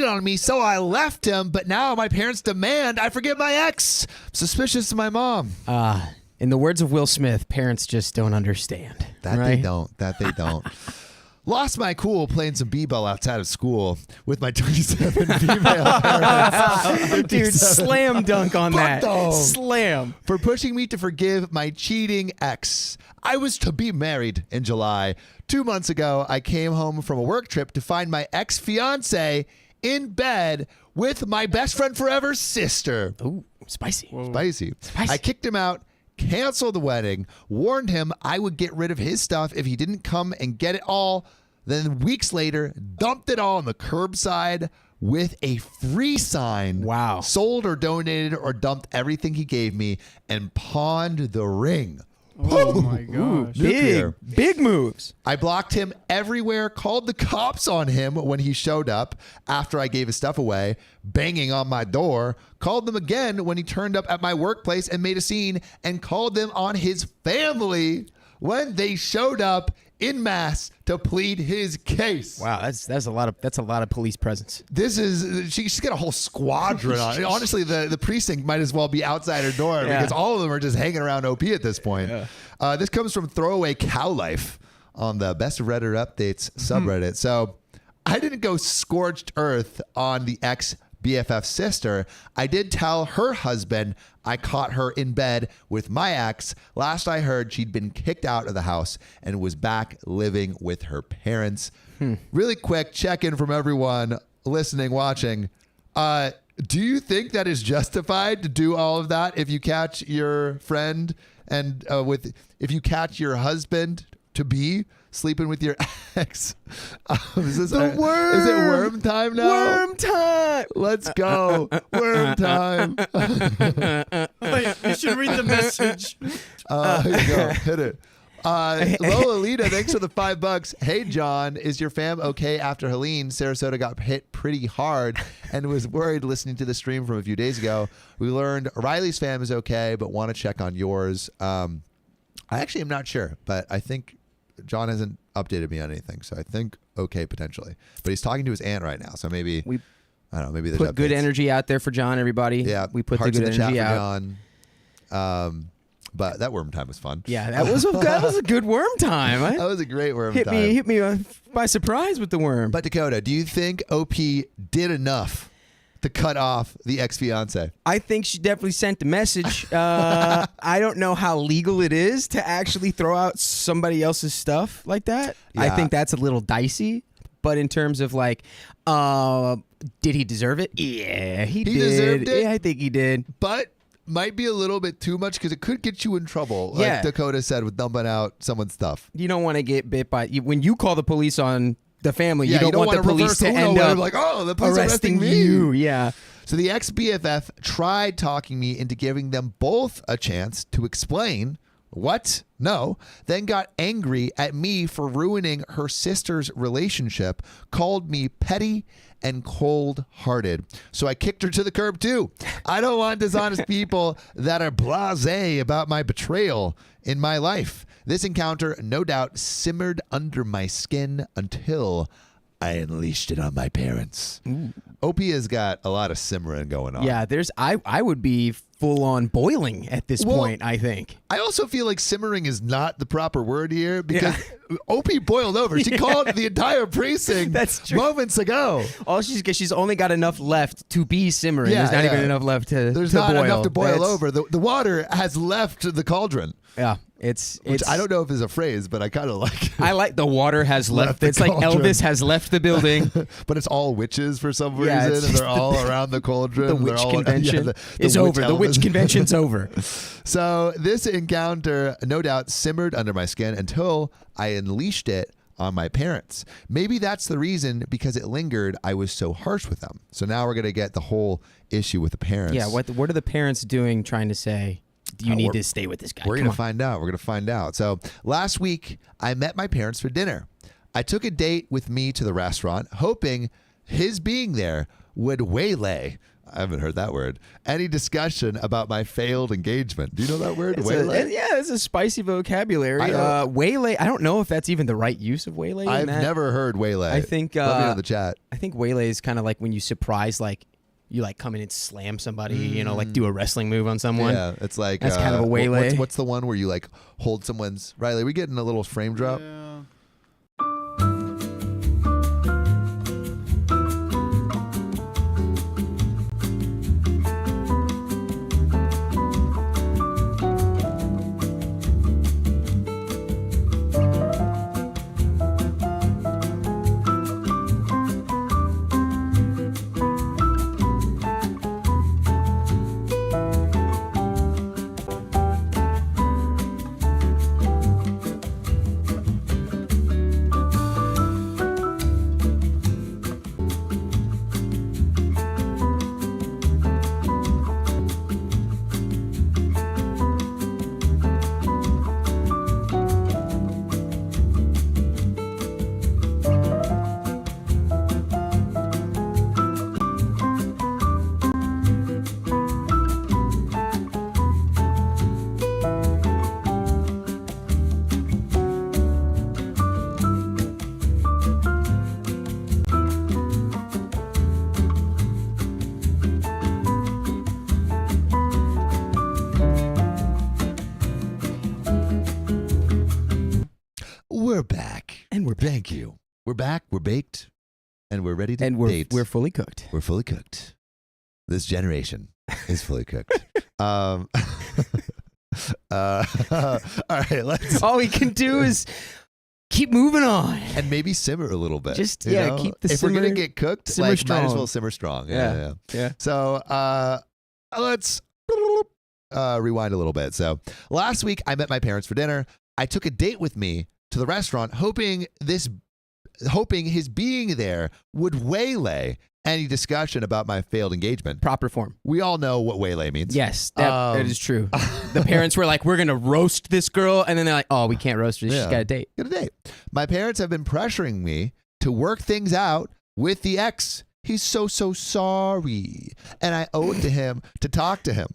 cheated on me, so I left him. But now my parents demand I forgive my ex. I'm suspicious of my mom. In the words of Will Smith, parents just don't understand. That right? they don't. Lost my cool playing some b-ball outside of school with my 27 female parents. Dude, slam dunk on that. Slam. For pushing me to forgive my cheating ex. I was to be married in July. 2 months ago, I came home from a work trip to find my ex-fiance in bed with my best friend forever's sister. Ooh, spicy. Spicy. I kicked him out, canceled the wedding, warned him I would get rid of his stuff if he didn't come and get it all. Then weeks later, dumped it all on the curbside with a free sign. Wow. Sold or donated or dumped everything he gave me and pawned the ring. Oh my gosh. Big moves. I blocked him everywhere, called the cops on him when he showed up after I gave his stuff away, banging on my door, called them again when he turned up at my workplace and made a scene, and called them on his family when they showed up in mass to plead his case. Wow, that's a lot of police presence. This is she's got a whole squadron on it. Honestly, the precinct might as well be outside her door because all of them are just hanging around OP at this point. Yeah. This comes from Throwaway Cow Life on the Best of Reddit Updates subreddit. So I didn't go scorched earth on the ex BFF sister. I did tell her husband I caught her in bed with my ex. Last I heard, she'd been kicked out of the house and was back living with her parents. Really quick check-in from everyone listening, watching. Do you think that is justified to do all of that if you catch your friend and if you catch your husband to be sleeping with your ex? Is it worm time now? Worm time. Let's go. Worm time. You should read the message. Here you go. Hit it. Lola Lita, thanks for the $5. Hey, John, is your fam okay after Helene? Sarasota got hit pretty hard and was worried listening to the stream from a few days ago. We learned Riley's fam is okay, but want to check on yours. I actually am not sure, but I think John hasn't updated me on anything, so I think okay potentially. But he's talking to his aunt right now, so maybe I don't know. Maybe there's put good energy out there for John. Everybody, yeah, we put the hearts good in the energy chat out. for John. But that worm time was fun. Yeah, that was a good worm time. That was a great worm time. Hit me by surprise with the worm. But Dakota, do you think OP did enough to cut off the ex-fiance? I think she definitely sent the message. I don't know how legal it is to actually throw out somebody else's stuff like that. Yeah. I think that's a little dicey. But in terms of like, did he deserve it? Yeah, he did. Deserved it? Yeah, I think he did. But might be a little bit too much because it could get you in trouble. Like Dakota said with dumping out someone's stuff. You don't want to get bit by when you call the police on the family. Yeah, you don't want the police to end up like, oh, the police arresting me. you. Yeah. So the ex-BFF tried talking me into giving them both a chance to explain what? No. Then got angry at me for ruining her sister's relationship, called me petty and cold-hearted. So I kicked her to the curb too. I don't want dishonest people that are blasé about my betrayal in my life. This encounter, no doubt, simmered under my skin until I unleashed it on my parents. Ooh. OP has got a lot of simmering going on. Yeah, I would be full on boiling at this point, I think. I also feel like simmering is not the proper word here because OP boiled over. She called the entire precinct moments ago. She's only got enough left to be simmering. There's not even enough left to There's to not boil. enough to boil over. The water has left the cauldron. Yeah, Which I don't know if is a phrase, but I kind of like it. I like the water has left. It's like Elvis has left the building. But it's all witches for some reason, and they're all around the cauldron. The witch convention is over. The witch convention's over. So this encounter, no doubt, simmered under my skin until I unleashed it on my parents. Maybe that's the reason, because it lingered, I was so harsh with them. So now we're going to get the whole issue with the parents. Yeah, what are the parents doing trying to say? You need to stay with this guy. We're going to find out. We're going to find out. So last week, I met my parents for dinner. I took a date with me to the restaurant, hoping his being there would waylay. I haven't heard that word. Any discussion about my failed engagement. Do you know that word? Waylay? It's a spicy vocabulary. Waylay. I don't know if that's even the right use of waylay. I've never heard waylay. I think. Let me know in the chat. I think waylay is kind of like when you surprise, like you like come in and slam somebody. You know, like do a wrestling move on someone. Yeah, it's like that's kind of a waylay. What's the one where you like hold someone's Riley? Are we getting a little frame drop? Yeah. We're back. And we're Thank you. We're back. We're baked. And we're ready to date. We're fully cooked. We're fully cooked. This generation is fully cooked. All right, let's. All we can do is keep moving on. And maybe simmer a little bit. Just, you know? keep the if simmer. we're going to get cooked, simmer like, strong. might as well simmer strong. Yeah. So let's rewind a little bit. So last week, I met my parents for dinner. I took a date with me to the restaurant, hoping his being there would waylay any discussion about my failed engagement. Proper form. We all know what waylay means. Yes, that is true. The parents were like, we're going to roast this girl. And then they're like, oh, we can't roast her. She's got a date. Get a date. My parents have been pressuring me to work things out with the ex. He's so sorry. And I owe it to him to talk to him.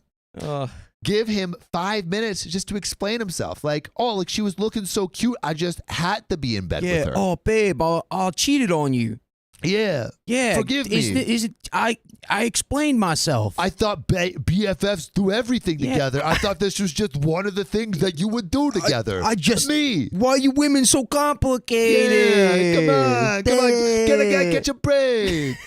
Give him 5 minutes just to explain himself. Like, she was looking so cute. I just had to be in bed with her. Oh, babe, I cheated on you. Yeah. Forgive me. Is it? I explained myself. I thought BFFs do everything together. I thought this was just one of the things that you would do together. Me. Why are you women so complicated? Yeah, come on. Get your break.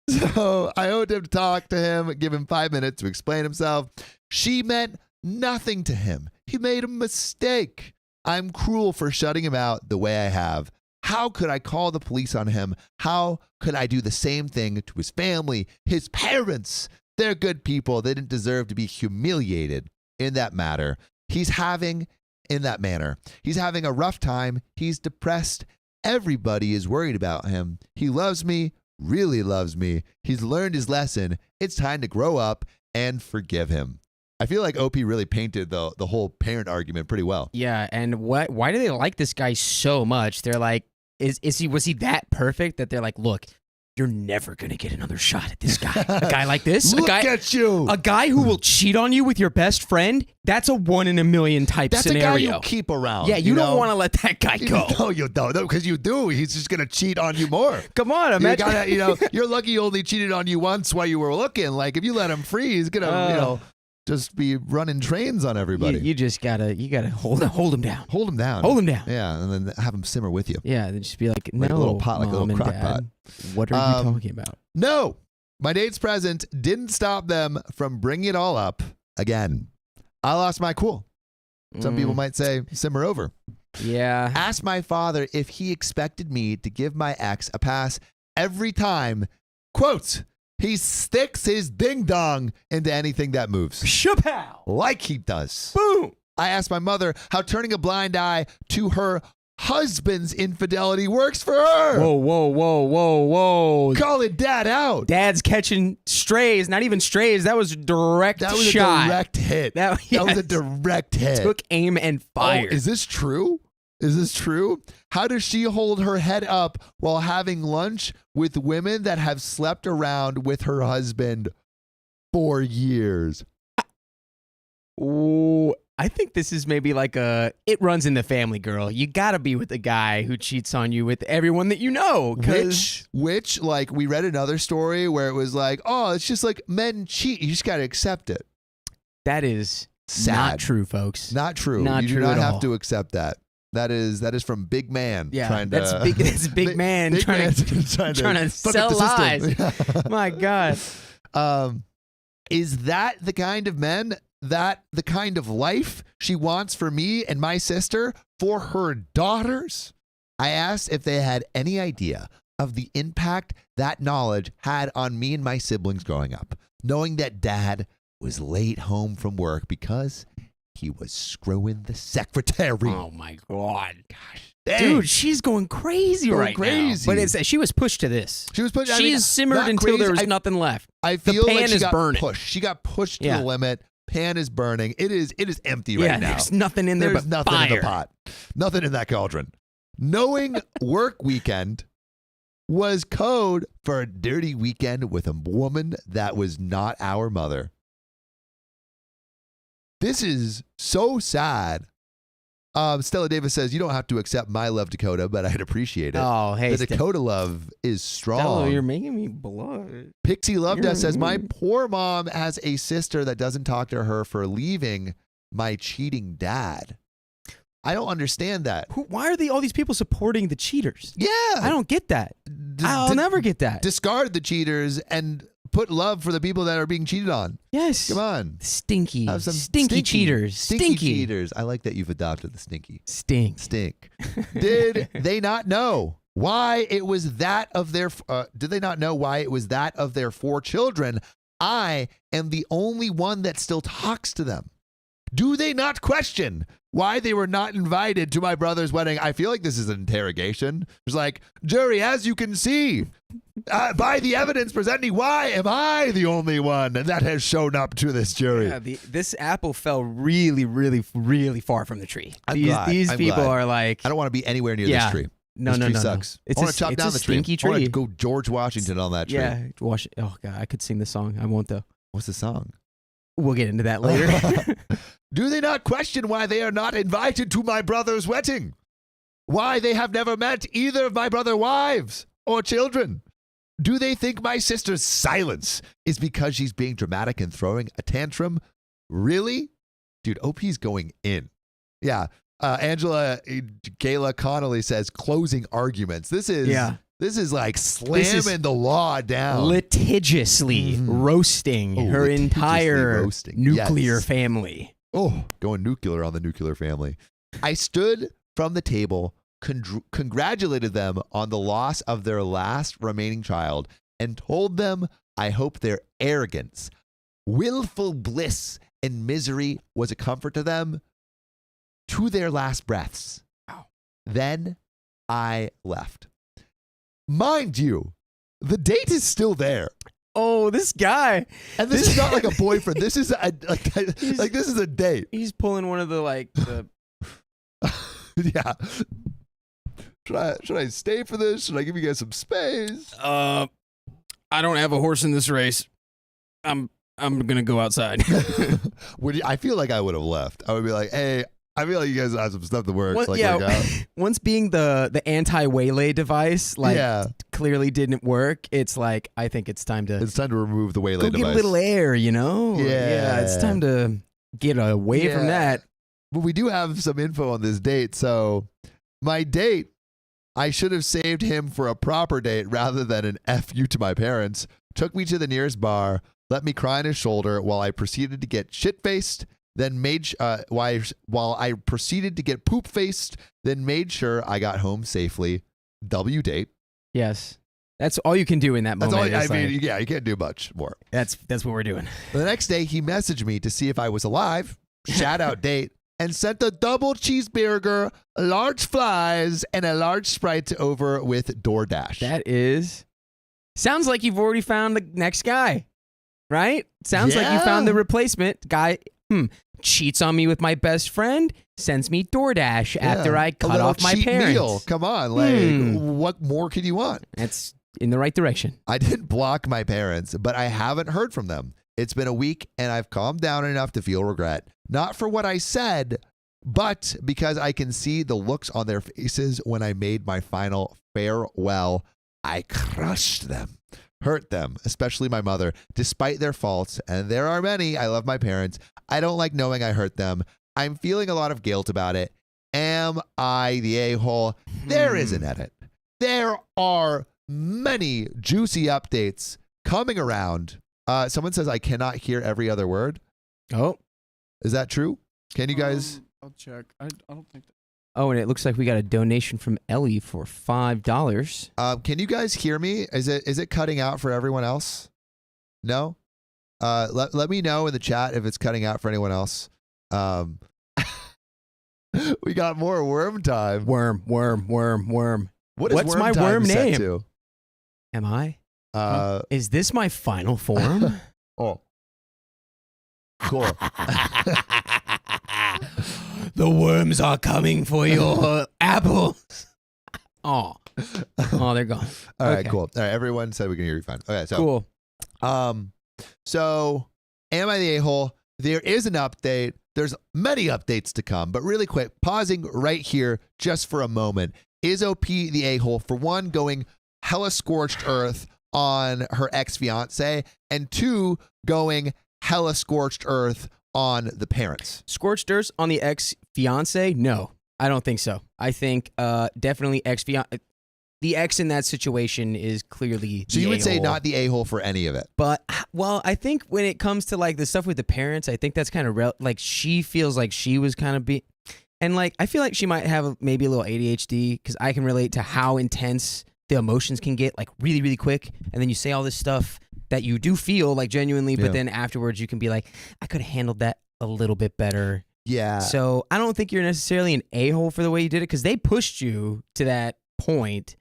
So I owed him to talk to him, give him 5 minutes to explain himself. She meant nothing to him. He made a mistake. I'm cruel for shutting him out the way I have. How could I call the police on him? How could I do the same thing to his family, his parents? They're good people. They didn't deserve to be humiliated in that manner. He's having a rough time. He's depressed. Everybody is worried about him. He loves me, really loves me. He's learned his lesson. It's time to grow up and forgive him. I feel like OP really painted the whole parent argument pretty well. Yeah, and why do they like this guy so much? They're like, was he that perfect that they're like, look, you're never gonna get another shot at this guy. A guy like this, Look at you, a guy who will cheat on you with your best friend. That's a 1 in a million type scenario. That's a guy you keep around. Yeah, you don't want to let that guy go. No, you don't, because you do. He's just gonna cheat on you more. Come on, imagine. You're lucky he only cheated on you once while you were looking. Like if you let him free, he's gonna, just be running trains on everybody. You just gotta hold him down. Hold him down. Hold him down. Yeah, and then have him simmer with you. Yeah, then just be like, no, like a little pot, like a little crock pot. What are you talking about? No, my date's present didn't stop them from bringing it all up again. I lost my cool. Some people might say simmer over. Yeah. Asked my father if he expected me to give my ex a pass every time, quote, he sticks his ding-dong into anything that moves. Chapow! Like he does. Boom! I asked my mother how turning a blind eye to her husband's infidelity works for her. Whoa. Call it dad out. Dad's catching strays. Not even strays. That was a direct shot. That was a direct hit. That was a direct hit. Took aim and fired. Oh, is this true? How does she hold her head up while having lunch with women that have slept around with her husband 4 years. Ooh, I think this is maybe like it runs in the family, girl. You gotta be with a guy who cheats on you with everyone that you know. Which, like, we read another story where it was like, oh, it's just like men cheat. You just gotta accept it. That is sad. Not true, folks. Not true. Not you true do not at have all. to accept that. That is from big man. Yeah, trying that's to, big. That's big man trying to fuck sell up the lies. system. My God. Is that the kind of men, that the kind of life she wants for me and my sister, for her daughters? I asked if they had any idea of the impact that knowledge had on me and my siblings growing up, knowing that Dad was late home from work because he was screwing the secretary. Oh my God. Gosh, dang. Dude, she's going crazy Going right crazy. now. But she was pushed to this. She was pushed. She's simmered not until crazy. there was nothing left. I feel pan like she is got burning. pushed. She got pushed to Yeah. the limit. Pan is burning. It is empty right Yeah, now. there's nothing in there There's but nothing fire. in the pot. Nothing in that cauldron. Knowing work weekend was code for a dirty weekend with a woman that was not our mother. This is so sad. Stella Davis says, you don't have to accept my love, Dakota, but I'd appreciate it. Oh, hey, The Dakota love is strong. Stella, you're making me blood. Pixie Love Death says, my Mm. poor mom has a sister that doesn't talk to her for leaving my cheating dad. I don't understand that. Why are all these people supporting the cheaters? Yeah. I don't get that. I'll never get that. Discard the cheaters and put love for the people that are being cheated on. Yes. Come on. Stinky. Have some Stinky cheaters. Stinky cheaters. I like that you've adopted the stinky. Stink. Did they not know why it was that of their did they not know why it was that of their 4 children? I am the only one that still talks to them. Do they not question why they were not invited to my brother's wedding? I feel like this is an interrogation. It's like, jury, as you can see, by the evidence presenting, why am I the only one that has shown up to this jury? Yeah, this apple fell really, really, really far from the tree. I'm These glad. people are like, I don't want to be anywhere near this tree. No, this no, tree no, sucks. No. I want to chop down the tree. Stinky I want to tree. go George Washington on that tree. Yeah, oh God, I could sing the song. I won't though. What's the song? We'll get into that later. Do they not question why they are not invited to my brother's wedding? Why they have never met either of my brother's wives or children? Do they think my sister's silence is because she's being dramatic and throwing a tantrum? Really? Dude, OP's going in. Yeah. Angela Gayla Connolly says closing arguments. This is like slamming the law down. Litigiously roasting her litigiously entire roasting. nuclear Yes. family. Oh, going nuclear on the nuclear family. I stood from the table, congratulated them on the loss of their last remaining child, and told them I hope their arrogance, willful bliss, and misery was a comfort to them to their last breaths. Wow. Then I left. Mind you, the date is still there. Oh, this guy. And this is not like a boyfriend. This is this is a date. He's pulling one of the Yeah. Should I stay for this? Should I give you guys some space? I don't have a horse in this race. I'm gonna go outside. I feel like I would have left. I would be like, hey, I feel like you guys have some stuff to work. Once, work out. once being the anti-waylay device, clearly didn't work. It's like I think it's time to remove the waylay device. get a little air, you know? Yeah. It's time to get away from that. But we do have some info on this date. So my date, I should have saved him for a proper date rather than an F you to my parents. Took me to the nearest bar, let me cry on his shoulder while I proceeded to get shit-faced. Then while I proceeded to get poop-faced, then made sure I got home safely. W date. Yes. That's all you can do in that moment. You can't do much more. That's what we're doing. The next day, he messaged me to see if I was alive. Shout out date. And sent a double cheeseburger, large fries, and a large Sprite over with DoorDash. Sounds like you've already found the next guy, right? Sounds like you found the replacement guy. Cheats on me with my best friend, sends me DoorDash after I cut off my parents. Meal. Come on, what more could you want? That's in the right direction. I didn't block my parents, but I haven't heard from them. It's been a week and I've calmed down enough to feel regret. Not for what I said, but because I can see the looks on their faces when I made my final farewell. I crushed them, hurt them, especially my mother, despite their faults. And there are many. I love my parents. I don't like knowing I hurt them. I'm feeling a lot of guilt about it. Am I the a-hole? There is an edit. There are many juicy updates coming around. Someone says I cannot hear every other word. Oh. Is that true? Can you guys? I'll check. I don't think that. Oh, and it looks like we got a donation from Ellie for $5. Can you guys hear me? Is it cutting out for everyone else? No? Let me know in the chat if it's cutting out for anyone else. We got more worm time. Worm. What is What's worm my time worm set name? to? Am I? Is this my final form? Oh. Cool. The worms are coming for your apples. Oh, they're gone. All right, Okay. cool. All right, everyone said we can hear you fine. Okay, so Cool. So am I the a-hole? There is an update. There's many updates to come, but really quick, pausing right here just for a moment. Is OP the a-hole for one, going hella scorched earth on her ex-fiance, and two, going hella scorched earth on the parents? Scorched earth on the ex-fiance? No, I don't think so. I think definitely ex-fiance. The ex in that situation is clearly So the you would say a-hole. not the a-hole for any of it. But, well, I think when it comes to like the stuff with the parents, I think that's kind of like she feels like she was kind of and like I feel like she might have maybe a little ADHD because I can relate to how intense the emotions can get like really, really quick. And then you say all this stuff that you do feel like genuinely, but then afterwards you can be like, I could have handled that a little bit better. Yeah. So I don't think you're necessarily an a-hole for the way you did it because they pushed you to that point.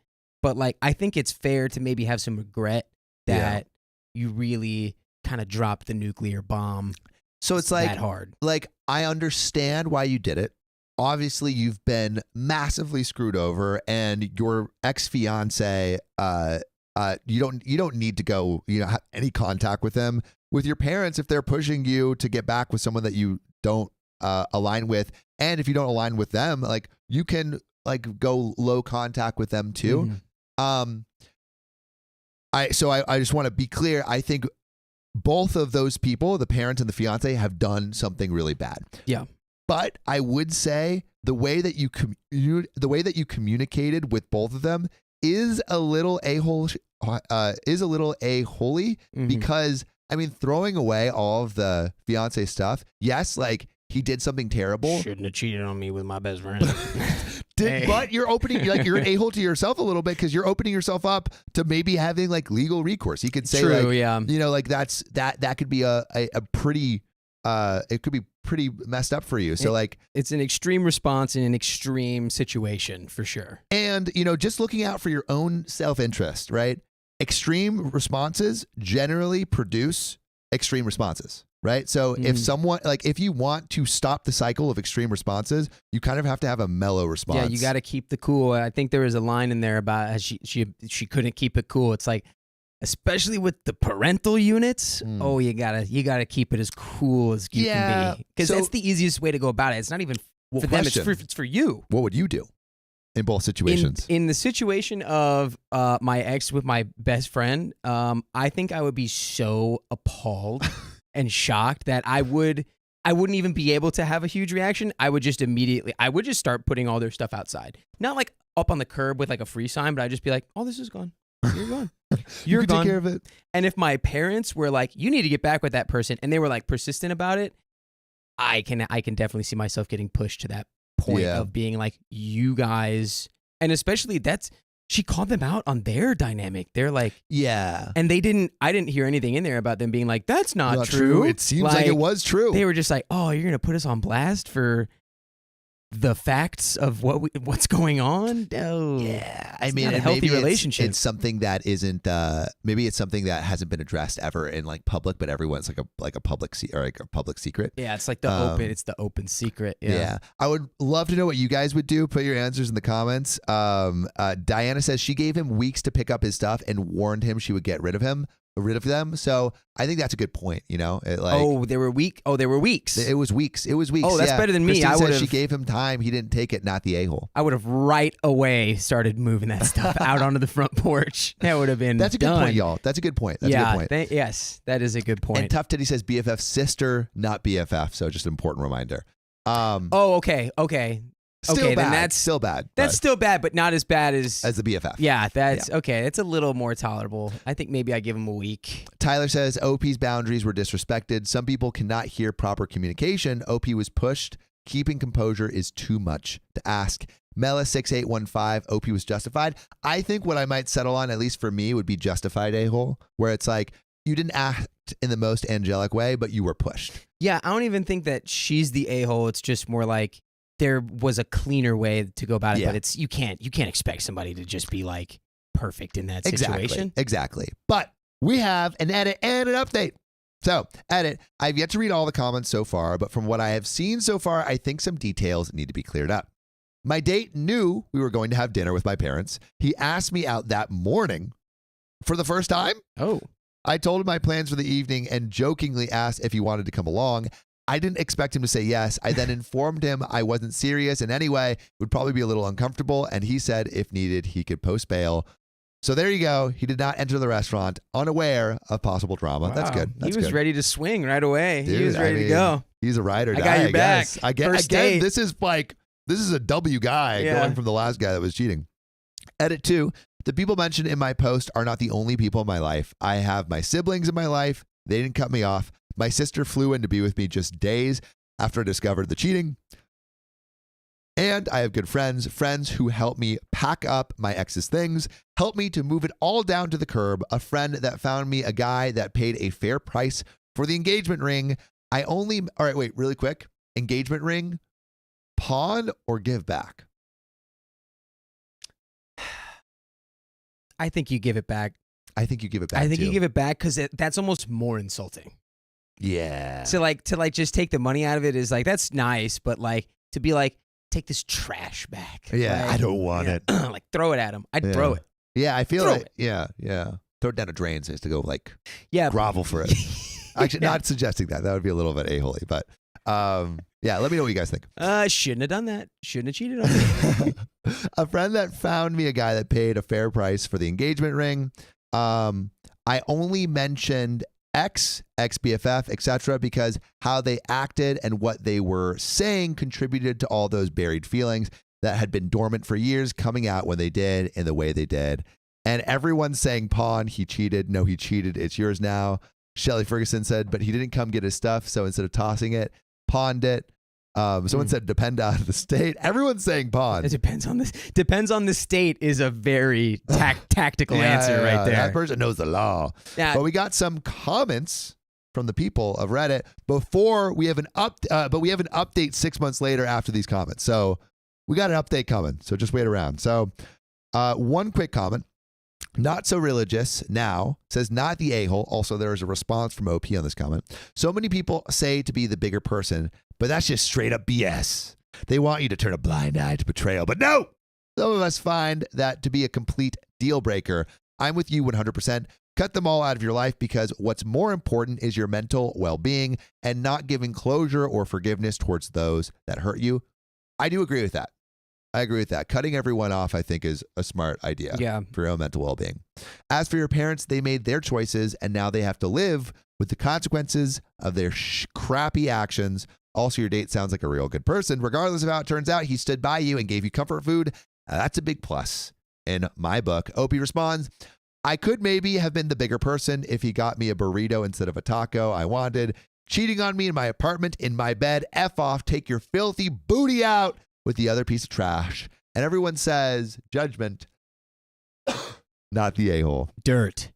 But like, I think it's fair to maybe have some regret that you really kind of dropped the nuclear bomb. So it's like that hard. Like, I understand why you did it. Obviously, you've been massively screwed over, and your ex-fiance, you don't need to go, have any contact with them. With your parents, if they're pushing you to get back with someone that you don't align with, and if you don't align with them, like you can like go low contact with them too. Mm-hmm. I just want to be clear. I think both of those people, the parents and the fiance, have done something really bad. Yeah. But I would say the way that you communicated with both of them is a little a-hole, because I mean, throwing away all of the fiance stuff. Yes, like he did something terrible. Shouldn't have cheated on me with my best friend. But you're opening, like you're an a-hole to yourself a little bit because you're opening yourself up to maybe having like legal recourse. He could say, True, like, yeah. like that could be a pretty, it could be pretty messed up for you. So like, it's an extreme response in an extreme situation for sure. and just looking out for your own self-interest, right? Extreme responses generally produce extreme responses. Right. So if you want to stop the cycle of extreme responses, you kind of have to have a mellow response. Yeah, you got to keep the cool. I think there was a line in there about how she couldn't keep it cool. It's like, especially with the parental units, you gotta keep it as cool as you can be, because that's the easiest way to go about it. It's not even for them; it's for you. What would you do in both situations? In the situation of my ex with my best friend, I think I would be so appalled and shocked that I wouldn't even be able to have a huge reaction. I would just start putting all their stuff outside. Not like up on the curb with like a free sign, but I'd just be like, oh, this is gone. You're gone. You're gone. Take care of it. And if my parents were like, you need to get back with that person, and they were like persistent about it, I can definitely see myself getting pushed to that point of being like, you guys, and especially she called them out on their dynamic. They're like, and I didn't hear anything in there about them being like, that's not true. It seems like it was true. They were just like, oh, you're going to put us on blast for the facts of what's going on. Oh, yeah. I mean, not a healthy relationship. It's something that isn't, maybe it's something that hasn't been addressed ever in like public, but everyone's like a public secret. Yeah. It's like the open secret. Yeah. I would love to know what you guys would do. Put your answers in the comments. Diana says she gave him weeks to pick up his stuff and warned him she would get rid of him. rid of them. So I think that's a good point. There were weeks. It was weeks. Oh, that's better than me. Christine I says would've- she gave him time. He didn't take it. Not the a-hole. I would have right away started moving that stuff out onto the front porch. That would have been That's a good done. point, y'all. That's a good point. That's a good point. Yes, that is a good point. And Tough Titty says BFF sister, not BFF. So just an important reminder. Okay. Still Okay, bad. then that's still bad. That's still bad, but not as bad as the BFF. Yeah, that's okay. It's a little more tolerable. I think maybe I give him a week. Tyler says OP's boundaries were disrespected. Some people cannot hear proper communication. OP was pushed. Keeping composure is too much to ask. Mela6815, OP was justified. I think what I might settle on, at least for me, would be justified a-hole, where it's like you didn't act in the most angelic way, but you were pushed. Yeah, I don't even think that she's the a-hole. It's just more like there was a cleaner way to go about it, but it's you can't expect somebody to just be like perfect in that situation. Exactly. But we have an edit and an update. So, edit. I've yet to read all the comments so far, but from what I have seen so far, I think some details need to be cleared up. My date knew we were going to have dinner with my parents. He asked me out that morning for the first time. Oh. I told him my plans for the evening and jokingly asked if he wanted to come along. I didn't expect him to say yes. I then informed him I wasn't serious in any way. It would probably be a little uncomfortable, and he said if needed, he could post bail. So there you go. He did not enter the restaurant unaware of possible drama. Wow. That's good. He was ready to swing right away. Dude, he was ready to go. He's a ride or die. I got your back. First date. This is a W guy going from the last guy that was cheating. Edit 2. The people mentioned in my post are not the only people in my life. I have my siblings in my life. They didn't cut me off. My sister flew in to be with me just days after I discovered the cheating. And I have good friends who help me pack up my ex's things, help me to move it all down to the curb, a friend that found me a guy that paid a fair price for the engagement ring. All right, wait, really quick. Engagement ring, pawn or give back? I think you give it back. I think you give it back. I think you give it back because that's almost more insulting. Yeah. So to just take the money out of it is like, that's nice, but like to be like, take this trash back. Yeah, like, I don't want it. Like throw it at him. I'd throw it. Yeah, I feel Throw like it. Yeah. Throw it down a drain so to go like grovel for it. Actually, not suggesting that. That would be a little bit a-holy, but yeah, let me know what you guys think. Shouldn't have done that. Shouldn't have cheated on me. A friend that found me a guy that paid a fair price for the engagement ring. I only mentioned ex-BFF, etc., because how they acted and what they were saying contributed to all those buried feelings that had been dormant for years coming out when they did in the way they did. And everyone's saying, pawn, he cheated. No, he cheated. It's yours now. Shelly Ferguson said, but he didn't come get his stuff. So instead of tossing it, pawned it. Someone said, depend on the state. Everyone's saying pawn. It depends on this. Depends on the state is a very tactical answer right there. That person knows the law. Yeah. But we got some comments from the people of Reddit before we have an but we have an update 6 months later after these comments. So we got an update coming. So just wait around. So one quick comment. Not so religious now says not the a-hole. Also, there is a response from OP on this comment. So many people say to be the bigger person, but that's just straight up BS. They want you to turn a blind eye to betrayal. But no, some of us find that to be a complete deal breaker. I'm with you 100%. Cut them all out of your life because what's more important is your mental well-being and not giving closure or forgiveness towards those that hurt you. I do agree with that. I agree with that. Cutting everyone off, I think, is a smart idea for your own mental well-being. As for your parents, they made their choices, and now they have to live with the consequences of their crappy actions. Also, your date sounds like a real good person. Regardless of how it turns out, he stood by you and gave you comfort food. That's a big plus in my book. OP responds, I could maybe have been the bigger person if he got me a burrito instead of a taco I wanted. Cheating on me in my apartment, in my bed. F off, take your filthy booty out with the other piece of trash. And everyone says, judgment, not the a-hole. Dirt.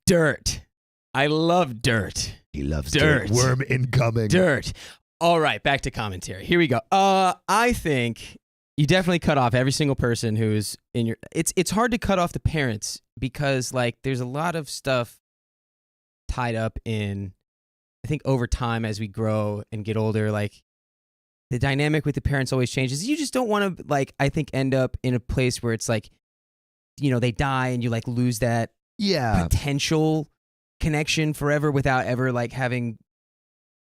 Dirt. I love dirt. He loves dirt. Worm incoming. Dirt. All right, back to commentary. Here we go. I think you definitely cut off every single person who's in your... It's hard to cut off the parents because, like, there's a lot of stuff tied up in... I think over time as we grow and get older, like, the dynamic with the parents always changes. You just don't want to, like, I think, end up in a place where it's like, you know, they die and you, like, lose that potential connection forever without ever like having.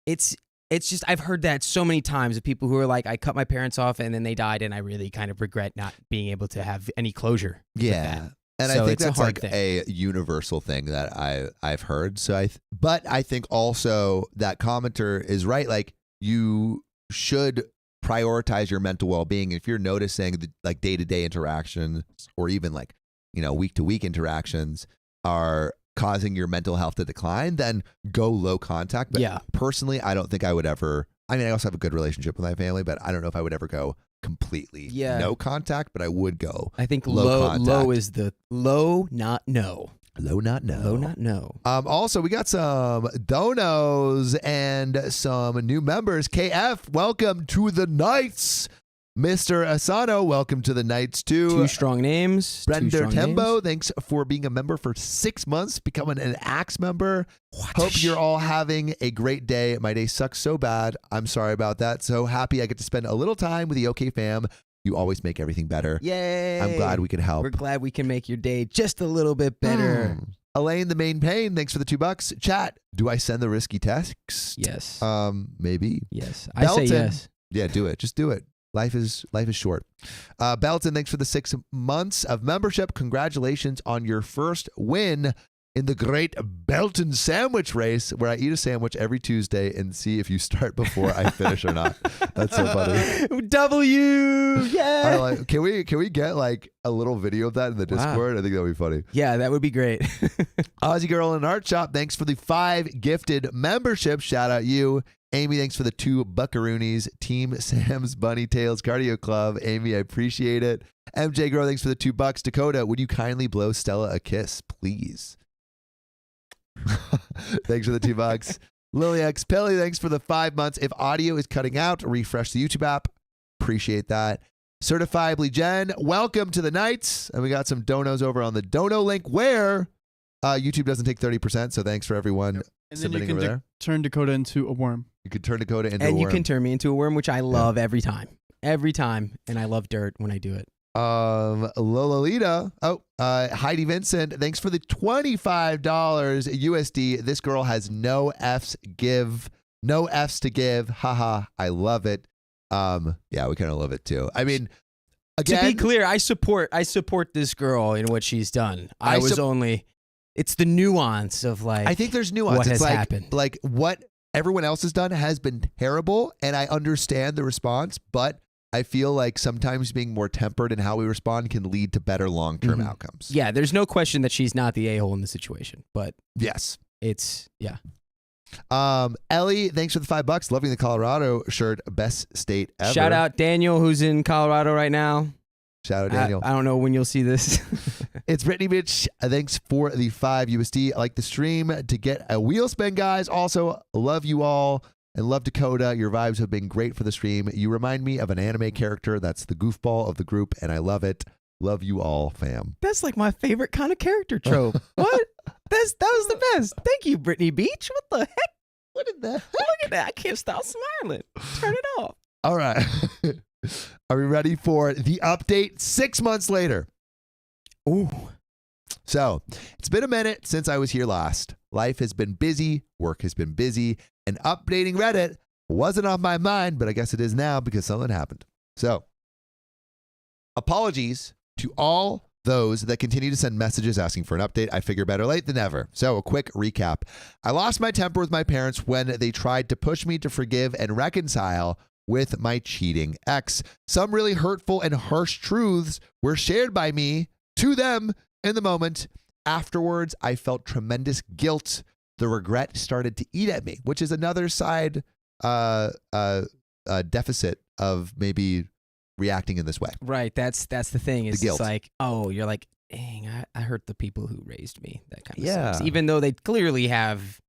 It's just I've heard that so many times of people who are like, I cut my parents off and then they died, and I really kind of regret not being able to have any closure. Yeah. And so I think that's like thing. a universal thing that I've heard. So but I think also that commenter is right. Like, you should prioritize your mental well-being. If you're noticing the, like, day-to-day interactions, or even like, week-to-week interactions are causing your mental health to decline, then go low contact. But personally, I don't think I would ever. I mean, I also have a good relationship with my family, but I don't know if I would ever go completely no contact. But I would go. I think low is the low, not no. Low, not no. Low, not no. Also, we got some donos and some new members. KF, welcome to the Knights. Mr. Asano, welcome to the Knights too. 2 strong names. Brender Tembo, thanks for being a member for 6 months, becoming an Axe member. Hope you're all having a great day. My day sucks so bad. I'm sorry about that. So happy I get to spend a little time with the OK fam. You always make everything better. Yay. I'm glad we can help. We're glad we can make your day just a little bit better. Elaine, the main pain, thanks for the $2. Chat, do I send the risky text? Yes. Maybe. Yes. Belton, I say yes. Yeah, do it. Just do it. Life is short. Belton, thanks for the 6 months of membership. Congratulations on your first win in the great Belton sandwich race, where I eat a sandwich every Tuesday and see if you start before I finish or not. That's so funny. W, yeah. Can we get like a little video of that in the Discord? I think that would be funny. Yeah, that would be great. Aussie Girl in Art Shop, thanks for the 5 gifted memberships. Shout out you. Amy, thanks for the 2 buckaroonies. Team Sam's Bunny Tails Cardio Club. Amy, I appreciate it. MJ Girl, thanks for the $2. Dakota, would you kindly blow Stella a kiss, please? Thanks for the $2. Lily X Pelly, thanks for the 5 months. If audio is cutting out, refresh the YouTube app. Appreciate that. Certifiably Jen, welcome to the Knights. And we got some donos over on the dono link where YouTube doesn't take 30%. So thanks for everyone submitting over there. Turn Dakota into a worm. You could turn Dakota into a worm. And you can turn me into a worm, which I love every time. Every time. And I love dirt when I do it. Lolalita. Heidi Vincent, thanks for the $25 USD. This girl has no F's to give. Haha, I love it. Yeah, we kind of love it too. I mean, again, to be clear, I support this girl in what she's done. It's the nuance of like, I think there's nuance. What it's has happened. Like what everyone else has done has been terrible, and I understand the response, but I feel like sometimes being more tempered in how we respond can lead to better long-term outcomes. Yeah, there's no question that she's not the a-hole in the situation, but yes, yeah. Ellie, thanks for the $5. Loving the Colorado shirt. Best state ever. Shout out Daniel, who's in Colorado right now. Shout out Daniel. I don't know when you'll see this. It's Brittany Bitch. Thanks for the 5 USD. I like the stream to get a wheel spin, guys. Also, love you all and love Dakota. Your vibes have been great for the stream. You remind me of an anime character that's the goofball of the group, and I love it. Love you all, fam. That's like my favorite kind of character trope. What? That was the best. Thank you, Brittany Beach. What the heck? What in the heck? Look at that. I can't stop smiling. Turn it off. All right. Are we ready for the update 6 months later? Ooh. So it's been a minute since I was here last. Life has been busy. Work has been busy. And updating Reddit wasn't on my mind, but I guess it is now because something happened. So apologies to all those that continue to send messages asking for an update. I figure better late than never. So a quick recap. I lost my temper with my parents when they tried to push me to forgive and reconcile with my cheating ex. Some really hurtful and harsh truths were shared by me to them in the moment. Afterwards, I felt tremendous guilt. The regret started to eat at me, which is another side deficit of maybe reacting in this way. Right. That's the thing. Is the guilt. It's like, oh, you're like, dang, I hurt the people who raised me. That kind of Yeah. sucks. Even though they clearly have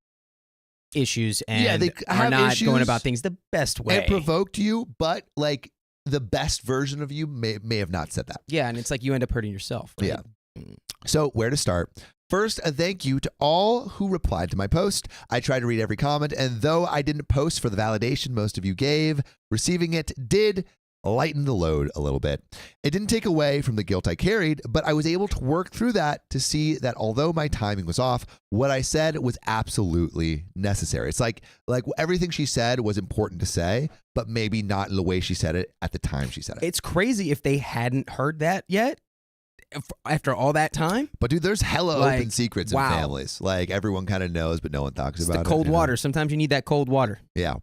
issues and they are have not issues going about things the best way. It provoked you, but like the best version of you may have not said that. Yeah, and it's like you end up hurting yourself. Right? Yeah. So where to start? First, a thank you to all who replied to my post. I tried to read every comment, and though I didn't post for the validation most of you gave, receiving it did lightened the load a little bit. It didn't take away from the guilt I carried, but I was able to work through that to see that although my timing was off, what I said was absolutely necessary. It's like everything she said was important to say, but maybe not in the way she said it at the time she said it. It's crazy if they hadn't heard that yet after all that time. But dude, there's hella open secrets in wow. families. Like everyone kind of knows, but no one talks about it. The cold water. Sometimes you need that cold water. Yeah.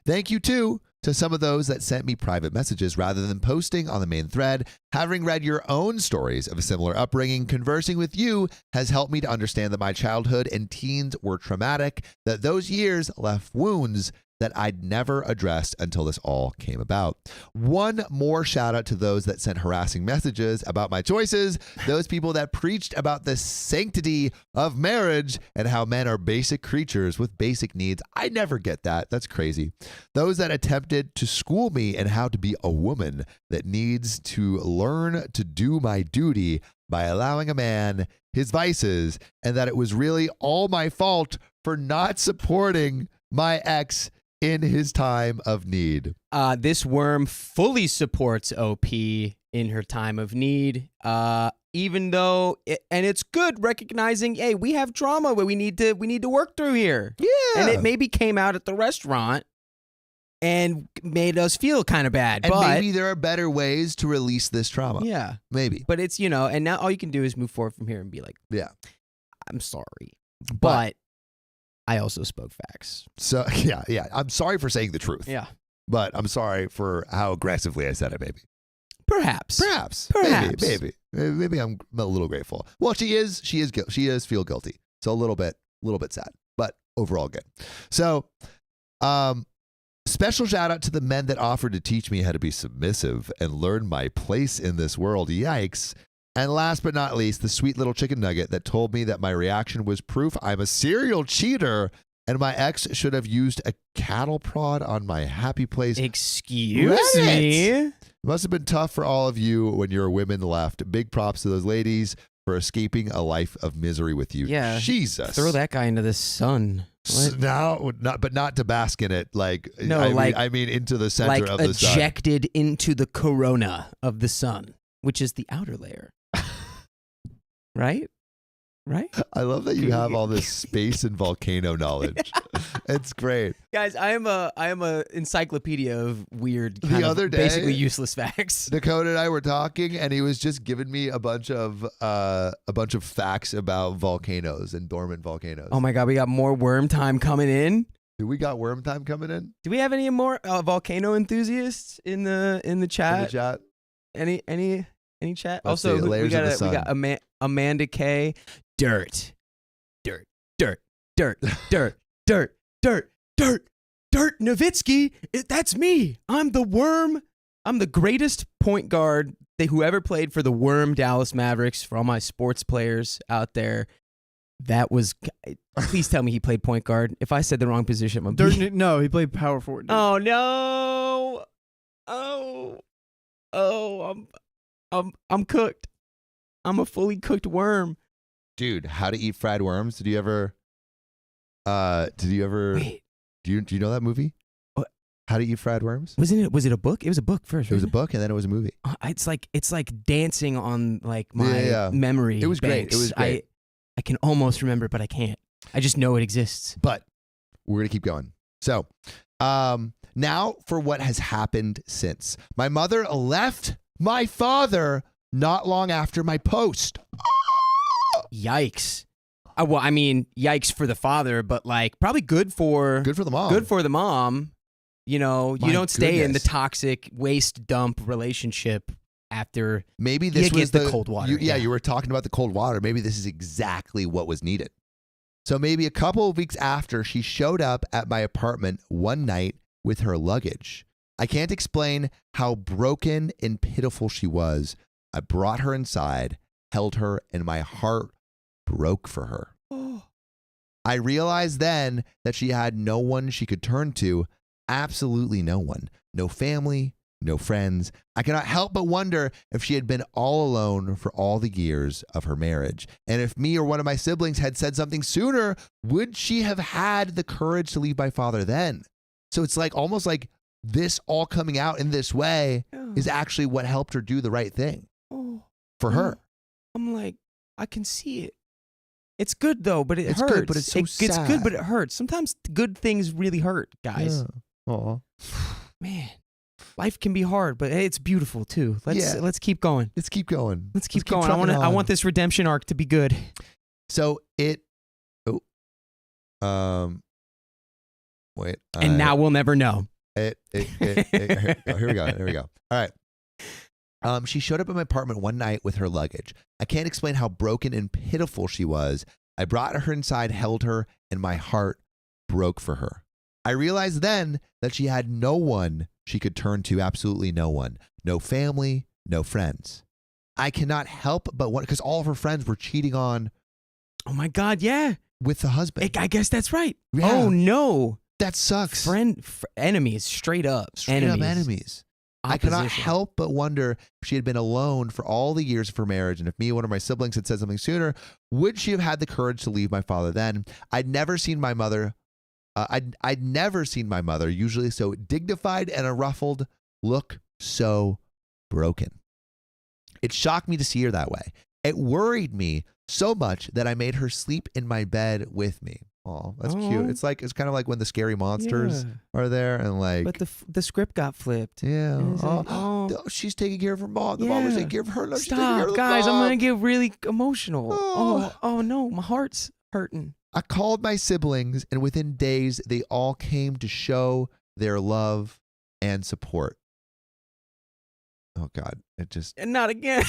Thank you too to some of those that sent me private messages rather than posting on the main thread. Having read your own stories of a similar upbringing, conversing with you has helped me to understand that my childhood and teens were traumatic, that those years left wounds that I'd never addressed until this all came about. One more shout out to those that sent harassing messages about my choices, those people that preached about the sanctity of marriage and how men are basic creatures with basic needs. I never get that. That's crazy. Those that attempted to school me in how to be a woman that needs to learn to do my duty by allowing a man his vices, and that it was really all my fault for not supporting my ex in his time of need. This worm fully supports OP in her time of need, even though, and it's good recognizing, hey, we have trauma where we need to work through here. Yeah. And it maybe came out at the restaurant and made us feel kind of bad. And but maybe there are better ways to release this trauma. Yeah. Maybe. But it's, and now all you can do is move forward from here and be like, yeah, I'm sorry. But I also spoke facts. So, yeah. I'm sorry for saying the truth. Yeah. But I'm sorry for how aggressively I said it, maybe. Perhaps. Maybe I'm a little grateful. Well, she is feel guilty. So a little bit sad, but overall good. So, special shout out to the men that offered to teach me how to be submissive and learn my place in this world. Yikes. And last but not least, the sweet little chicken nugget that told me that my reaction was proof I'm a serial cheater and my ex should have used a cattle prod on my happy place. Excuse me? It must have been tough for all of you when your women left. Big props to those ladies for escaping a life of misery with you. Yeah. Jesus. Throw that guy into the sun. No, not to bask in it. I mean into the center of the sun. Ejected into the corona of the sun, which is the outer layer. Right? I love that you have all this space and volcano knowledge. It's great. Guys, I am a encyclopedia of weird, basically useless facts. Dakota and I were talking, and he was just giving me a bunch of facts about volcanoes and dormant volcanoes. Oh my God, we got more worm time coming in. Do we got worm time coming in? Do we have any more volcano enthusiasts in the chat? In the chat? Any chat? Let's Also, see, we got Amanda K. Dirt, Nowitzki. That's me. I'm the worm. I'm the greatest point guard who ever played for the Worm Dallas Mavericks. For all my sports players out there, that was. Please tell me he played point guard. If I said the wrong position, no, he played power forward. Dude. Oh no! I'm cooked. I'm a fully cooked worm. Dude, how to eat fried worms? Did you ever Wait. Do you know that movie? What? How to Eat Fried Worms? Was it a book? It was a book first. It was a book and then it was a movie. It's like dancing on like my memory. It was great. banks. It was great. I can almost remember, but I can't. I just know it exists. But we're going to keep going. So, now for what has happened since. My mother left my father not long after my post. Yikes. Well, I mean, yikes for the father, but like probably good for the mom. Good for the mom. You don't stay in the toxic waste dump relationship after maybe this was the cold water. You were talking about the cold water. Maybe this is exactly what was needed. So maybe a couple of weeks after, she showed up at my apartment one night with her luggage. I can't explain how broken and pitiful she was. I brought her inside, held her, and my heart broke for her. I realized then that she had no one she could turn to, absolutely no one, no family, no friends. I cannot help but wonder if she had been all alone for all the years of her marriage. And if me or one of my siblings had said something sooner, would she have had the courage to leave my father then? So it's like almost like this all coming out in this way is actually what helped her do the right thing for her. I'm like, I can see it. It's good though, but it's hurts. Good, but it's so sad. It's good, but it hurts. Sometimes good things really hurt, guys. Yeah. Man, life can be hard, but hey, it's beautiful too. Let's keep going. Let's keep going. Let's keep going. I want this redemption arc to be good. So it. Wait. And now we'll never know. Here we go. All right. She showed up at my apartment one night with her luggage. I can't explain how broken and pitiful she was. I brought her inside, held her, and my heart broke for her. I realized then that she had no one she could turn to, absolutely no one. No family, no friends. I cannot help but wonder, because all of her friends were cheating on. Oh my God, yeah. With the husband. I guess that's right. Yeah. Oh no. That sucks. Enemies, straight up. Straight up enemies. I cannot Opposition. help but wonder if she had been alone for all the years of her marriage, and if me or one of my siblings had said something sooner, would she have had the courage to leave my father then? I'd never seen my mother, usually so dignified and unruffled, look so broken. It shocked me to see her that way. It worried me so much that I made her sleep in my bed with me. Oh, that's cute. It's kind of like when the scary monsters are there, and like. But the script got flipped. Yeah. She's taking care of her mom. The mom was taking care of her. No, she's taking care Stop, of the guys! mom. I'm gonna get really emotional. Oh no, my heart's hurting. I called my siblings, and within days, they all came to show their love and support. Oh God! And not again.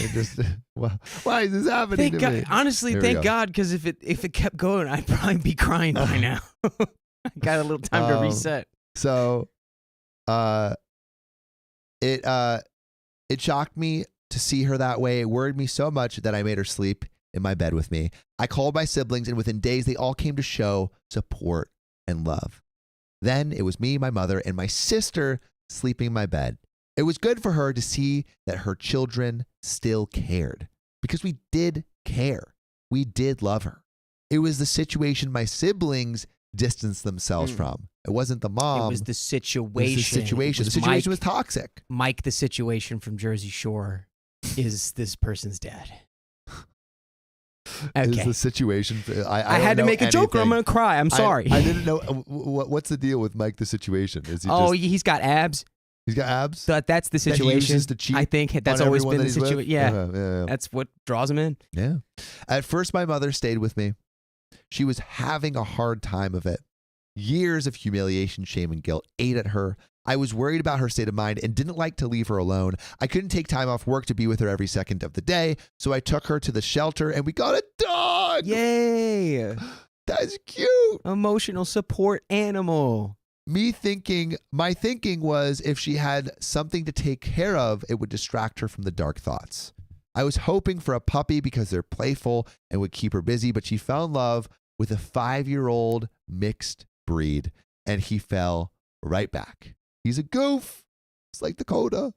Why is this happening to me? Honestly, thank God, because if it kept going, I'd probably be crying by now. I got a little time to reset. So, it shocked me to see her that way. It worried me so much that I made her sleep in my bed with me. I called my siblings, and within days, they all came to show support and love. Then it was me, my mother, and my sister sleeping in my bed. It was good for her to see that her children still cared, because we did care. We did love her. It was the situation my siblings distanced themselves from. It wasn't the mom. It was the situation. The situation was toxic. Mike, the situation from Jersey Shore, is this person's dad. Okay. Is the situation. I had to make a joke or I'm going to cry. I'm sorry. I didn't know. What's the deal with Mike, the situation? Is he he's got abs. He's got abs? That's the situation. That he uses to cheat. I think that's always been the situation. Yeah. Yeah. That's what draws him in. Yeah. At first, my mother stayed with me. She was having a hard time of it. Years of humiliation, shame, and guilt ate at her. I was worried about her state of mind and didn't like to leave her alone. I couldn't take time off work to be with her every second of the day, so I took her to the shelter and we got a dog. Yay. That's cute. Emotional support animal. My thinking was if she had something to take care of, it would distract her from the dark thoughts. I was hoping for a puppy because they're playful and would keep her busy, but she fell in love with a 5-year-old mixed breed, and he fell right back. He's a goof. It's like Dakota.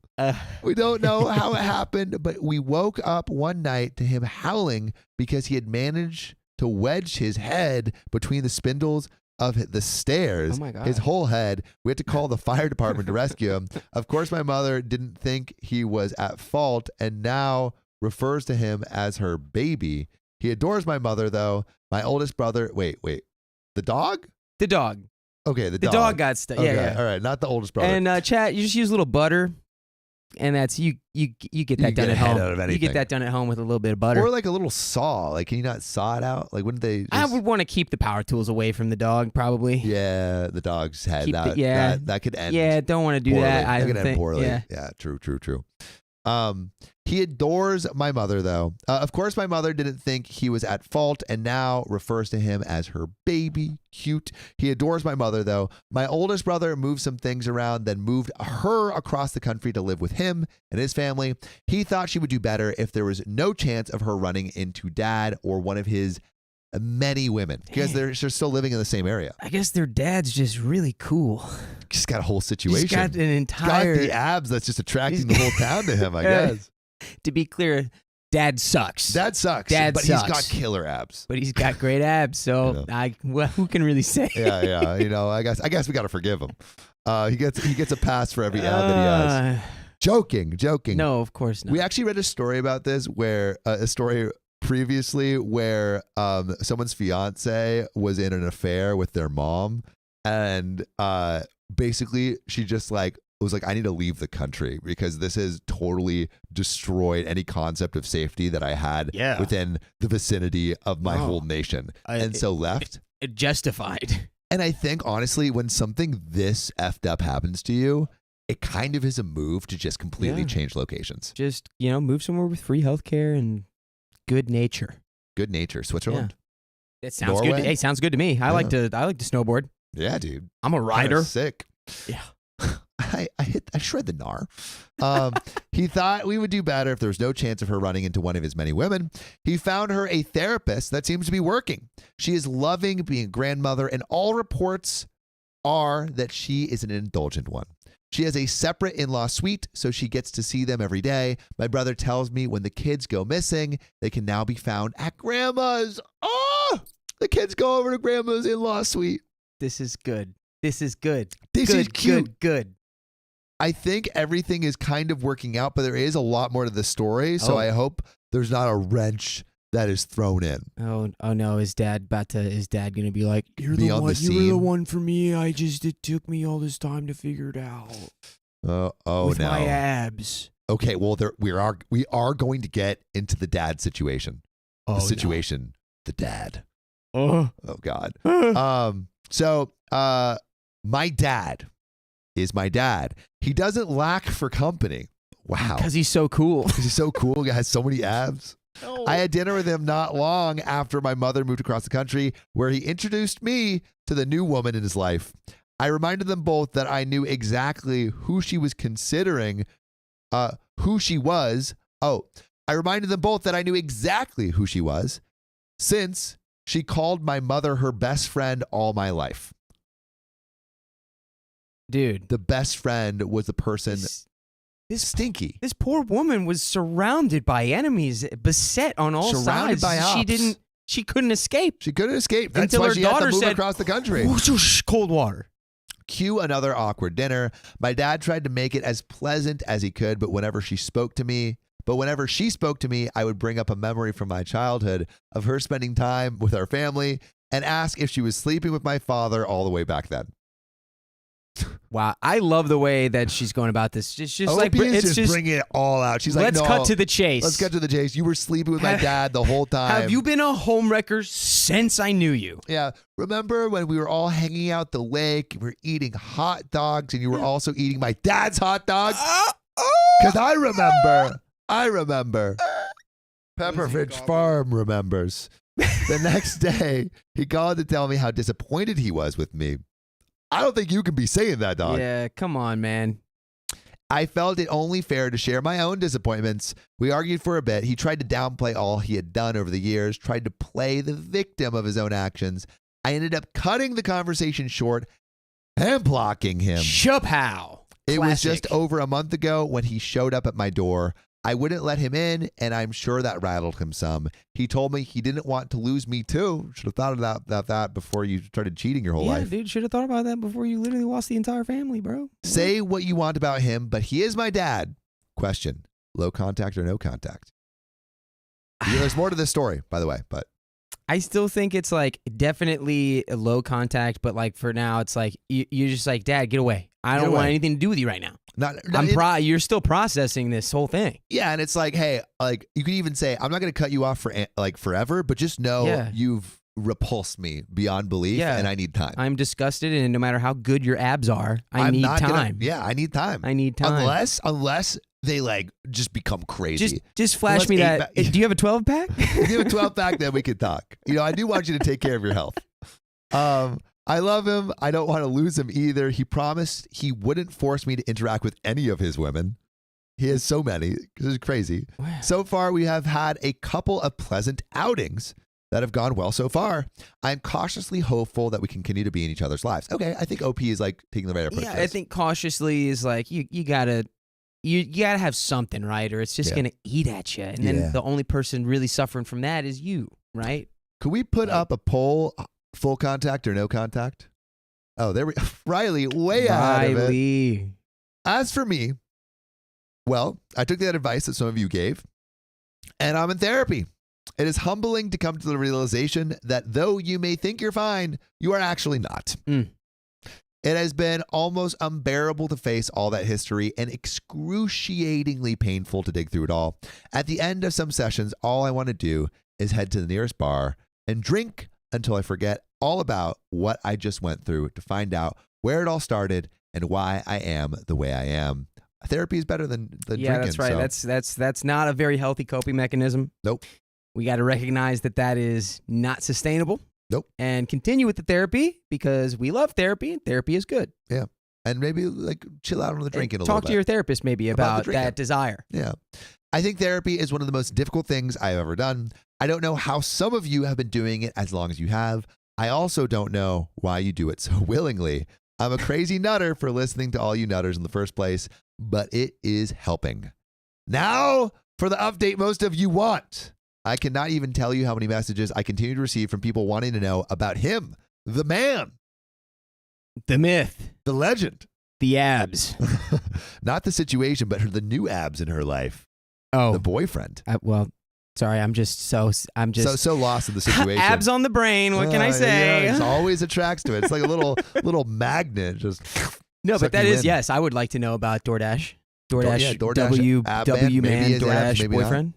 We don't know how it happened, but we woke up one night to him howling because he had managed to wedge his head between the spindles of the stairs. Oh my God. His whole head. We had to call the fire department to rescue him. Of course, my mother didn't think he was at fault and now refers to him as her baby. He adores my mother, though. My oldest brother. Wait. The dog? The dog. Okay, the dog. The dog got stuck. Okay, Yeah. All right, not the oldest brother. And chat, you just use a little butter, and that's you get that done at home. Out of you get that done at home with a little bit of butter. Or like a little saw. Like, can you not saw it out? Like, wouldn't they? Just... I would want to keep the power tools away from the dog, probably. Yeah, the dog's head. That could end. Yeah, don't want to do poorly. that. I could end think. poorly. Yeah. True. He adores my mother, though. Of course, my mother didn't think he was at fault and now refers to him as her baby. Cute. He adores my mother, though. My oldest brother moved some things around, then moved her across the country to live with him and his family. He thought she would do better if there was no chance of her running into dad or one of his many women, because they're still living in the same area. I guess their dad's just really cool. Just got a whole situation. He's got an entire... He's got the abs that's just attracting the whole town to him, I guess. To be clear, Dad sucks. Dad sucks. Dad but sucks. he's got killer abs. But he's got great abs, so who can really say? Yeah. I guess we got to forgive him. He gets a pass for every ab that he has. Joking. No, of course not. We actually read a story about this where a story previously where someone's fiance was in an affair with their mom, and basically she just was like, I need to leave the country because this has totally destroyed any concept of safety that I had within the vicinity of my whole nation. And so left. It justified. And I think, honestly, when something this effed up happens to you, it kind of is a move to just completely change locations. Just, move somewhere with free healthcare and good nature. Good nature. Switzerland. It sounds Norway? good. Hey, sounds good to me. I like to snowboard. Yeah, dude. I'm a rider. Sick. Yeah. I shred the gnar. He thought we would do better if there was no chance of her running into one of his many women. He found her a therapist that seems to be working. She is loving being a grandmother, and all reports are that she is an indulgent one. She has a separate in-law suite, so she gets to see them every day. My brother tells me when the kids go missing, they can now be found at grandma's. Oh, the kids go over to grandma's in-law suite. This is good. This is good. This is cute. Good. I think everything is kind of working out, but there is a lot more to the story. So I hope there's not a wrench that is thrown in. Oh no! Is Dad gonna be like, You're Be the on one. the You were the scene? one for me. It took me all this time to figure it out. No. With my abs. Okay, well, we are going to get into the dad situation. Oh, The situation, the dad. No. Oh God. So my dad is my dad. He doesn't lack for company. Wow. because he's so cool. He's so cool. He has so many abs. No. I had dinner with him not long after my mother moved across the country, where he introduced me to the new woman in his life. I reminded them both that I knew exactly who she was considering, who she was. Oh, I reminded them both that I knew exactly who she was, since she called my mother her best friend all my life. Dude, The best friend was the person. this Stinky. This poor woman was surrounded by enemies, beset on all Surrounded sides. by ops. She couldn't escape. She couldn't escape. That's Until why her she had daughter to move said, across the country. Whoosh, cold water. Cue another awkward dinner. My dad tried to make it as pleasant as he could, but whenever she spoke to me, I would bring up a memory from my childhood of her spending time with our family and ask if she was sleeping with my father all the way back then. Wow, I love the way that she's going about this. It's just OP is it's just bringing it all out. She's like, let's no, cut to the chase. Let's cut to the chase. You were sleeping with my dad the whole time. Have you been a homewrecker since I knew you? Yeah. Remember when we were all hanging out at the lake and we were eating hot dogs and you were also eating my dad's hot dogs? Because I remember. Pepperfish Farm remembers. The next day, he called to tell me how disappointed he was with me. I don't think you can be saying that, dog. Yeah, come on, man. I felt it only fair to share my own disappointments. We argued for a bit. He tried to downplay all he had done over the years, tried to play the victim of his own actions. I ended up cutting the conversation short and blocking him. Chapow. It was Classic. just over a month ago when he showed up at my door. I wouldn't let him in, and I'm sure that rattled him some. He told me he didn't want to lose me too. Should have thought about that before you started cheating your whole life. Dude, should have thought about that before you literally lost the entire family, bro. Say what you want about him, but he is my dad. Question: low contact or no contact? Yeah, there's more to this story, by the way, but I still think it's like definitely a low contact, but like for now, it's like you're just like, Dad, get away. I don't want anything to do with you right now. You're still processing this whole thing. Yeah, and it's like, hey, like you could even say, I'm not going to cut you off for like forever, but just know you've repulsed me beyond belief, and I need time. I'm disgusted, and no matter how good your abs are, I need time. I need time. I need time. Unless they like just become crazy. Just flash me that. Do you have a 12-pack? If you have a 12-pack, then we can talk. I do want you to take care of your health. I love him. I don't want to lose him either. He promised he wouldn't force me to interact with any of his women. He has so many. This is crazy. Wow. So far, we have had a couple of pleasant outings that have gone well so far. I'm cautiously hopeful that we can continue to be in each other's lives. Okay, I think OP is like taking the right approach. Yeah, I think cautiously is like you gotta you gotta have something, right? Or it's just gonna eat at you, and then the only person really suffering from that is you, right? Could we put up a poll, full contact or no contact? Oh, there we Riley, way out of it. As for me, well, I took that advice that some of you gave, and I'm in therapy. It is humbling to come to the realization that though you may think you're fine, you are actually not. It has been almost unbearable to face all that history and excruciatingly painful to dig through it all. At the end of some sessions, all I want to do is head to the nearest bar and drink until I forget all about what I just went through to find out where it all started and why I am the way I am. Therapy is better than drinking. Yeah, that's right. So. That's not a very healthy coping mechanism. Nope. We got to recognize that is not sustainable. Nope. And continue with the therapy because we love therapy and therapy is good. Yeah. And maybe like chill out on the drinking a little bit. Talk to your therapist maybe about that desire. Yeah. I think therapy is one of the most difficult things I've ever done. I don't know how some of you have been doing it as long as you have. I also don't know why you do it so willingly. I'm a crazy nutter for listening to all you nutters in the first place, but it is helping. Now for the update most of you want. I cannot even tell you how many messages I continue to receive from people wanting to know about him, the man, the myth, the legend, the abs. Not the situation, but the new abs in her life. Oh, the boyfriend. Well, sorry, I'm just so lost in the situation. Abs on the brain. What can I say? Yeah, it always attracts to it. It's like a little magnet. Just no, but that is yes. I would like to know about DoorDash. DoorDash, W man, DoorDash boyfriend.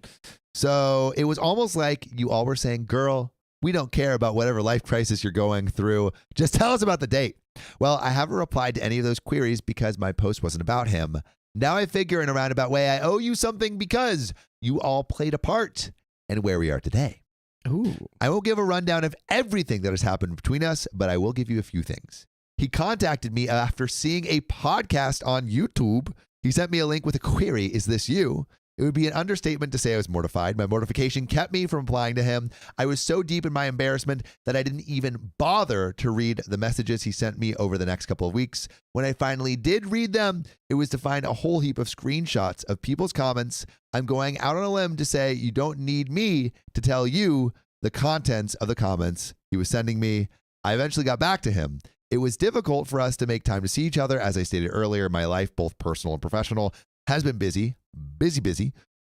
So it was almost like you all were saying, girl, we don't care about whatever life crisis you're going through. Just tell us about the date. Well, I haven't replied to any of those queries because my post wasn't about him. Now I figure in a roundabout way, I owe you something because you all played a part in where we are today. Ooh. I won't give a rundown of everything that has happened between us, but I will give you a few things. He contacted me after seeing a podcast on YouTube. He sent me a link with a query. Is this you? It would be an understatement to say I was mortified. My mortification kept me from replying to him. I was so deep in my embarrassment that I didn't even bother to read the messages he sent me over the next couple of weeks. When I finally did read them, it was to find a whole heap of screenshots of people's comments. I'm going out on a limb to say you don't need me to tell you the contents of the comments he was sending me. I eventually got back to him. It was difficult for us to make time to see each other. As I stated earlier, my life, both personal and professional, has been busy.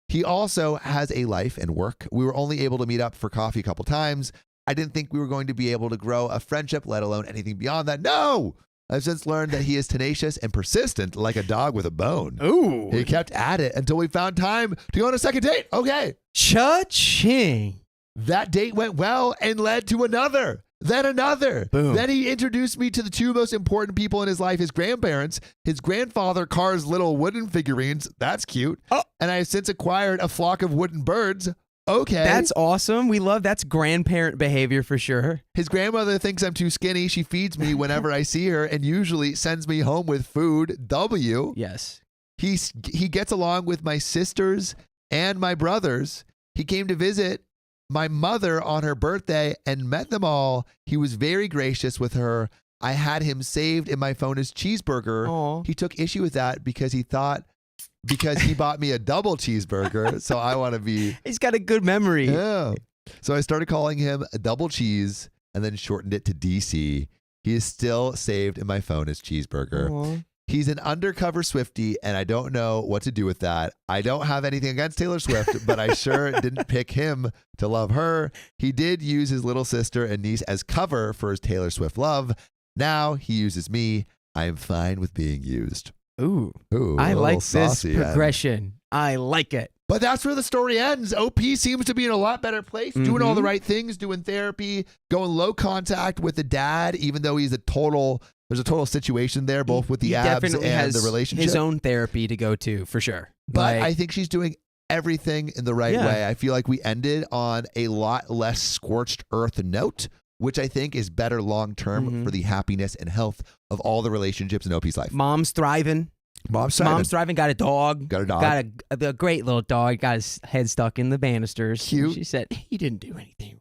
He also has a life and work. We were only able to meet up for coffee a couple times. I didn't think we were going to be able to grow a friendship, let alone anything beyond that. No! I've since learned that he is tenacious and persistent like a dog with a bone. Ooh. He kept at it until we found time to go on a second date. Okay. Cha-ching. That date went well and led to another. Then another. Boom. Then he introduced me to the two most important people in his life, his grandparents. His grandfather carves little wooden figurines. That's cute. Oh. And I have since acquired a flock of wooden birds. Okay. That's awesome. That's grandparent behavior for sure. His grandmother thinks I'm too skinny. She feeds me whenever I see her and usually sends me home with food. W. Yes. He gets along with my sisters and my brothers. He came to visit my mother on her birthday and met them all. He was very gracious with her. I had him saved in my phone as cheeseburger. Aww. He took issue with that because he bought me a double cheeseburger. So I want to be. He's got a good memory. Yeah. So I started calling him a double cheese and then shortened it to DC. He is still saved in my phone as cheeseburger. Aww. He's an undercover Swiftie, and I don't know what to do with that. I don't have anything against Taylor Swift, but I sure didn't pick him to love her. He did use his little sister and niece as cover for his Taylor Swift love. Now he uses me. I am fine with being used. Ooh. Ooh, I like this saucy, progression. I like it. But that's where the story ends. OP seems to be in a lot better place, doing all the right things, doing therapy, going low contact with the dad, even though there's a total situation there, both with the abs and the relationship. His own therapy to go to, for sure. But I think she's doing everything in the right way. I feel like we ended on a lot less scorched earth note, which I think is better long-term for the happiness and health of all the relationships in OP's life. Mom's thriving. Mom's thriving. Got a dog. Got a great little dog. Got his head stuck in the banisters. Cute. She said he didn't do anything.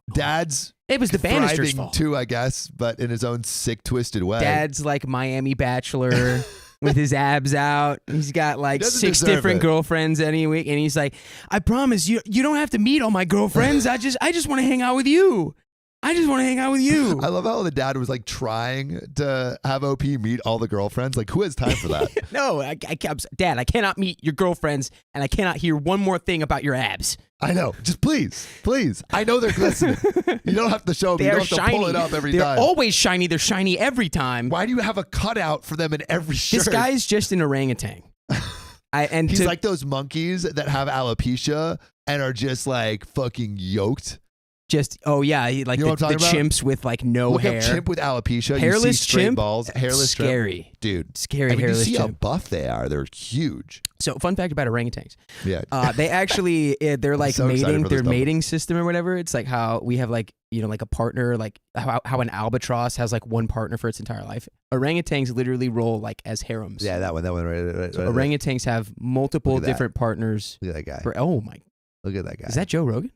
It was the banisters' thriving fault too, I guess, but in his own sick, twisted way. Dad's like Miami Bachelor. with his abs out. He's got like Doesn't 6 deserve different it. girlfriends any week, and he's like, "I promise you don't have to meet all my girlfriends. I just want to hang out with you. I just want to hang out with you." I love how the dad was like trying to have OP meet all the girlfriends. Like, who has time for that? No, Dad, I cannot meet your girlfriends, and I cannot hear one more thing about your abs. I know. Just please. I know they're glistening. You don't have to show me. You They're don't have shiny. to pull it up every They're time. always shiny. They're shiny every time. Why do you have a cutout for them in every shirt? This guy's just an orangutan. He's like those monkeys that have alopecia and are just like fucking yoked. Like You know what I'm the talking about? chimps with like no Look hair. up chimp with alopecia. Hairless you see straight chimp? balls. Hairless shrimp. Scary. Dude. Scary I mean, hairless you see how chimp. buff they are. They're huge. So, fun fact about orangutans. Yeah. They actually, they're like so excited mating, for this their stuff. mating system or whatever. It's like how we have like, like a partner, like how an albatross has like one partner for its entire life. Orangutans literally roll like as harems. Yeah, that one. Right. So orangutans have multiple Look at that. different partners. Look at that guy. Oh my. Look at that guy. Is that Joe Rogan?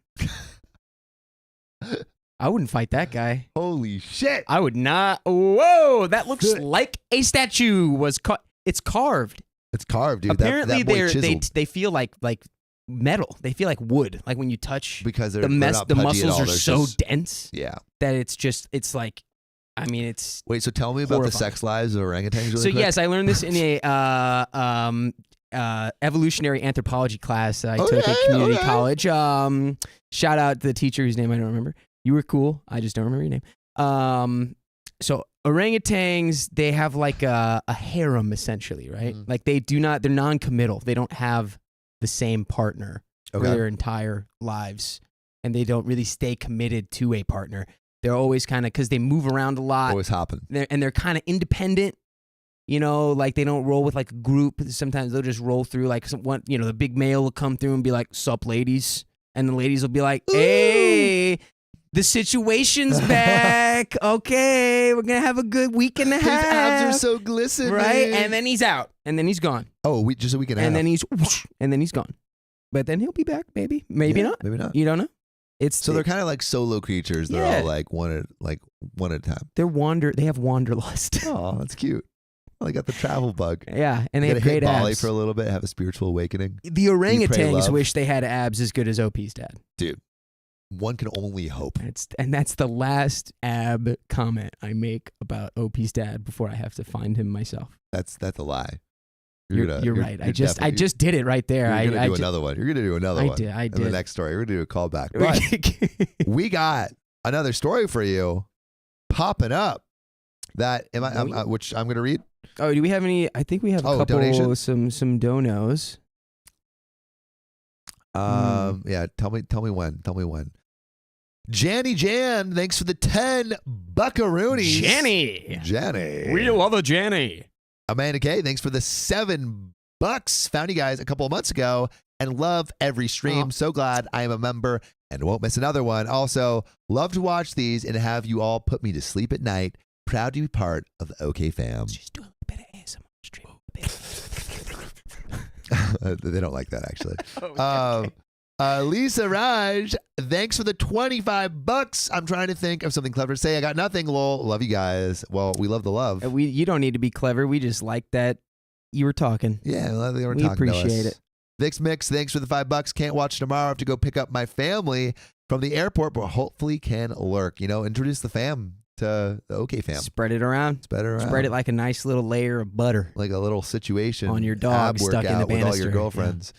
I wouldn't fight that guy. Holy shit. I would not. Whoa, that looks like a statue was it's carved. It's carved, dude. Apparently that boy chiseled. they feel like metal. They feel like wood. Like when you touch Because they're the not pudgy at muscles all. are They're so just- dense Yeah. that it's like, I mean, it's Wait, so tell me about the horrifying. sex lives of orangutans really so quick. yes, I learned this in a evolutionary anthropology class that I Oh, took yeah, at community okay. college. Shout out to the teacher whose name I don't remember. You were cool. I just don't remember your name. So orangutans, they have like a harem essentially, right? Mhm. Like they're non-committal. They don't have the same partner for Okay. their entire lives, and they don't really stay committed to a partner. They're always kind of, because they move around a lot. Always hopping. They're kind of independent. Like they don't roll with like a group. Sometimes they'll just roll through like one. The big male will come through and be like, "Sup, ladies," and the ladies will be like, "Hey, the situation's back. Okay, we're gonna have a good week and a His half." abs are so glistening. right, and then he's out, and then he's gone, Oh, just a week and a half. and then he's whoosh, and then he's gone. But then he'll be back, maybe Yeah, not. Maybe not. You don't know. So they're kind of like solo creatures. They're Yeah. all like one at a time. They have wanderlust. Oh, that's cute. Well, they got the travel bug. Yeah, and they Gotta have great hit Bali abs. for a little bit, have a spiritual awakening. The pray, orangutans love. wish they had abs as good as OP's dad. One can only hope. That's the last ab comment I make about OP's dad before I have to find him myself. That's a lie. You're right. I just did it right there. You're gonna I do another one. You're gonna do another one. I In the did. next story, we're gonna do a callback. But we got another story for you popping up. Which I'm gonna read. Oh, do we have any? I think we have a couple donations? some donos. Yeah. Tell me when. Janny Jan, thanks for the 10 buckaroonies. Janny. We love a Janny. Amanda K, thanks for the $7. Found you guys a couple of months ago and love every stream. Oh. So glad I am a member and won't miss another one. Also, love to watch these and have you all put me to sleep at night. Proud to be part of the OK fam. Just do a little bit of ASMR stream. They don't like that, actually. Okay. Lisa Raj, thanks for the $25. I'm trying to think of something clever to say. I got nothing, lol. Love you guys. Well, we love the love. You don't need to be clever. We just like that you were talking. Yeah, they were We talking to us. appreciate it. Vix Mix, thanks for the $5. Can't watch tomorrow. I have to go pick up my family from the airport, but hopefully can lurk. Introduce the fam to the OK fam. Spread it around. Spread it around. Spread it like a nice little layer of butter. Like a little situation On your dog ab stuck in the workout with all your banister. girlfriends.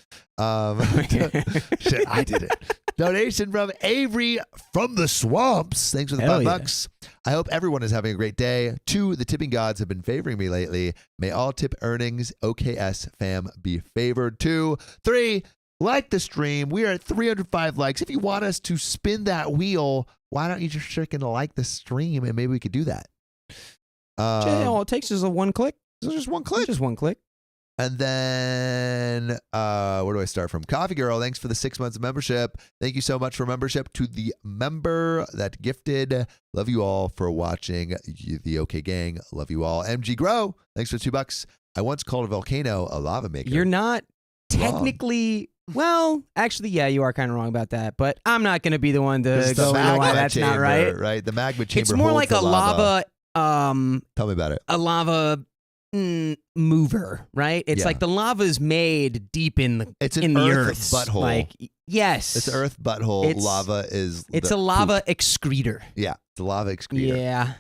Shit, I did it. Donation from Avery from the Swamps. Thanks for the Hell $5. I hope everyone is having a great day. 2, the tipping gods have been favoring me lately. May all tip earnings, OKS fam, be favored. 2, 3, like the stream. We are at 305 likes. If you want us to spin that wheel, why don't you just freaking like the stream and maybe we could do that. All it takes is a one click. So just one click. Just one click. And then, where do I start from? Coffee Girl, thanks for the 6 months of membership. Thank you so much for membership to the member that gifted. Love you all for watching the OK Gang. Love you all. MG Grow, thanks for $2. I once called a volcano a lava maker. You're not technically. Well, actually, yeah, you are kind of wrong about that. But I'm not going to be the one to It's go the into why magma that's chamber, not right. Right, the magma chamber. It's more holds like the a lava. Tell me about it. A lava mover, right? It's Yeah. like the lava is made deep in the It's an in the earth earth butthole. Like yes, It's earth butthole. It's- Lava is. it's the a lava poop. excreter. Yeah, it's a lava excreter. Yeah,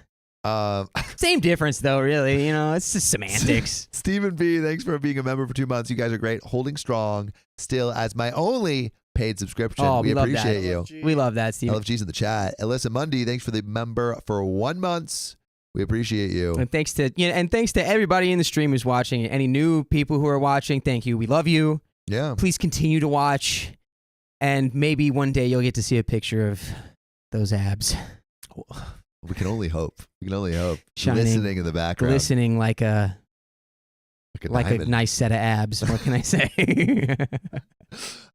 Um, same difference though. Really, it's just semantics. Stephen B, thanks for being a member for 2 months. You guys are great. Holding strong still as my only paid subscription. Oh, we we love that. appreciate you. We love that, Steve. LFG's in the chat. Alyssa Mundy, thanks for the member for 1 month. We appreciate you. And thanks to everybody in the stream who's watching. Any new people who are watching, thank you. We love you. Yeah. Please continue to watch, and maybe one day you'll get to see a picture of those abs We can only hope. We can only hope. Shining, Listening in the background. glistening like a diamond. nice set of abs. What can I say?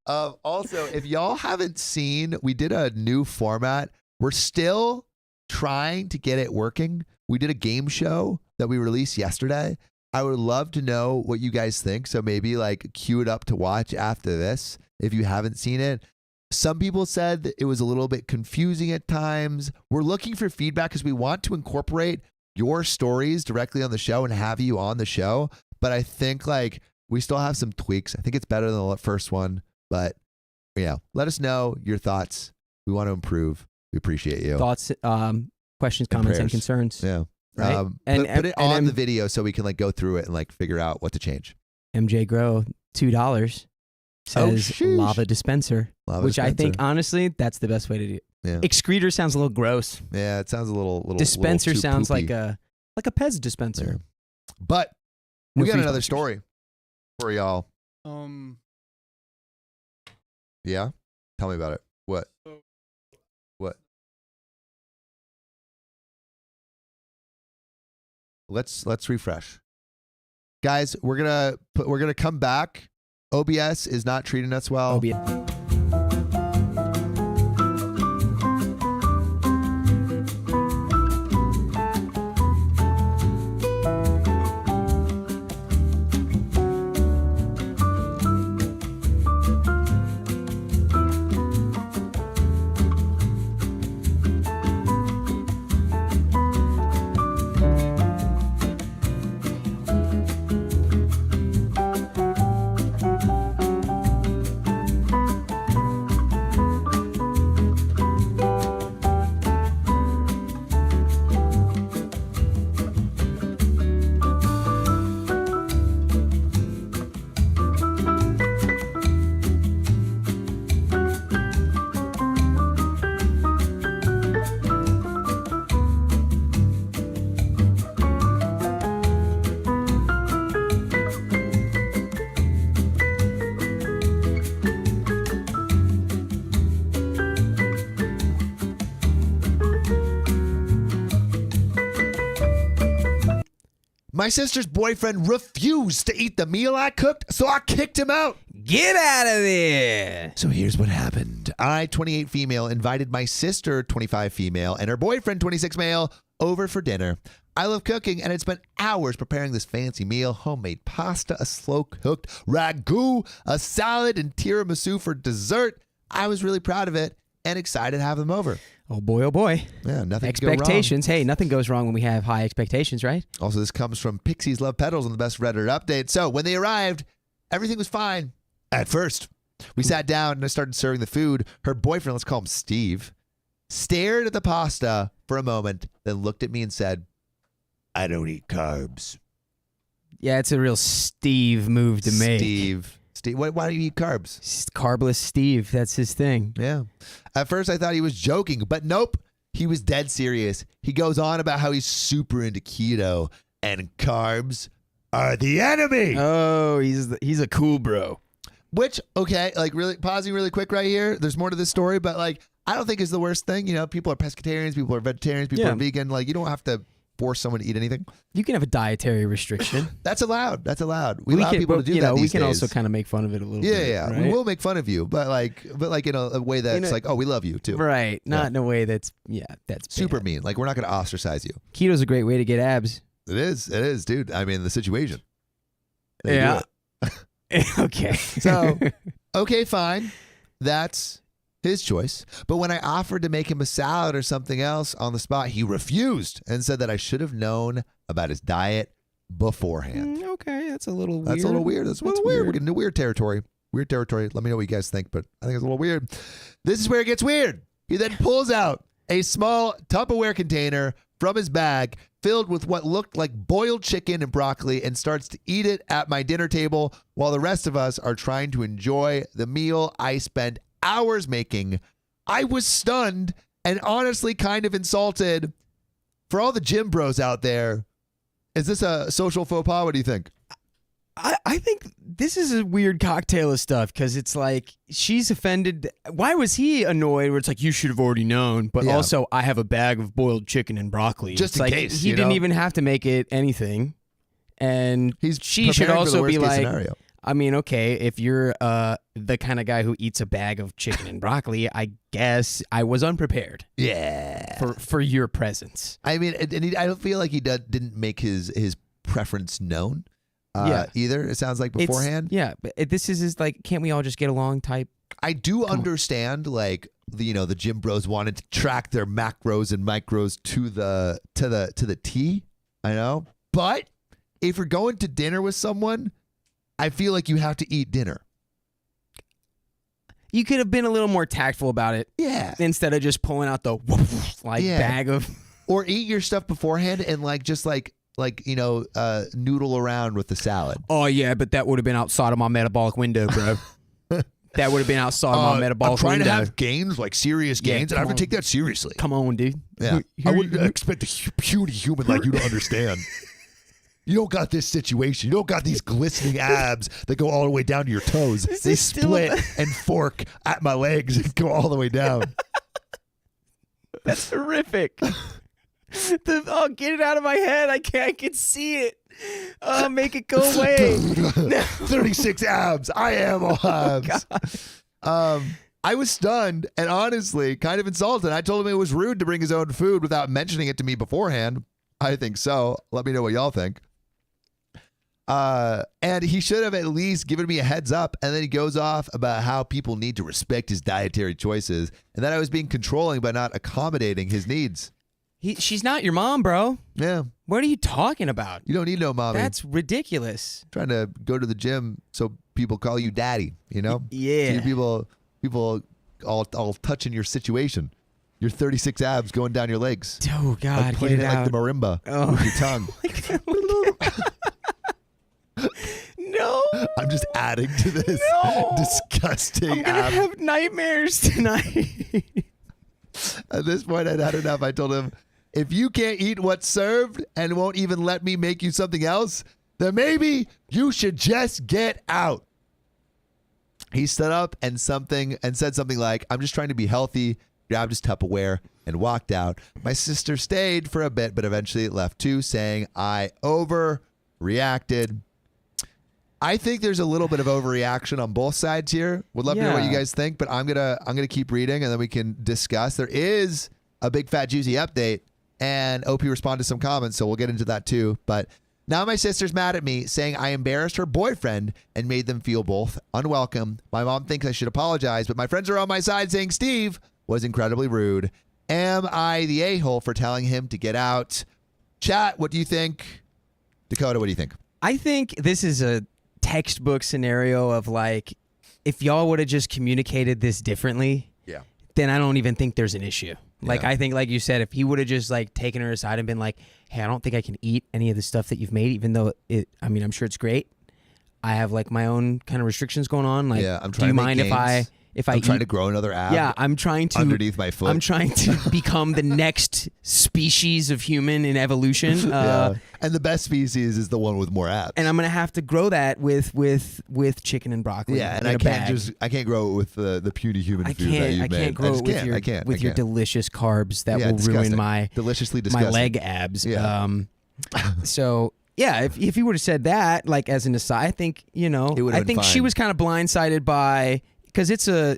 Also, if y'all haven't seen, we did a new format. We're still trying to get it working. We did a game show that we released yesterday. I would love to know what you guys think. So maybe like cue it up to watch after this if you haven't seen it. Some people said that it was a little bit confusing at times. We're looking for feedback because we want to incorporate your stories directly on the show and have you on the show. But I think like we still have some tweaks. I think it's better than the first one. But yeah, let us know your thoughts. We want to improve. We appreciate you. Thoughts, questions, comments, and prayers. concerns. Yeah. Right? Put it on and the video so we can like go through it and like figure out what to change. MJ Grow, $2 says sheesh. lava dispenser, Lava which I think dispenser. honestly that's the best way to do it. Yeah. Excreter sounds a little gross. Yeah, it sounds a little Dispenser little too sounds poopy. like a Pez dispenser. Yeah. But we No got free another sponsors. story for y'all. Yeah? Tell me about it. What? What? Let's refresh. Guys, we're gonna come back. OBS is not treating us well. Albeit. My sister's boyfriend refused to eat the meal I cooked, so I kicked him out. Get out of there. So here's what happened. I, 28 female, invited my sister, 25 female, and her boyfriend, 26 male, over for dinner. I love cooking and had spent hours preparing this fancy meal: homemade pasta, a slow-cooked ragu, a salad, and tiramisu for dessert. I was really proud of it and excited to have them over. Oh boy, oh boy. Yeah, nothing could go wrong. Expectations. Hey, nothing goes wrong when we have high expectations, right? Also, this comes from Pixies Love Petals on the Best Reddit update. So when they arrived, everything was fine at first. We sat down and I started serving the food. Her boyfriend, let's call him Steve, stared at the pasta for a moment, then looked at me and said, "I don't eat carbs." Yeah, it's a real Steve move to make. Steve, why do you eat carbs? Carbless Steve. That's his thing. Yeah. At first, I thought he was joking, but nope. He was dead serious. He goes on about how he's super into keto and carbs are the enemy. Oh, he's a cool bro. Which, okay, like really pausing really quick right here. There's more to this story, but like, I don't think is the worst thing. You know, people are pescatarians, people are vegetarians, people are vegan. Like, you don't have to force someone to eat anything. You can have a dietary restriction. That's allowed. That's allowed. We allow people to do that. We can days. also kind of make fun of it a little Yeah, bit. yeah. Right? We will make fun of you, but like in a way that's like, oh, we love you too. Right. Not in a way that's that's Super bad. mean. Like, we're not going to ostracize you. Keto's a great way to get abs. It is, dude. I mean, the situation. They Yeah. do Okay. it. So, okay, fine. That's his choice. But when I offered to make him a salad or something else on the spot, he refused and said that I should have known about his diet beforehand. Okay, that's a little weird. That's a little weird. That's a little weird. weird. We're getting into weird territory. Weird territory. Let me know what you guys think, but I think it's a little weird. This is where it gets weird. He then pulls out a small Tupperware container from his bag filled with what looked like boiled chicken and broccoli and starts to eat it at my dinner table while the rest of us are trying to enjoy the meal I spent hours making. I was stunned and honestly kind of insulted. For all the gym bros out there, is this a social faux pas? What do you think? I think this is a weird cocktail of stuff because it's like she's offended. Why was he annoyed? Where it's like you should have already known, but also I have a bag of boiled chicken and broccoli. Just it's in like, case, he didn't even have to make it anything, and she should also be like, scenario. I mean, okay, if you're the kind of guy who eats a bag of chicken and broccoli, I guess I was unprepared. Yeah, for your presence. I mean, and I don't feel like he didn't make his preference known. Either it sounds like beforehand. But this is like, can't we all just get along type? I do understand, like the gym bros wanted to track their macros and micros to the T. I know, but if you're going to dinner with someone, I feel like you have to eat dinner. You could have been a little more tactful about it. Yeah. Instead of just pulling out the bag of, or eat your stuff beforehand and noodle around with the salad. Oh yeah, but that would have been outside of my metabolic window, bro. That would have been outside of my metabolic window. I'm trying to have gains, like serious gains, and I have to take that seriously. Come on, dude. Yeah. I wouldn't expect a puny human like you to understand. You don't got this situation. You don't got these glistening abs that go all the way down to your toes. They split and fork at my legs and go all the way down. That's horrific. Get it out of my head. I can see it. Make it go away. 36 abs. I am all abs. I was stunned and honestly kind of insulted. I told him it was rude to bring his own food without mentioning it to me beforehand. I think so. Let me know what y'all think. And he should have at least given me a heads up. And then he goes off about how people need to respect his dietary choices and that I was being controlling by not accommodating his needs. She's not your mom, bro. Yeah. What are you talking about? You don't need no mommy. That's ridiculous. Trying to go to the gym so people call you daddy, you know? Yeah. So people all touching your situation. Your 36 abs going down your legs. Oh, God. Like playing get it out. like the marimba with your tongue. No. I'm just adding to this disgusting I'm going to have nightmares tonight. At this point, I'd had enough. I told him, if you can't eat what's served and won't even let me make you something else, then maybe you should just get out. He stood up and said something like, I'm just trying to be healthy, grabbed his Tupperware, and walked out. My sister stayed for a bit, but eventually left too, saying I overreacted. I think there's a little bit of overreaction on both sides here. Would love to know what you guys think, but I'm gonna keep reading and then we can discuss. There is a big fat juicy update, and OP responded to some comments, so we'll get into that too. But now my sister's mad at me, saying I embarrassed her boyfriend and made them feel both unwelcome. My mom thinks I should apologize, but my friends are on my side saying Steve was incredibly rude. Am I the a-hole for telling him to get out? Chat, what do you think? Dakota, what do you think? I think this is a textbook scenario of like, if y'all would have just communicated this differently, then I don't even think there's an issue. Like, I think, like you said, if he would have just like taken her aside and been like, hey, I don't think I can eat any of the stuff that you've made, even though I'm sure it's great. I have like my own kind of restrictions going on. Like, I'm trying do you mind gains. if I I'm trying eat? to grow another ab. Yeah, I'm trying to underneath my foot. I'm trying to become the next species of human in evolution. And the best species is the one with more abs. And I'm gonna have to grow that with chicken and broccoli. Yeah, and in I can't grow it with the puny human food that you've made. I can't grow it with your delicious carbs that will ruin my deliciously disgusting. my leg abs. Yeah. So yeah, if you would have said that, like as an aside, I think I think she was kind of blindsided by, because it's a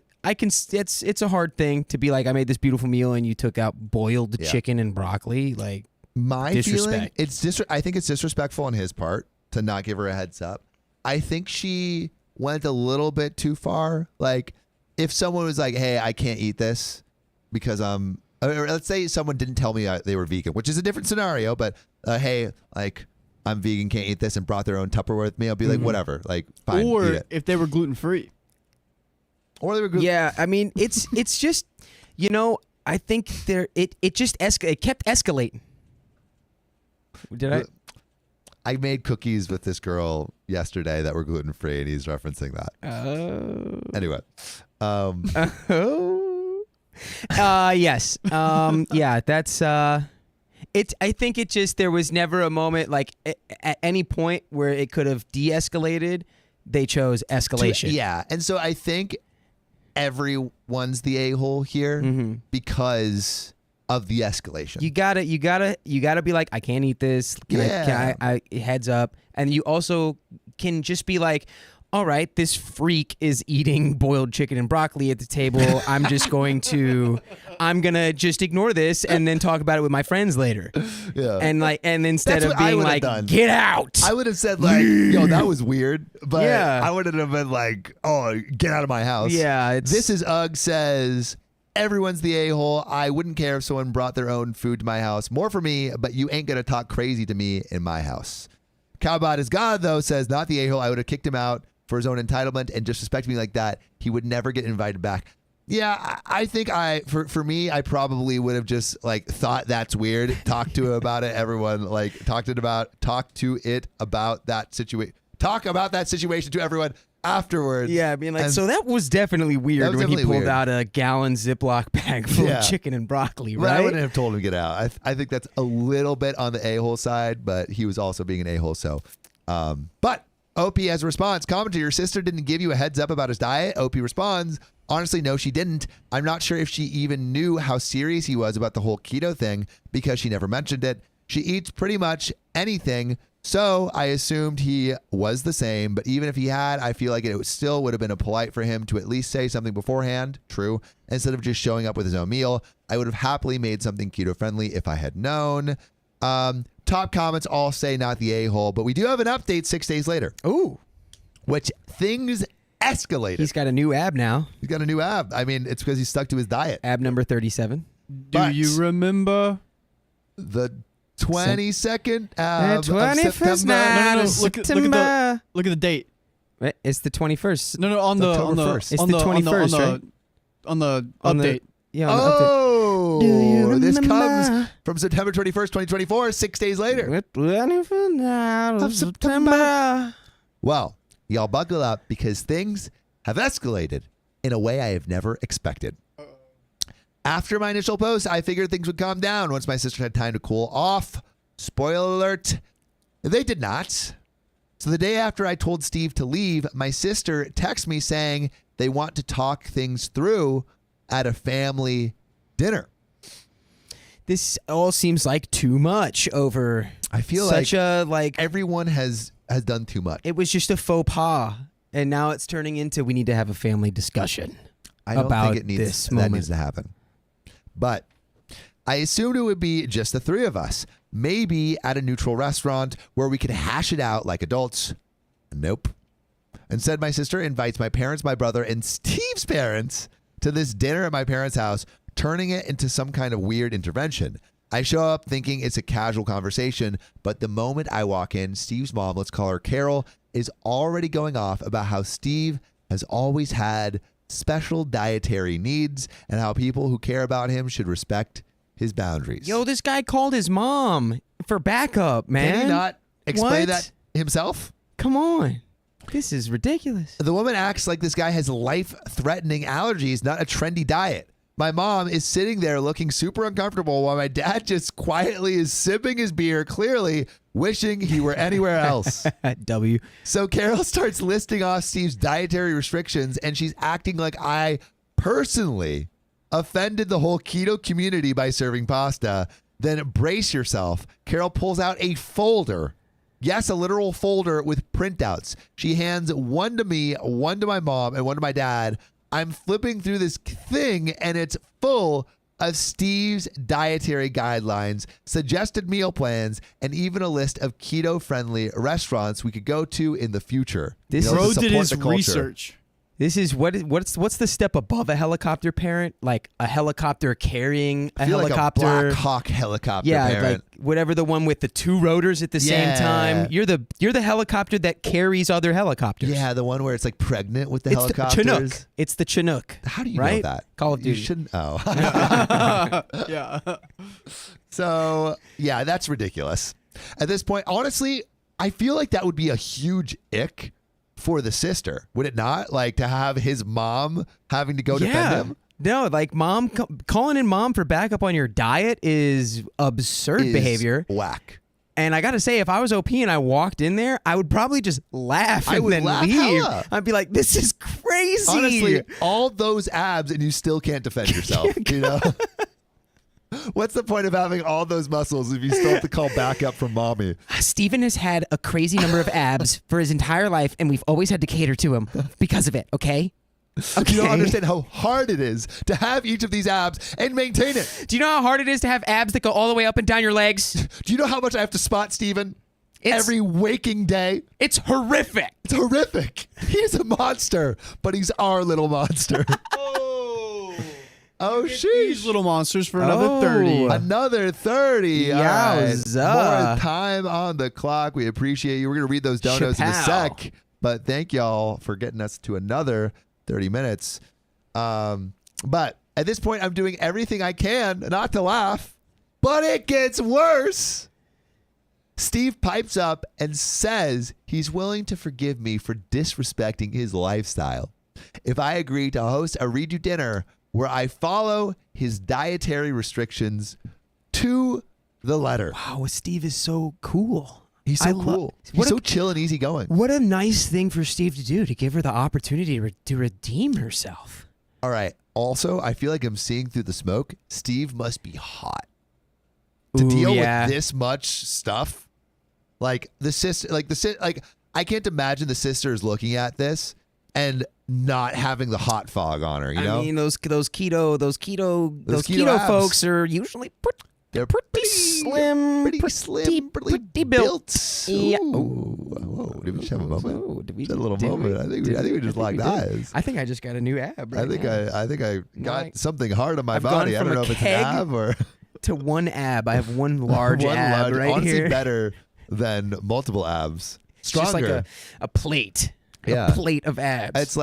hard thing to be like, I made this beautiful meal and you took out boiled chicken and broccoli. Like, my disrespect. feeling, I think it's disrespectful on his part to not give her a heads up. I think she went a little bit too far. Like, if someone was like, hey, I can't eat this because or let's say someone didn't tell me they were vegan, which is a different scenario, but hey, like, I'm vegan, can't eat this, and brought their own Tupperware with me, I'll be like, whatever, like fine, eat Or it. if they were gluten free. Or they were good. Yeah, I mean, it's just, I think it just it kept escalating. Did I? I made cookies with this girl yesterday that were gluten free, and he's referencing that. Oh. Anyway, yes. Yeah, that's it. I think it just there was never a moment like at any point where it could have de-escalated. They chose escalation. Yeah, and so I think everyone's the a-hole here because of the escalation. You gotta be like, I can't eat this. Can I heads up. And you also can just be like, all right, this freak is eating boiled chicken and broccoli at the table. I'm gonna just ignore this and then talk about it with my friends later. Yeah. And instead That's of what I being would've like, done. get out. I would have said like, yo, that was weird, but Yeah. I wouldn't have been like, oh, get out of my house. Yeah, This is Ugg says, everyone's the a-hole. I wouldn't care if someone brought their own food to my house. More for me, but you ain't gonna talk crazy to me in my house. Cowbot is God, though, says, not the a-hole. I would have kicked him out for his own entitlement and disrespect me like that. He would never get invited back. Yeah, I think for me, I probably would have just like thought that's weird. Talked to him about it. Everyone like talked to it about that situation. Talk about that situation to everyone afterwards. Yeah, being like, And so that was definitely weird was when he definitely pulled weird. out a gallon Ziploc bag full Yeah. of chicken and broccoli, But right? I wouldn't have told him to get out. I think that's a little bit on the a-hole side, but he was also being an a-hole. So, but OP has a response. Commenter, your sister didn't give you a heads up about his diet? OP responds, honestly, no, she didn't. I'm not sure if she even knew how serious he was about the whole keto thing because she never mentioned it. She eats pretty much anything, so I assumed he was the same. But even if he had, I feel like it still would have been polite for him to at least say something beforehand, true, instead of just showing up with his own meal. I would have happily made something keto-friendly if I had known. Top comments all say not the a-hole, but we do have an update 6 days later. Ooh. Which things escalated. He's got a new ab now. He's got a new ab. I mean, it's because he stuck to his diet. Ab number 37. But Do you remember? the 22nd of 21st September? night No, of look at September. Look at the date. Wait, it's the 21st. No, on the October on the 1st. It's on the the 21st, right? on the On the- update. Yeah, on the update. Oh, Do you this remember? comes from September 21st, 2024, 6 days later. The 21st night of Of September. Well, y'all buckle up because things have escalated in a way I have never expected. After my initial post, I figured things would calm down once my sister had time to cool off. Spoiler alert, they did not. So the day after I told Steve to leave, my sister texted me saying they want to talk things through at a family dinner. This all seems like too much over I feel such like a like everyone has done too much. it was just a faux pas and now it's turning into we need to have a family discussion. I don't about think it needs this that moment. needs to happen. But I assumed it would be just the three of us, maybe at a neutral restaurant where we could hash it out like adults. Nope. Instead, my sister invites my parents, my brother, and Steve's parents to this dinner at my parents' house, turning it into some kind of weird intervention. I show up thinking it's a casual conversation, but the moment I walk in, Steve's mom, let's call her Carol, is already going off about how Steve has always had special dietary needs and how people who care about him should respect his boundaries. Yo, this guy called his mom for backup, man. Can he not explain What? that himself? Come on. This is ridiculous. The woman acts like this guy has life-threatening allergies, not a trendy diet. My mom is sitting there looking super uncomfortable while my dad just quietly is sipping his beer, clearly wishing he were anywhere else. W. So Carol starts listing off Steve's dietary restrictions, and she's acting like I personally offended the whole keto community by serving pasta. Then brace yourself. Carol pulls out a folder. Yes, a literal folder with printouts. She hands one to me, one to my mom, and one to my dad. I'm flipping through this thing, and it's full of Steve's dietary guidelines, suggested meal plans, and even a list of keto-friendly restaurants we could go to in the future. This to Bro did support his the culture. research. This is what's the step above a helicopter parent? Like a helicopter carrying a helicopter. Like a Black Hawk helicopter parent. Like whatever the one with the 2 rotors at the same time. You're the helicopter that carries other helicopters. Yeah, the one where it's like pregnant with the helicopters. The Chinook. It's the Chinook. How do you know that? Call of Duty. You shouldn't. Oh. Yeah. So yeah, that's ridiculous. At this point, honestly, I feel like that would be a huge ick for the sister, would it not? Like to have his mom having to go defend him? No, like mom calling in mom for backup on your diet is absurd behavior. Whack. And I got to say, if I was OP and I walked in there, I would probably just laugh and then leave. Hella. I'd be like, this is crazy. Honestly, all those abs and you still can't defend yourself, you know? What's the point of having all those muscles if you still have to call backup from mommy? Steven has had a crazy number of abs for his entire life, and we've always had to cater to him because of it, okay? You don't understand how hard it is to have each of these abs and maintain it. Do you know how hard it is to have abs that go all the way up and down your legs? Do you know how much I have to spot Steven every waking day? It's horrific. It's horrific. He's a monster, but he's our little monster. Oh, sheesh. These little monsters for another 30. Another 30. All right. Yowza. More time on the clock. We appreciate you. We're going to read those donos in a sec. But thank y'all for getting us to another 30 minutes. But at this point, I'm doing everything I can not to laugh. But it gets worse. Steve pipes up and says he's willing to forgive me for disrespecting his lifestyle if I agree to host a Read You dinner where I follow his dietary restrictions to the letter. Wow, Steve is so cool. He's so cool. He's so chill and easygoing. What a nice thing for Steve to do, to give her the opportunity to redeem herself. All right. Also, I feel like I'm seeing through the smoke. Steve must be hot to deal with this much stuff. Like the sister, like I can't imagine the sister is looking at this and not having the hot fog on her. You know, I mean, those keto abs. folks are usually pretty slim, pretty built. Yeah. Whoa, did we just have a moment? Did we just have a little moment? I think we just locked eyes. I think I just got a new ab. I think I got something hard on my body. I don't know if it's an ab or to one ab. I have one large ab right honestly here. Better than multiple abs. Stronger. It's just like a plate. Yeah. A plate of abs. It's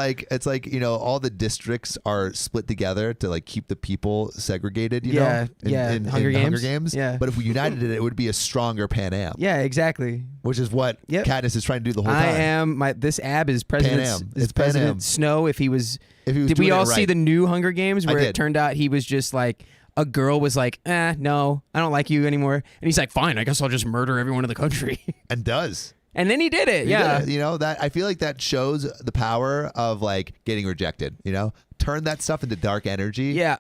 like, you know, all the districts are split together to like keep the people segregated, you know? In Hunger Games. Yeah. But if we united it would be a stronger Pan Am. Yeah, exactly. Which is what Katniss is trying to do the whole time. This ab is President Snow. If he was did we all see the new Hunger Games where it turned out he was just like a girl was like, no, I don't like you anymore. And he's like, fine, I guess I'll just murder everyone in the country. And does. And then he did it. You know, that I feel like that shows the power of like getting rejected, you know? Turn that stuff into dark energy. Yeah.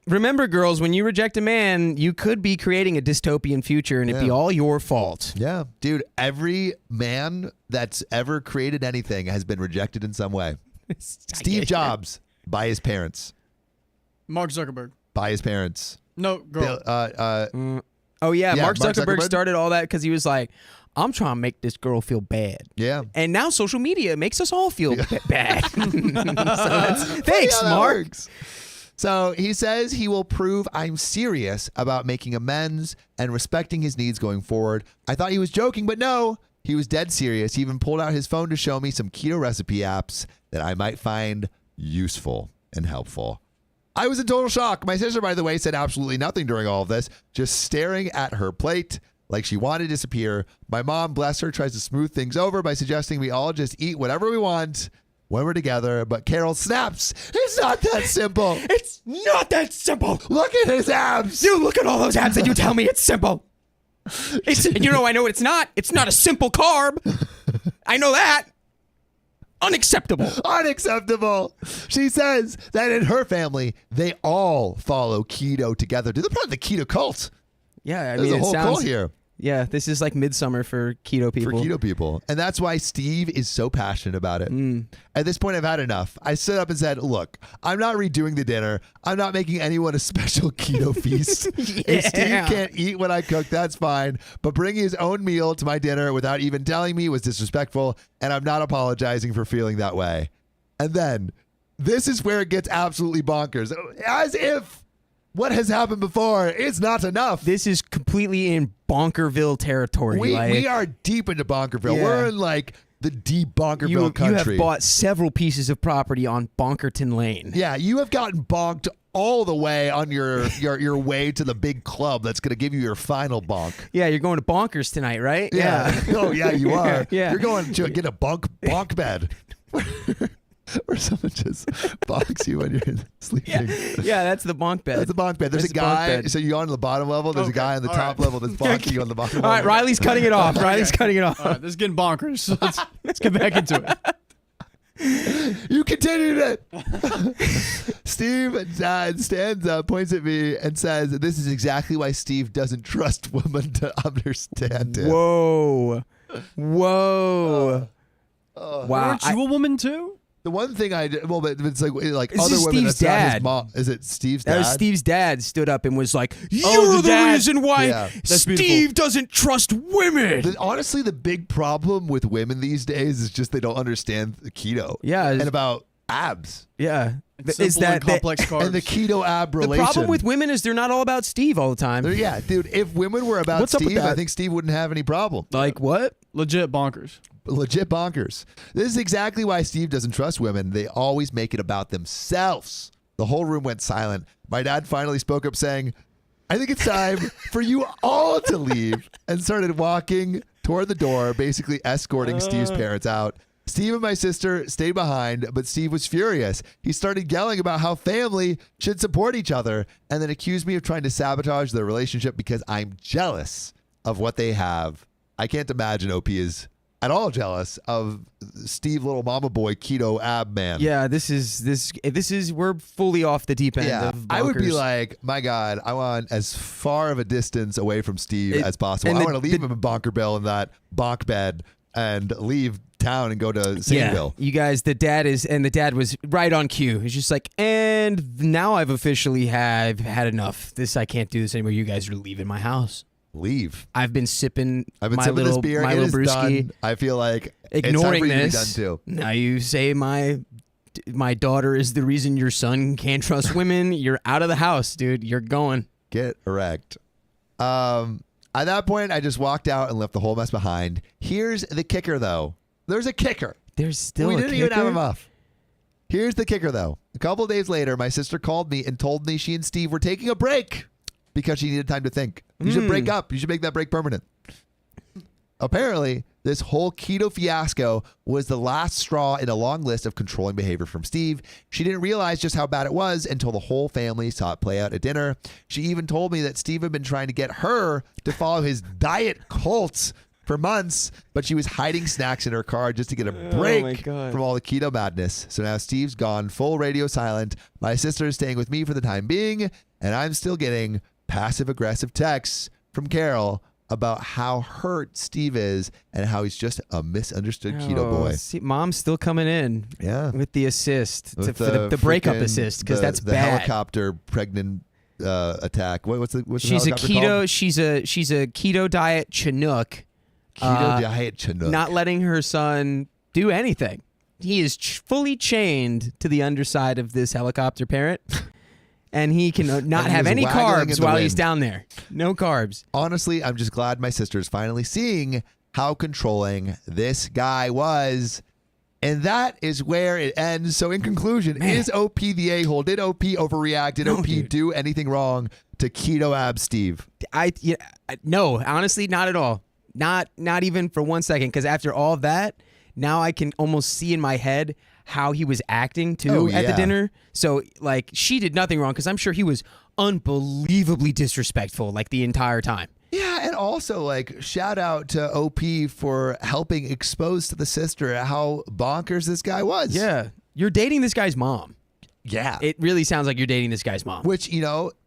Remember, girls, when you reject a man, you could be creating a dystopian future and it'd be all your fault. Yeah. Dude, every man that's ever created anything has been rejected in some way. Steve Jobs, by his parents. Mark Zuckerberg. By his parents. No, girl. Mark Zuckerberg started all that because he was like, I'm trying to make this girl feel bad. Yeah. And now social media makes us all feel bad. Thanks, Mark. Works. So he says he will prove I'm serious about making amends and respecting his needs going forward. I thought he was joking, but no, he was dead serious. He even pulled out his phone to show me some keto recipe apps that I might find useful and helpful. I was in total shock. My sister, by the way, said absolutely nothing during all of this, just staring at her plate like she wanted to disappear. My mom, bless her, tries to smooth things over by suggesting we all just eat whatever we want when we're together. But Carol snaps. It's not that simple. It's not that simple. Look at his abs. You look at all those abs and you tell me it's simple. I know what it's not. It's not a simple carb. I know that. Unacceptable. Unacceptable. She says that in her family, they all follow keto together. They're part of the keto cult. Yeah, I There's mean, a whole cult here. Yeah, this is like midsummer for keto people. And that's why Steve is so passionate about it. At this point, I've had enough. I stood up and said, look, I'm not redoing the dinner. I'm not making anyone a special keto feast. If Steve can't eat what I cook, that's fine. But bringing his own meal to my dinner without even telling me was disrespectful. And I'm not apologizing for feeling that way. And then this is where it gets absolutely bonkers. As if what has happened before is not enough. This is completely in Bonkerville territory. We are deep into Bonkerville. Yeah. We're in like the deep Bonkerville country. You have bought several pieces of property on Bonkerton Lane. Yeah, you have gotten bonked all the way on your way to the big club that's going to give you your final bonk. Yeah, you're going to Bonkers tonight, right? Yeah. Oh, yeah, you are. Yeah. You're going to get a bonk bed. Where someone just bonks you when you're sleeping. Yeah, that's the bonk bed. That's a bonk bed. There's That's a guy. So you're on the bottom level. There's a guy on the top level that's bonking you on the bottom level. All right, Riley's cutting it off. Riley's cutting it off. All right, this is getting bonkers. So let's get back into it. You continued it. Steve stands up, points at me, and says, "This is exactly why Steve doesn't trust women to understand him." Whoa. Wow. Aren't you a woman too? The one thing I did, well, but it's like This other is women. Steve's That's not his dad. mom. Is it Steve's dad? That was Steve's dad stood up and was like, "You're Oh, the the dad. reason why Yeah. That's Steve beautiful. doesn't trust women." Honestly, the big problem with women these days is just they don't understand the keto. Yeah, and about abs Yeah. Simple and complex carbs. and the keto ab The relation. problem with women is they're not all about Steve all the time. Yeah, dude. If women were about What's up with Steve, I that? think Steve wouldn't have any problem. Like what? legit bonkers. Legit bonkers. This is exactly why Steve doesn't trust women. They always make it about themselves. The whole room went silent. My dad finally spoke up saying, "I think it's time for you all to leave," and started walking toward the door, basically escorting Steve's parents out. Steve and my sister stayed behind, but Steve was furious. He started yelling about how family should support each other and then accused me of trying to sabotage their relationship because I'm jealous of what they have. I can't imagine OP is at all jealous of Steve, little mama boy, keto ab man. Yeah, this is we're fully off the deep end Yeah, of I would be bonkers. like, my God, I want as far of a distance away from Steve as possible. and I the- want to leave him in Bonkerville in that bonk bed and leave town and go to Saneville. You guys, the dad was right on cue. He's just like, and now I've officially had enough. I can't do this anymore. You guys are leaving my house. Leave. I've been sipping I've been my sipping little this beer. my It little is brewski. done. I feel like Ignoring it's time for you this, to be done too. now you say my daughter is the reason your son can't trust women. You're out of the house, dude. You're going. Get erect. At that point, I just walked out and left the whole mess behind. Here's the kicker, though. There's a kicker. There's still We a didn't even have kicker? him off. Here's the kicker, though. A couple of days later, my sister called me and told me she and Steve were taking a break because she needed time to think. You should break up. You should make that break permanent. Apparently, this whole keto fiasco was the last straw in a long list of controlling behavior from Steve. She didn't realize just how bad it was until the whole family saw it play out at dinner. She even told me that Steve had been trying to get her to follow his diet cult for months, but she was hiding snacks in her car just to get a my break God. from all the keto madness. So now Steve's gone full radio silent. My sister is staying with me for the time being, and I'm still getting passive-aggressive texts from Carol about how hurt Steve is and how he's just a misunderstood keto boy. See, mom's still coming in. Yeah. With the assist With for the breakup freaking- assist because that's the bad. helicopter pregnant attack. What's the She's a helicopter keto. called? She's a keto diet Chinook. Keto diet Chinook. Not letting her son do anything. He is fully chained to the underside of this helicopter parent, and he can not And he have was any waggling in carbs the while he's wind. down there. No carbs. Honestly, I'm just glad my sister's finally seeing how controlling this guy was. And that is where it ends. So in conclusion, is OP the a-hole? Did OP overreact? Did No, OP dude. do anything wrong to keto ab Steve? No, honestly, not at all. Not even for 1 second. Because after all of that, now I can almost see in my head how he was acting too at the yeah. dinner. So like she did nothing wrong because I'm sure he was unbelievably disrespectful like the entire time. Yeah, and also like shout out to OP for helping expose to the sister how bonkers this guy was. Yeah, you're dating this guy's mom. Yeah. It really sounds like you're dating this guy's mom. Which,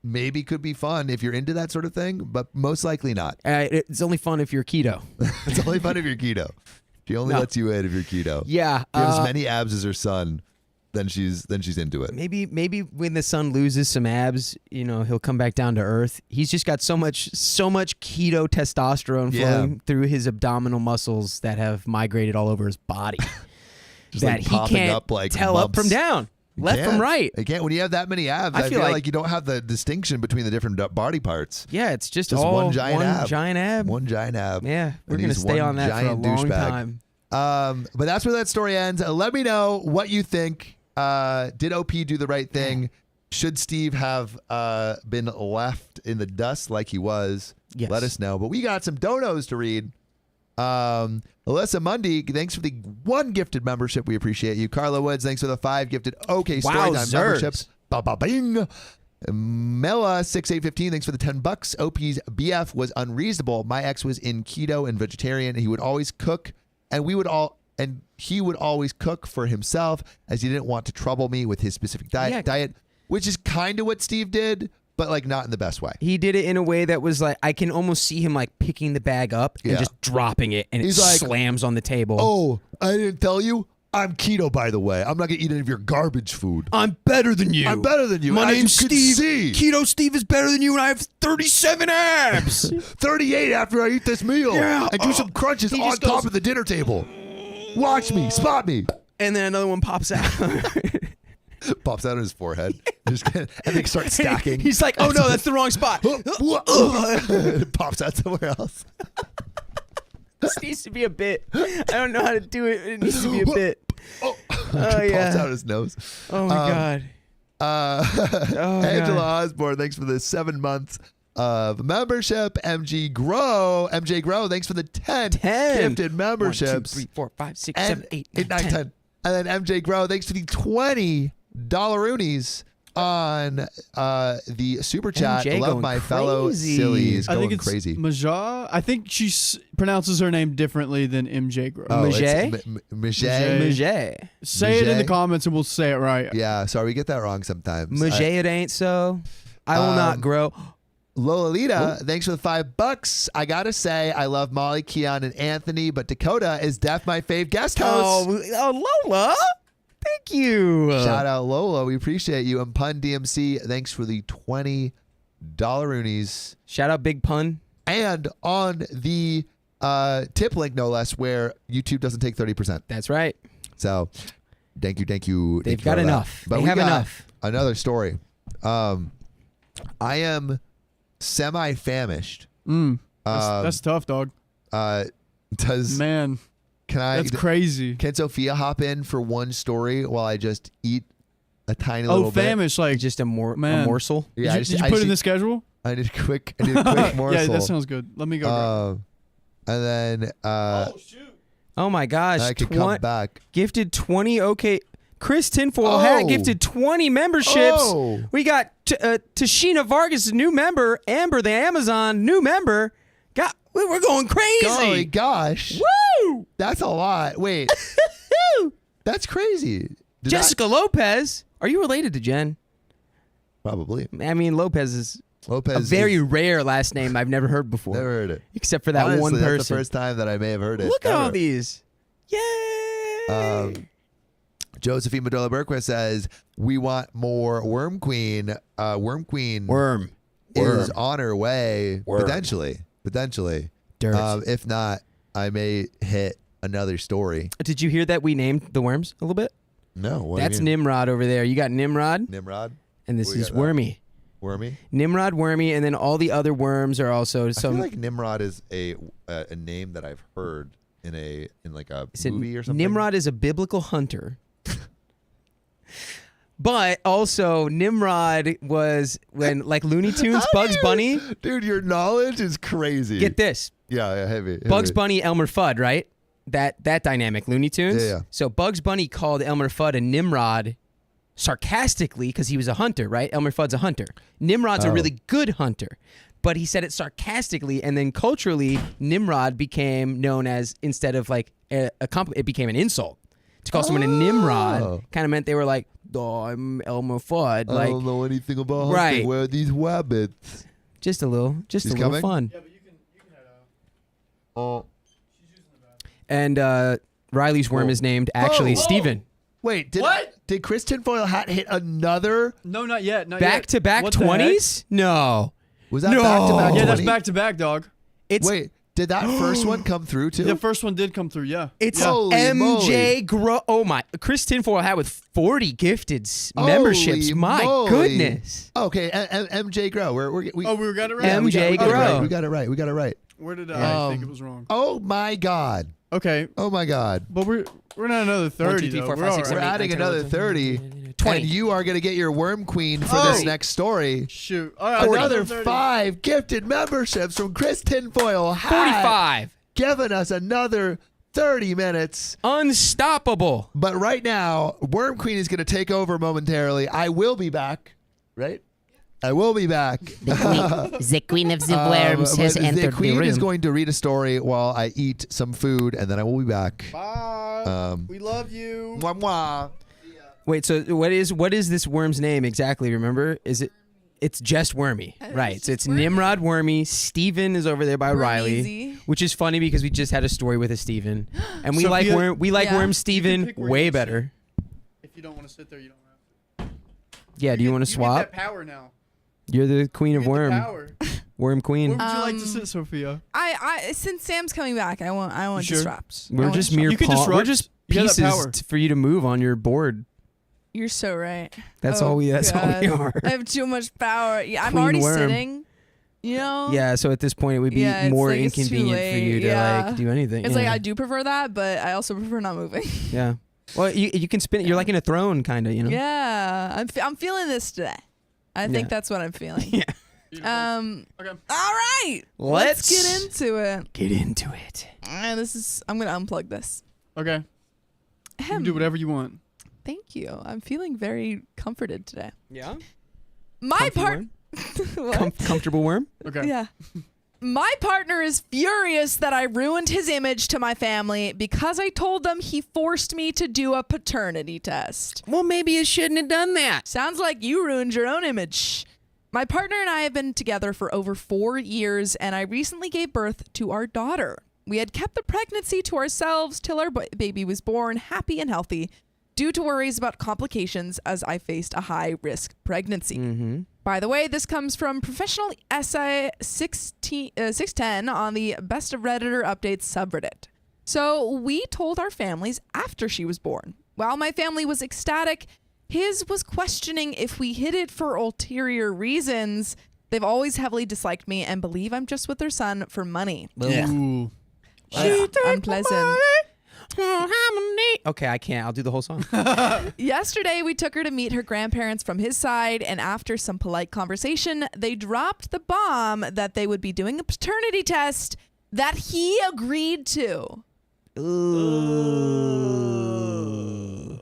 maybe could be fun if you're into that sort of thing, but most likely not. It's only fun if you're keto. It's only fun if you're keto. She only No. lets you in if you're keto. Yeah, If you have as many abs as her son, then she's into it. maybe when the son loses some abs, he'll come back down to earth. He's just got so much keto testosterone Yeah. flowing through his abdominal muscles that have migrated all over his body. Just that like he popping can't up like tell up bumps. from down, left from right. You can't when you have that many abs. I feel like you don't have the distinction between the different body parts. Yeah, it's just Just all one giant ab. Giant ab. One giant ab. Yeah, we're And gonna he's stay one on that for a giant long douchebag. time. But that's where that story ends. Let me know what you think. Did OP do the right thing? Should Steve have been left in the dust like he was? Yes. Let us know. But we got some donos to read. Alyssa Mundy, thanks for the 1 gifted membership. We appreciate you. Carla Woods, thanks for the 5 gifted OK Storytime memberships. Ba-ba-bing. Mela 6815, thanks for the $10. OP's BF was unreasonable. My ex was in keto and vegetarian. He would always cook, and he would always cook for himself as he didn't want to trouble me with his specific diet, which is kind of what Steve did, but like not in the best way. He did it in a way that was like, I can almost see him like picking the bag up and just dropping it, and He's it like, slams on the table. Oh, I didn't tell you? I'm keto, by the way. I'm not going to eat any of your garbage food. I'm better than you. I'm better than you. My As name's you can Steve. see. Keto Steve is better than you, and I have 37 abs. 38 after I eat this meal. Yeah. And do some crunches on just top goes- of the dinner table. Watch me. Spot me. And then another one pops out. Pops out on his forehead. And they start stacking. He's like, oh no, that's the wrong spot. It pops out somewhere else. This needs to be a bit. I don't know how to do it. It needs to be a bit. Oh, yeah. Pops out his nose. Oh my God. Angela Osborne, thanks for the 7 months of membership. MJ Grow, thanks for the 10 gifted memberships. 1, 2, 3, 4, 5, 6, 7, 8, 9, 10. And then MJ Grow, thanks for the $20 Roonies on the super chat. MJ Love going my fellow crazy. sillies. I Going think it's crazy. Maja. I think she pronounces her name differently than MJ Grow. Oh, it's Maget? Maget. Maget. Say it in the Maget? comments and we'll say it right. Yeah, sorry, we get that wrong sometimes. Maget, it ain't so. I will not grow. Lola Lita, thanks for the $5. I gotta say, I love Molly, Keon, and Anthony, but Dakota is def my fave guest host. Oh, Lola. Thank you. Shout out Lola, we appreciate you. And Pun DMC, thanks for the $20 Roonies. Shout out Big Pun. And on the tip link, no less, where YouTube doesn't take 30%. That's right. So, thank you. They've got enough. But they we have got enough. Another story. I am semi-famished. That's tough, dog. Man, that's crazy. Can Sophia hop in for one story while I just eat a tiny little bit? Famished, like just a morsel. Yeah, did you put it in the schedule? I need a quick morsel. Yeah, that sounds good. Let me go. And then oh shoot! Oh my gosh! I could come back. Gifted 20. Okay, Chris Tinfoil hat gifted 20 memberships. We got Tashina Vargas, new member. Amber the Amazon, new member. We're going crazy. Golly gosh! Woo! That's a lot. Wait, that's crazy. Jessica Lopez. Are you related to Jen? Probably. I mean, Lopez is a very rare last name I've never heard before. Never heard it. Except for that Honestly, one person. That's the first time that I may have heard it. Look at all these. Yay! Josephine Medola Burquist says, we want more Worm Queen. Worm Queen is on her way. Potentially. If not, I may hit another story. Did you hear that we named the worms a little bit? No. That's Nimrod over there. You got Nimrod. And this is Wormy. Nimrod, Wormy, and then all the other worms are also some. I feel like Nimrod is a name that I've heard in like a movie or something. Nimrod is a biblical hunter. But also, Nimrod was when, like Looney Tunes, Bugs Bunny. Dude, your knowledge is crazy. Get this. Yeah, heavy. Bugs Bunny, Elmer Fudd, right? That dynamic, Looney Tunes. Yeah. So Bugs Bunny called Elmer Fudd a Nimrod sarcastically because he was a hunter, right? Elmer Fudd's a hunter. Nimrod's a really good hunter. But he said it sarcastically, and then culturally, Nimrod became known as, instead of like a compliment, it became an insult. To call someone a Nimrod kind of meant they were like, oh, I'm Elmer Fudd. I don't know anything about hunting. Right. Where are these rabbits? Just a little coming? fun. Yeah, but you can head out. She's using the bathroom. And Riley's worm is named actually Steven. Wait, did Chris Tinfoil hat hit another? No, not yet. Back-to-back What the 20s? No. Was that No. back-to-back? heck? Yeah, that's 20? back to back, dog. It's Wait, Did that first one come through too? The first one did come through, yeah. It's Holy MJ Grow. Oh my! Chris Tinfoil had with 40 gifted memberships. My moly. goodness. Okay, MJ Grow. We got it right. MJ we got it Grow. right. We got it right. We got it right. Where did I think it was wrong? Oh my God. Okay, Oh my God. but we're not another 30. 1, 2, 3, 4, though. 5, 6, We're 7, We're 8, adding 9, 10, another 11, 30. 20. And you are going to get your Worm Queen for this next story. Shoot. All right, Another 30. 5 gifted memberships from Chris Tinfoil. Hat, 45. Giving us another 30 minutes. Unstoppable. But right now, Worm Queen is going to take over momentarily. I will be back, right? I will be back. The queen of the worms has but entered the queen the room. is going to read a story while I eat some food, and then I will be back. Bye. We love you. Mwah, mwah. Wait, so what is this worm's name exactly? Remember? It's just Wormy, right? So it's Nimrod Wormy. Steven is over there by Riley, Easy. which is funny because we just had a story with a Steven, and we Sophia- like Yeah. Worm You Steven can pick where way you better. If you don't want to sit there, you don't have to. Yeah, do you want to You swap? get that power now. You're the queen You of get the Worm, power. Worm Queen. Where would you like to Um, sit, Sophia? I since Sam's coming back, I want You sure? disrupt. I We're want just disrupt. mere You can we're disrupt. just You have that pieces power. for you to move on your board. You're so right. That's Oh, all we God. are. I have too much power. Yeah, I'm Queen already worm. sitting. You know. Yeah, so at this point it would be Yeah, it's more like it's too inconvenient for you late. to Yeah. like do anything. It's yeah. like I do prefer that, but I also prefer not moving. Yeah. Well, you can spin it. You're like in a throne, kind of, you know? Yeah, I'm feeling this today. I think Yeah. that's what I'm feeling. Yeah. Beautiful. Okay. All right. Let's get into it. Get into it. I'm gonna unplug this. Okay. You can do whatever you want. Thank you. I'm feeling very comforted today. Yeah? My Comfy part. worm? What? Comfortable worm? Okay. Yeah. My partner is furious that I ruined his image to my family because I told them he forced me to do a paternity test. Well, maybe you shouldn't have done that. Sounds like you ruined your own image. My partner and I have been together for over 4 years, and I recently gave birth to our daughter. We had kept the pregnancy to ourselves till our baby was born happy and healthy due to worries about complications as I faced a high-risk pregnancy. Mm-hmm. By the way, this comes from Professional Essay 610 on the Best of Redditor Updates subreddit. So we told our families after she was born. While my family was ecstatic, his was questioning if we hid it for ulterior reasons. They've always heavily disliked me and believe I'm just with their son for money. Ooh. Unpleasant. Okay, I can't. I'll do the whole song. Yesterday, we took her to meet her grandparents from his side, and after some polite conversation, they dropped the bomb that they would be doing a paternity test that he agreed to. Ooh.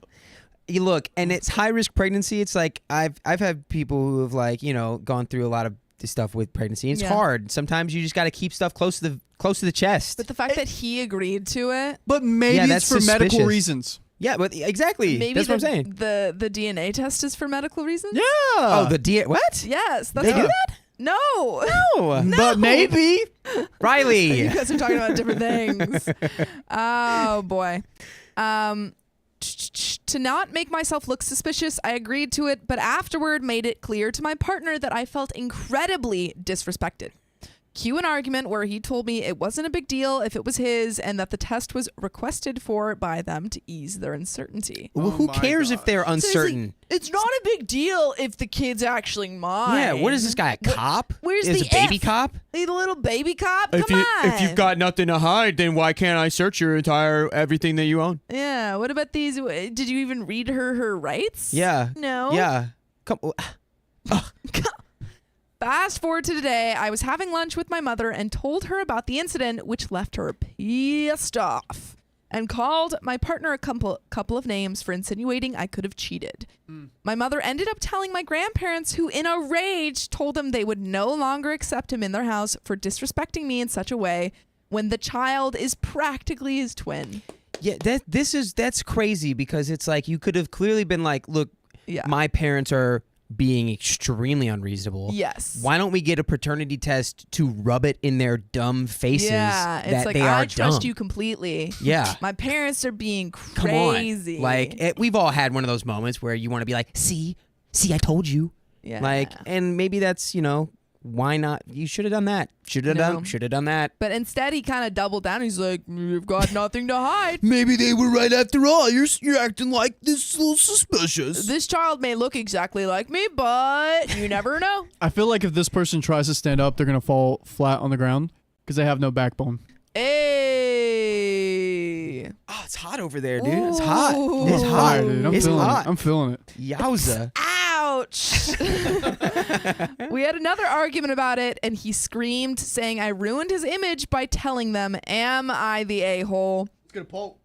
You look, and it's high risk pregnancy. It's like I've had people who have like, you know, gone through a lot of this stuff with pregnancy. It's Yeah. hard. Sometimes you just got to keep stuff close to the chest. But the fact that he agreed to it, But maybe Yeah, it's that's for medical suspicious. reasons. Yeah, but exactly. maybe That's what I'm the, saying. the DNA test is for medical reasons? Yeah. Oh, the what? Yes. That's They do what- that? No. No. But maybe. Riley. You guys are talking about different things. Oh, boy. To not make myself look suspicious, I agreed to it, but afterward made it clear to my partner that I felt incredibly disrespected. Cue an argument where he told me it wasn't a big deal if it was his and that the test was requested for by them to ease their uncertainty. Well, Oh who my cares if gosh. they're So he's like, uncertain? it's not a big deal if the kid's actually mine. Yeah, what is this guy, a cop? where's is the a baby F? cop? Hey, the little baby cop? Come on. If you've got nothing to hide, then why can't I search your entire everything that you own? Yeah, what about these? Did you even read her rights? Yeah. No? Yeah. Come. Fast forward to today, I was having lunch with my mother and told her about the incident, which left her pissed off, and called my partner a couple of names for insinuating I could have cheated. My mother ended up telling my grandparents, who in a rage told them they would no longer accept him in their house for disrespecting me in such a way when the child is practically his twin. Yeah, that's crazy because it's like you could have clearly been like, look, Yeah. my parents are being extremely unreasonable. Yes. Why don't we get a paternity test to rub it in their dumb faces Yeah, it's that like they are I trust dumb? you completely. Yeah. My parents are being Come crazy. on. Like we've all had one of those moments where you want to be like, see, I told you. yeah. Like, and maybe that's, you know, Why not? You should have done that. Should have done that. But instead, he kind of doubled down. He's like, "You've got nothing to hide. Maybe they were right after all. You're acting like this a little suspicious. This child may look exactly like me, but you never know." I feel like if this person tries to stand up, they're gonna fall flat on the ground because they have no backbone. Hey. Oh, it's hot over there, dude. It's hot. It's Ooh. hot. Dude, It's hot. I'm feeling it. Yowza. Ouch. We had another argument about it, and he screamed, saying I ruined his image by telling them, am I the a-hole? Let's get a poll.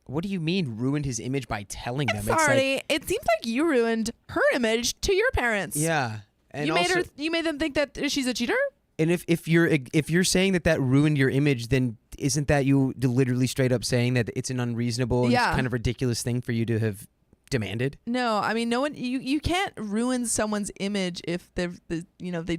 What do you mean ruined his image by telling them? Sorry, it seems like you ruined her image to your parents. Yeah. And You made them think that she's a cheater? And if you're saying that ruined your image, then isn't that you literally straight up saying that it's an unreasonable and kind of ridiculous thing for you to have demanded? No, I mean, no one. You can't ruin someone's image if they've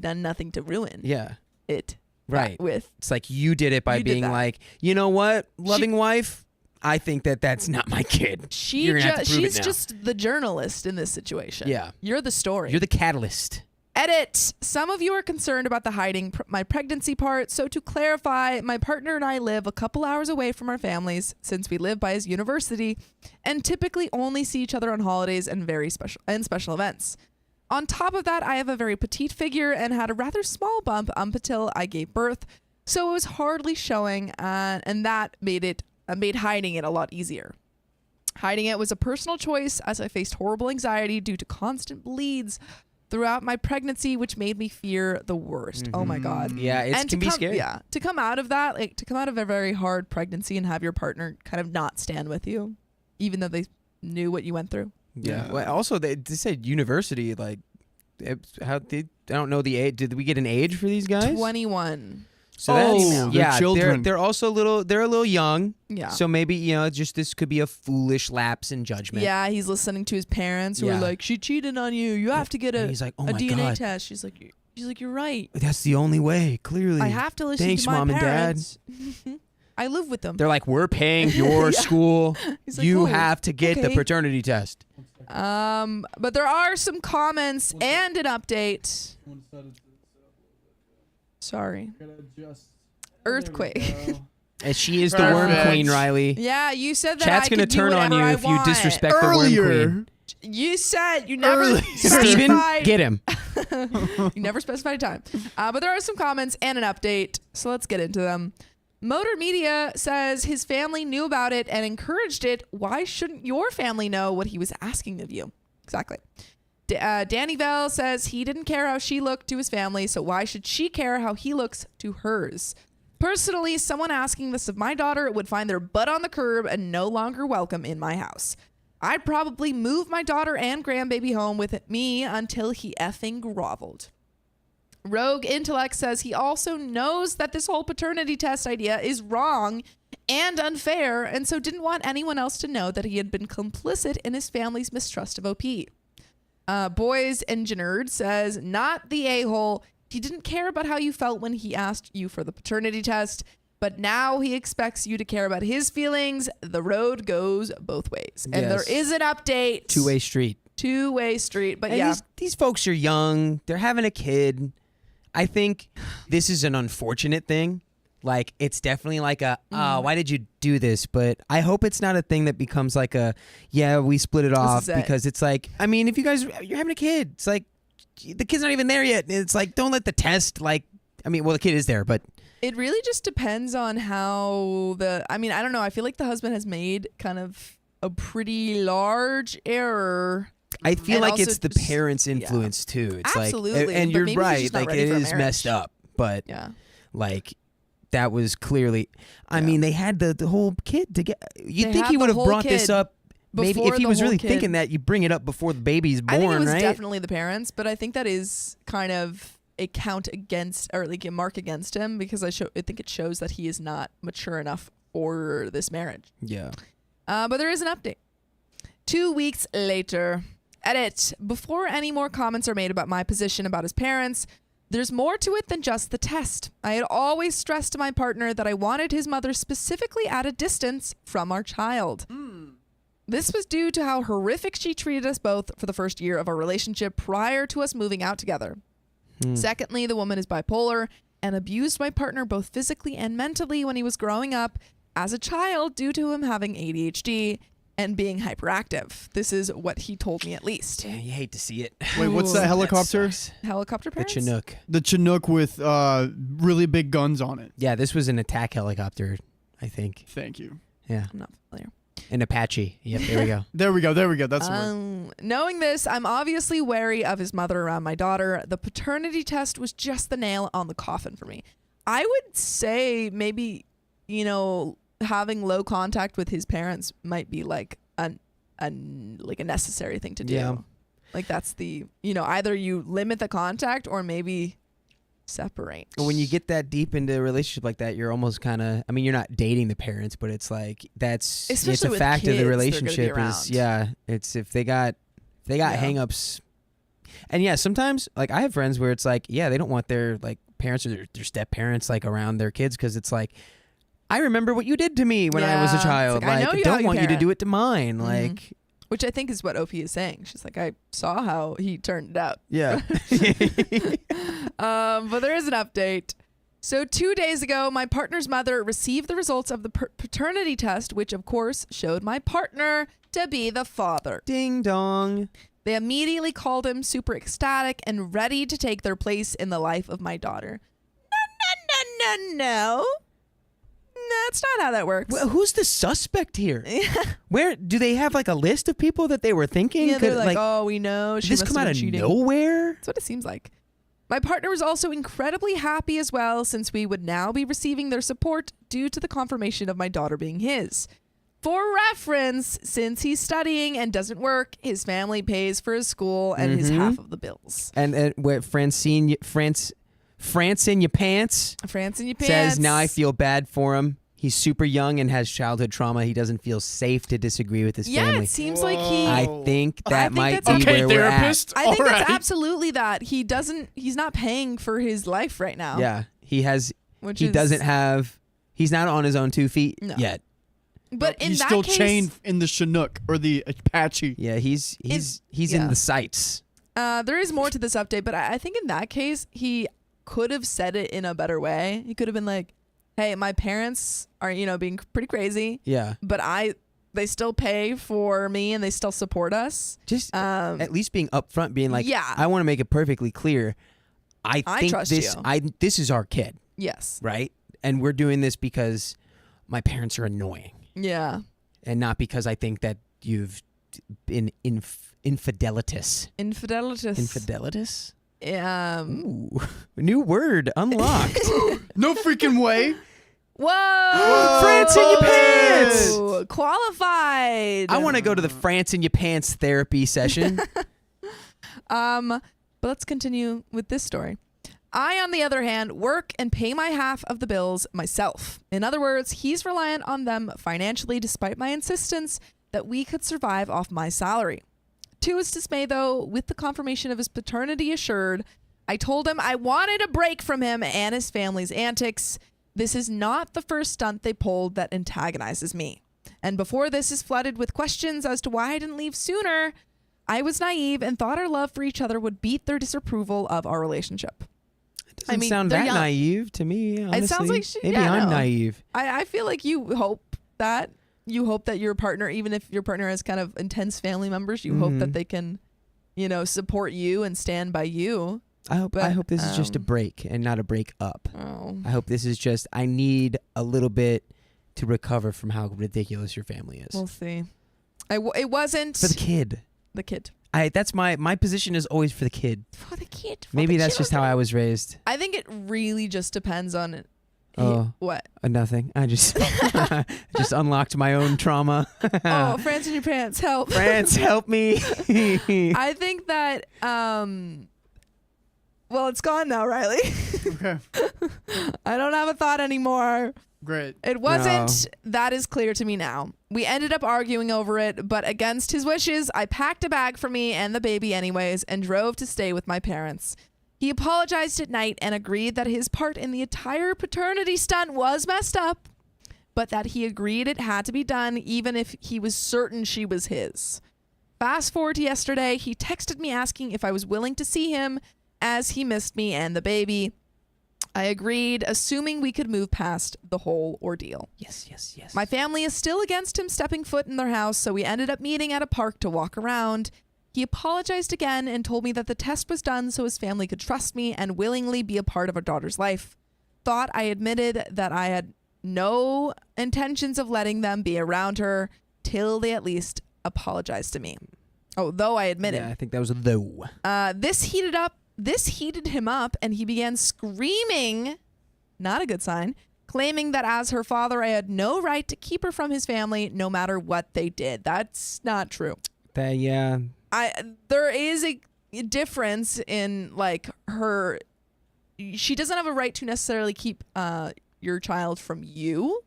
done nothing to ruin. Yeah. It. Right. With. It's like you did it by being like, you know what, loving wife, I think that's not my kid. She's just the journalist in this situation. Yeah. You're the story. You're the catalyst. Edit. Some of you are concerned about the hiding my pregnancy part. So to clarify, my partner and I live a couple hours away from our families since we live by his university and typically only see each other on holidays and special events. On top of that, I have a very petite figure and had a rather small bump up until I gave birth. So it was hardly showing and that made hiding it a lot easier. Hiding it was a personal choice as I faced horrible anxiety due to constant bleeds throughout my pregnancy, which made me fear the worst. Oh my God. Yeah, it can be scary. Yeah, to come out of that, to come out of a very hard pregnancy and have your partner kind of not stand with you, even though they knew what you went through. Yeah. Well, also, they said university, like, I don't know the age. Did we get an age for these guys? 21. So that's, they're children. They're also they're a little young. Yeah. So maybe, just this could be a foolish lapse in judgment. Yeah, he's listening to his parents who are like, she cheated on you. You have to get a he's like, oh my DNA God. test. She's like, you're right. That's the only way, clearly. I have to listen Thanks, to my Mom parents. And Dad. I live with them. They're like, we're paying your school. He's like, you "Oh, have to get the okay." paternity test. But there are some comments and an update. Sorry. Earthquake. And she is the worm queen, Riley. Yeah, you said that Chat's I could gonna do turn on you whatever if I you want. disrespect the worm queen. You said you never Steven, specified. get him. You never specified a time. But there are some comments and an update, so let's get into them. Motor Media says his family knew about it and encouraged it. Why shouldn't your family know what he was asking of you? Exactly. Danny Vell says he didn't care how she looked to his family, so why should she care how he looks to hers? Personally, someone asking this of my daughter would find their butt on the curb and no longer welcome in my house. I'd probably move my daughter and grandbaby home with me until he effing groveled. Rogue Intellect says he also knows that this whole paternity test idea is wrong and unfair, and so didn't want anyone else to know that he had been complicit in his family's mistrust of OP. Boys Engineered says, not the a-hole. He didn't care about how you felt when he asked you for the paternity test, but now he expects you to care about his feelings. The road goes both ways. And there is an update. Two-way street. Two-way street. But and yeah. These folks are young. They're having a kid. I think this is an unfortunate thing. Like, it's definitely like why did you do this? But I hope it's not a thing that becomes like we split it off because it's like, I mean, if you're having a kid, it's like, the kid's not even there yet. It's like, don't let the test, the kid is there, but. It really just depends on how I don't know. I feel like the husband has made kind of a pretty large error. I feel like it's the parents' influence too. It's absolutely. Like, and you're right. Like, it is messed up, but like, that was clearly, I mean, they had the whole kid together. You'd think he would have brought this up. Maybe if he was really thinking that, you bring it up before the baby's born, right? I think it was definitely the parents, but I think that is kind of a count against, or like a mark against him, because I think it shows that he is not mature enough for this marriage. Yeah. But there is an update. 2 weeks later. Edit. Before any more comments are made about my position about his parents, there's more to it than just the test. I had always stressed to my partner that I wanted his mother specifically at a distance from our child. This was due to how horrific she treated us both for the first year of our relationship prior to us moving out together. Secondly, the woman is bipolar and abused my partner both physically and mentally when he was growing up as a child due to him having ADHD and being hyperactive. This is what he told me, at least. Damn, you hate to see it. Wait, what's that helicopter? Helicopter The parents? Chinook. The Chinook with really big guns on it. Yeah, this was an attack helicopter, I think. Thank you. Yeah. I'm not familiar. An Apache. Yep, there we go. There we go. That's the word. Knowing this, I'm obviously wary of his mother around my daughter. The paternity test was just the nail on the coffin for me. I would say maybe, having low contact with his parents might be like a necessary thing to do. Yeah. Like that's the, either you limit the contact or maybe separate. When you get that deep into a relationship like that, you're almost kind of, you're not dating the parents, but it's like, it's Especially a with fact of kids, the they're gonna be relationship is, around. it's if they got hangups. And yeah, sometimes like I have friends where it's like, they don't want their like parents or their step parents like around their kids. Cause it's like, I remember what you did to me when I was a Yeah, child. it's like, I know Like, you don't how you want you to parent. do it to mine. Mhm. Like, Which I think is what OP is saying. She's like, I saw how he turned out. yeah. But there is an update. So 2 days ago, my partner's mother received the results of the paternity test, which of course showed my partner to be the father. Ding dong. They immediately called him super ecstatic and ready to take their place in the life of my daughter. No. That's not how that works. Well, who's the suspect here? Where do they have like a list of people that they were thinking? Yeah, they're Could, like, oh, we know. did She this must come have out been of cheating. nowhere? That's what it seems like. My partner was also incredibly happy as well, since we would now be receiving their support due to the confirmation of my daughter being his. For reference, since he's studying and doesn't work, his family pays for his school and his half of the bills. And what France in your pants France in your pants. says, now I feel bad for him. He's super young and has childhood trauma. He doesn't feel safe to disagree with his Yeah, family. it seems like he... I think that think might that's be Okay, where we're at. therapist. I think All that's right. absolutely that. He's not paying for his life right now. Yeah, he's Which not on his own 2 feet No. yet. But in he's that still case, chained in the Chinook or the Apache. Yeah, he's yeah. in the sights. there is more to this update, but I think in that case, he could have said it in a better way. He could have been like, hey, my parents are, being pretty crazy, Yeah. but they still pay for me and they still support us. Just Um, at least being upfront, being like, yeah. I want to make it perfectly clear. I think trust this you. this is our kid, Yes. right? And we're doing this because my parents are annoying. Yeah. And not because I think that you've been infidelitis. Infidelitis. Ooh, new word unlocked. No freaking way. Whoa! France in your pants! Qualified. I want to go to the France in your pants therapy session. But let's continue with this story. I, on the other hand, work and pay my half of the bills myself. In other words, he's reliant on them financially despite my insistence that we could survive off my salary. To his dismay, though, with the confirmation of his paternity assured, I told him I wanted a break from him and his family's antics. This is not the first stunt they pulled that antagonizes me. And before this is flooded with questions as to why I didn't leave sooner, I was naive and thought our love for each other would beat their disapproval of our relationship. Doesn't sound they're that young. naive to me. Honestly. It sounds like maybe I'm naive. I feel like you hope that your partner, even if your partner has kind of intense family members, you hope that they can, support you and stand by you. I hope this is just a break and not a break up. Oh. I hope this is just I need a little bit to recover from how ridiculous your family is. We'll see. It wasn't For the kid. the kid. That's my position is always for the kid. For the kid. For Maybe the that's just how children. I was raised. I think it really just depends on it. Oh. What? Nothing. I just just unlocked my own trauma. Oh, France in your pants, help. France, help me. I think that well, it's gone now, Riley. Okay, I don't have a thought anymore. great. It wasn't. That is clear to me now. We ended up arguing over it, but against his wishes, I packed a bag for me and the baby anyways and drove to stay with my parents. He apologized at night and agreed that his part in the entire paternity stunt was messed up, but that he agreed it had to be done even if he was certain she was his. Fast forward to yesterday, he texted me asking if I was willing to see him as he missed me and the baby. I agreed, assuming we could move past the whole ordeal. Yes. My family is still against him stepping foot in their house, so we ended up meeting at a park to walk around. He apologized again and told me that the test was done so his family could trust me and willingly be a part of our daughter's life. Thought I admitted that I had no intentions of letting them be around her till they at least apologized to me. Oh, though I admitted. Yeah, I think that was a though. This heated him up, and he began screaming, not a good sign, claiming that as her father, I had no right to keep her from his family no matter what they did. That's not true. Yeah. There is a difference in like her. She doesn't have a right to necessarily keep your child from you,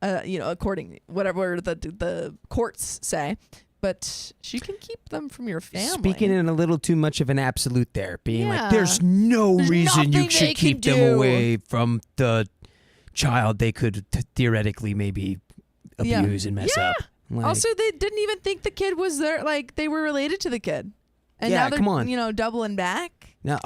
according whatever the courts say. But she can keep them from your family. Speaking in a little too much of an absolute there, being like, there's no reason you should keep them away from the child they could theoretically maybe abuse and mess up. Like, also, they didn't even think the kid was there. Like, they were related to the kid. And yeah, now they're, come on. Doubling back. Now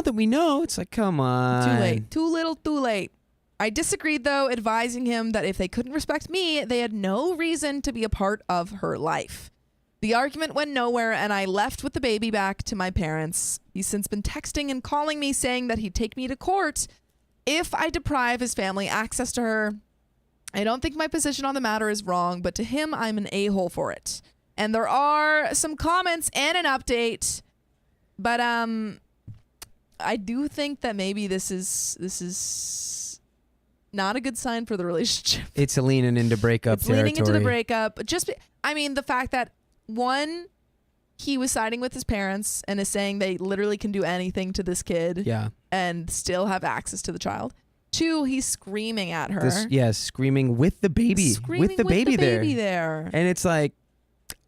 that we know, it's like, come on. Too late. Too little, too late. I disagreed, though, advising him that if they couldn't respect me, they had no reason to be a part of her life. The argument went nowhere, and I left with the baby back to my parents. He's since been texting and calling me saying that he'd take me to court if I deprive his family access to her. I don't think my position on the matter is wrong, but to him, I'm an a-hole for it. And there are some comments and an update, but I do think that maybe this is not a good sign for the relationship. It's leaning into breakup territory. Leaning into the breakup. The fact that, one, he was siding with his parents and is saying they literally can do anything to this kid and still have access to the child. Two, he's screaming at her. Screaming with the baby. With the baby there. And it's like,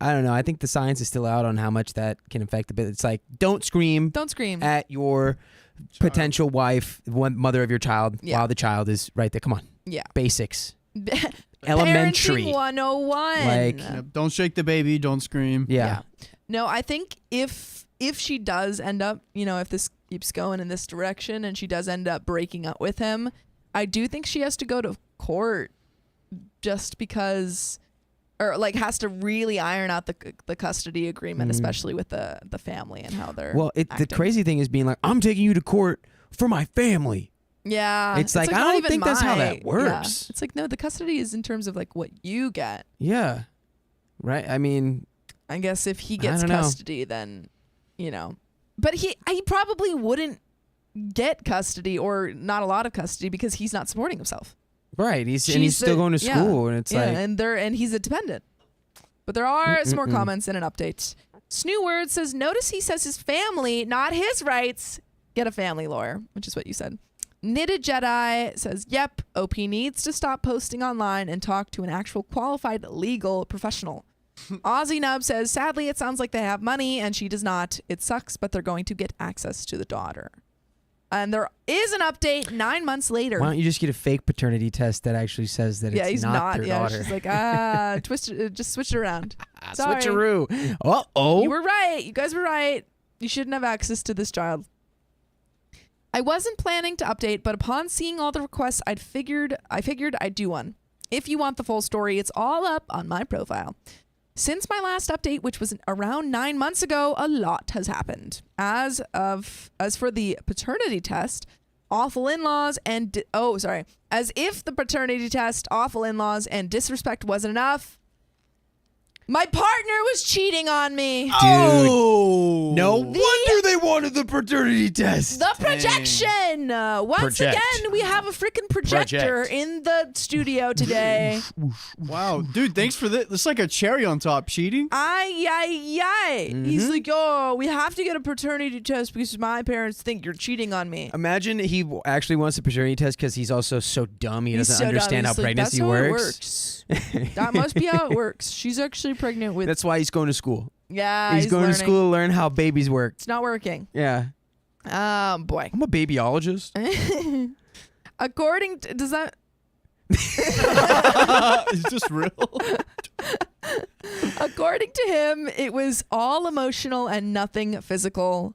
I don't know. I think the science is still out on how much that can affect the bit. It's like, don't scream at your potential wife, mother of your child, while the child is right there. Come on. Yeah. Basics. Elementary. Parenting 101. Like, don't shake the baby. Don't scream. Yeah. No, I think if she does end up, if this keeps going in this direction and she does end up breaking up with him, I do think she has to go to court just because, or like has to really iron out the custody agreement, especially with the family and how they're the crazy thing is being like, I'm taking you to court for my family. Yeah. It's like I don't think that's how that works. Yeah. It's like, no, the custody is in terms of like what you get. Yeah. Right. I mean, I guess if he gets custody, then, but he probably wouldn't get custody or not a lot of custody because he's not supporting himself. Right. He's still going to school, and it's like, and he's a dependent. But there are some more comments and an update. Snewword says, notice he says his family, not his rights. Get a family lawyer, which is what you said. Knitted Jedi says, yep, OP needs to stop posting online and talk to an actual qualified legal professional. Aussie Nub says, sadly, it sounds like they have money and she does not. It sucks, but they're going to get access to the daughter. And there is an update 9 months later. Why don't you just get a fake paternity test that actually says that it's not their daughter? She's like, just switch it around. Sorry. Switcheroo. Uh-oh. You were right. You guys were right. You shouldn't have access to this child. I wasn't planning to update, but upon seeing all the requests, I figured I'd do one. If you want the full story, it's all up on my profile. Since my last update, which was around 9 months ago, a lot has happened. As for the paternity test, awful in-laws and as if the paternity test, awful in-laws and disrespect wasn't enough, my partner was cheating on me. Dude, no wonder they wanted the paternity test. The projection. Once again, we have a freaking projector in the studio today. Wow, dude, thanks for this. It's like a cherry on top. Cheating? He's like, oh, we have to get a paternity test because my parents think you're cheating on me. Imagine he actually wants a paternity test because he's also so dumb he doesn't understand how pregnancy works. That must be how it works. She's actually pregnant with. That's why he's going to school. Yeah, he's going to school to learn how babies work. It's not working. Yeah. Boy. I'm a babyologist. According to, does that? Is this real? According to him, it was all emotional and nothing physical.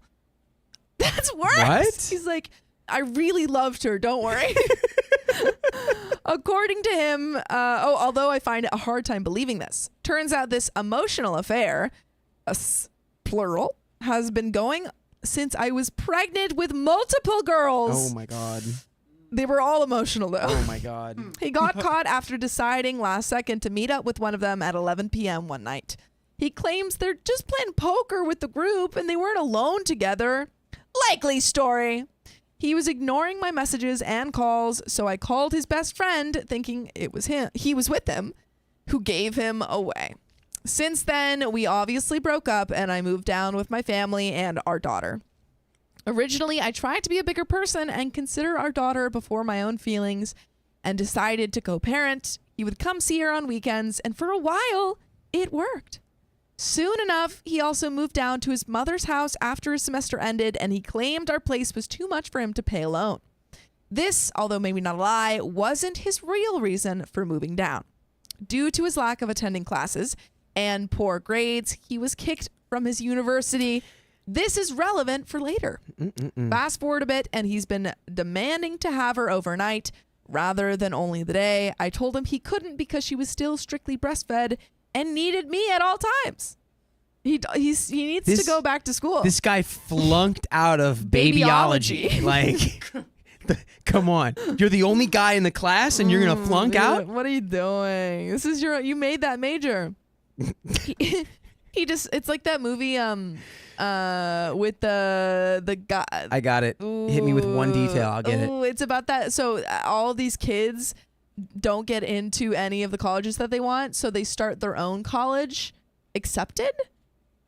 gets worse. What? He's like, I really loved her. Don't worry. According to him, although I find it a hard time believing this, turns out this emotional affair, plural, has been going since I was pregnant with multiple girls. Oh my God. They were all emotional though. Oh my God. He got caught after deciding last second to meet up with one of them at 11 p.m. one night. He claims they're just playing poker with the group and they weren't alone together. Likely story. He was ignoring my messages and calls, so I called his best friend thinking it was him. He was with him, who gave him away. Since then, we obviously broke up and I moved down with my family and our daughter. Originally, I tried to be a bigger person and consider our daughter before my own feelings and decided to co-parent. He would come see her on weekends, and for a while, it worked. Soon enough, he also moved down to his mother's house after his semester ended, and he claimed our place was too much for him to pay alone. This, although maybe not a lie, wasn't his real reason for moving down. Due to his lack of attending classes and poor grades, he was kicked from his university. This is relevant for later. Fast forward a bit, and he's been demanding to have her overnight rather than only the day. I told him he couldn't because she was still strictly breastfed and needed me at all times. He needs to go back to school. This guy flunked out of babyology. Like, come on. You're the only guy in the class and you're going to flunk out? What are you doing? This is you made that major. he just, it's like that movie with the guy. I got it. Hit me with one detail. I'll get it. It's about that. So all these kids don't get into any of the colleges that they want, so they start their own college. Accepted?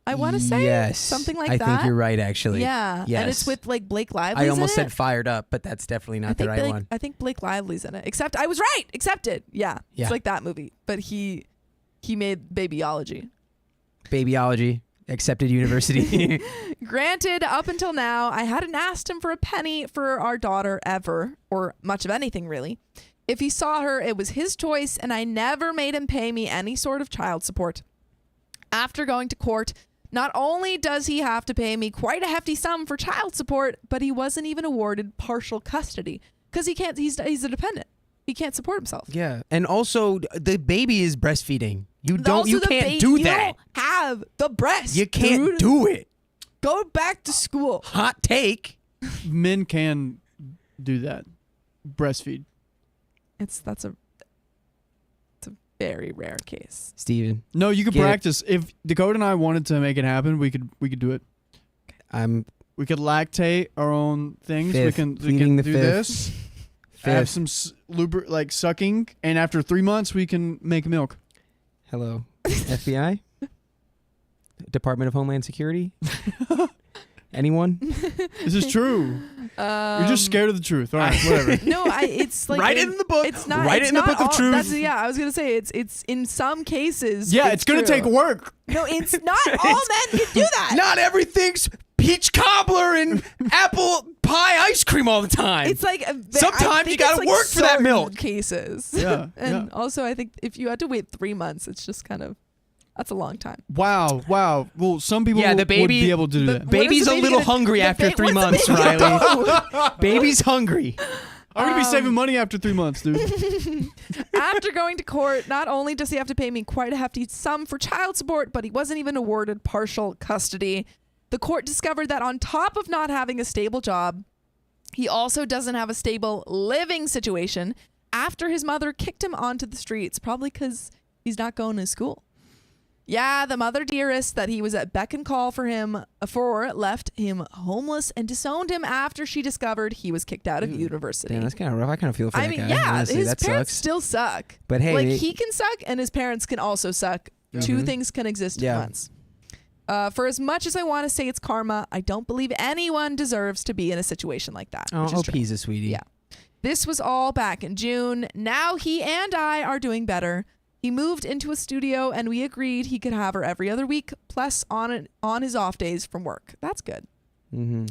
I want to say yes. something like I that. I think you're right, actually. Yeah. Yes. And it's with like Blake Lively. I almost said Fired Up, but that's definitely not the right one. I think Blake Lively's in it. Except I was right. Accepted. Yeah. It's like that movie. But he made Babyology. Babyology. Accepted university. Granted, up until now, I hadn't asked him for a penny for our daughter ever, or much of anything really. If he saw her, it was his choice, and I never made him pay me any sort of child support. After going to court, not only does he have to pay me quite a hefty sum for child support, but he wasn't even awarded partial custody because he can't. He's a dependent. He can't support himself. Yeah, and also the baby is breastfeeding. You can't do that. You don't have the breast. You can't do it. Go back to school. Hot take. Men can do that. Breastfeed. It's a very rare case. Steven. No, you could practice. If Dakota and I wanted to make it happen, we could do it. We could lactate our own things. We can do this. Have some sucking, and after 3 months we can make milk. Hello, FBI, Department of Homeland Security. Anyone? This is true. You're just scared of the truth. All right, whatever. No, it's like write it in the book. It's not. Write it in the book of truth. I was gonna say it's in some cases. Yeah, it's gonna take work. No, it's not. All men can do that. Not everything's peach cobbler and apple pie ice cream all the time. It's like sometimes you gotta work for that milk. Cases. Yeah, and also I think if you had to wait 3 months, it's just kind of. That's a long time. Wow. Well, some people the baby, would be able to do that. Baby's a little hungry after 3 months, Riley. Baby's hungry. I'm going to be saving money after 3 months, dude. After going to court, not only does he have to pay me quite a hefty sum for child support, but he wasn't even awarded partial custody. The court discovered that on top of not having a stable job, he also doesn't have a stable living situation after his mother kicked him onto the streets, probably because he's not going to school. Yeah, the mother dearest that he was at beck and call for left him homeless and disowned him after she discovered he was kicked out of university. Damn, that's kind of rough. I kind of feel for that guy. Yeah, honestly, his that parents sucks. still suck. But hey, like he can suck and his parents can also suck. Two things can exist at once. For as much as I want to say it's karma, I don't believe anyone deserves to be in a situation like that. Oh, OP's a sweetie. Yeah. This was all back in June. Now he and I are doing better. He moved into a studio and we agreed he could have her every other week, plus on his off days from work. That's good. Mm-hmm.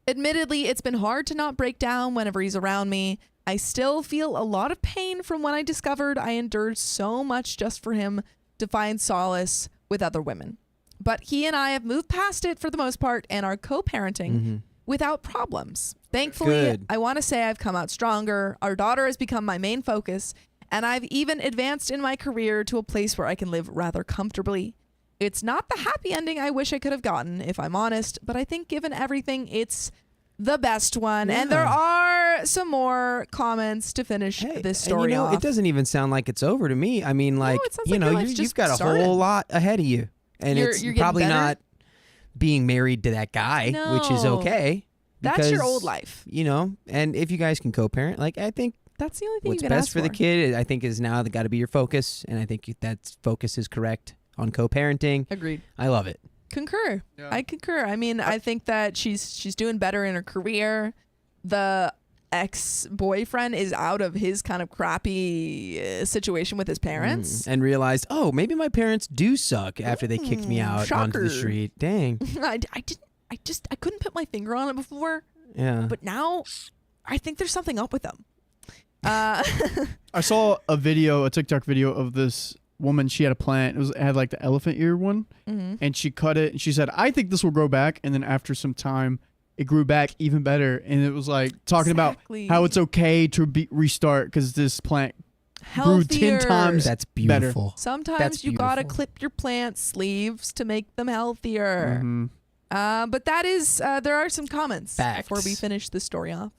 Admittedly, it's been hard to not break down whenever he's around me. I still feel a lot of pain from when I discovered I endured so much just for him to find solace with other women. But he and I have moved past it for the most part and are co-parenting, without problems. Thankfully, Good. I want to say I've come out stronger. Our daughter has become my main focus, and I've even advanced in my career to a place where I can live rather comfortably. It's not the happy ending I wish I could have gotten, if I'm honest, but I think given everything, it's the best one. Yeah. And there are some more comments to finish this story off. It doesn't even sound like it's over to me. I mean, like, it sounds like your life's you've just got a started. whole lot ahead of you. And You're it's getting probably better? not being married to that guy, which is No. okay. That's your because, old life. And if you guys can co-parent, like, I think That's the only thing what's you can best ask for the kid, I think, is now got to be your focus. And I think that focus is correct on co-parenting. Agreed. I love it. Concur. Yeah. I concur. I mean, I think that she's doing better in her career. The ex-boyfriend is out of his kind of crappy situation with his parents. And realized, oh, maybe my parents do suck after they kicked me out onto the shocker. street. Dang. I couldn't put my finger on it before, Yeah. but now I think there's something up with them. I saw a TikTok video of this woman. She had a plant. It had like the elephant ear one, and she cut it. And she said, "I think this will grow back." And then after some time, it grew back even better. And it was like talking Exactly. about how it's okay to restart because this plant grew 10 Healthier. times. That's better. beautiful. Sometimes That's you gotta beautiful. clip your plant sleeves to make them healthier. But that is, there are some comments before we Facts. finish the story off.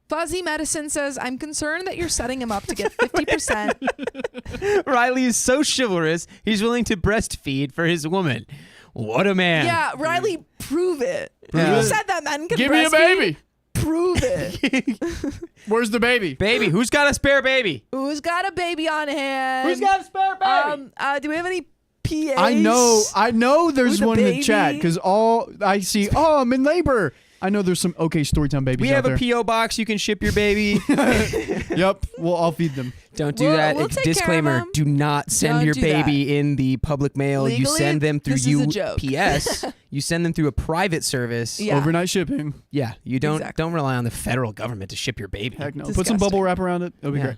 Fuzzy Medicine says, I'm concerned that you're setting him up to get 50%. Riley is so chivalrous, he's willing to breastfeed for his woman. What a man. Yeah, Riley, prove it. Yeah. You said that men can Give me a breastfeed. baby. Prove it. Where's the baby? Baby, who's got a spare baby? Who's got a baby on hand? Who's got a spare baby? Do we have any PAs? I know there's With a one in the chat baby? because all I see, oh, I'm in labor. I know there's some okay Storytime babies We out have there. a P.O. box. You can ship your baby. Yep, well, I'll feed them. Don't do We'll- that. we'll take care of Disclaimer, them. do not send Don't your do baby in the public mail. You Legally, send them through this is a joke. UPS. You send them through a private service. Yeah. Overnight shipping. Yeah, you don't Exactly. don't rely on the federal government to ship your baby. Heck no. Put Disgusting. some bubble wrap around it. It'll be Yeah.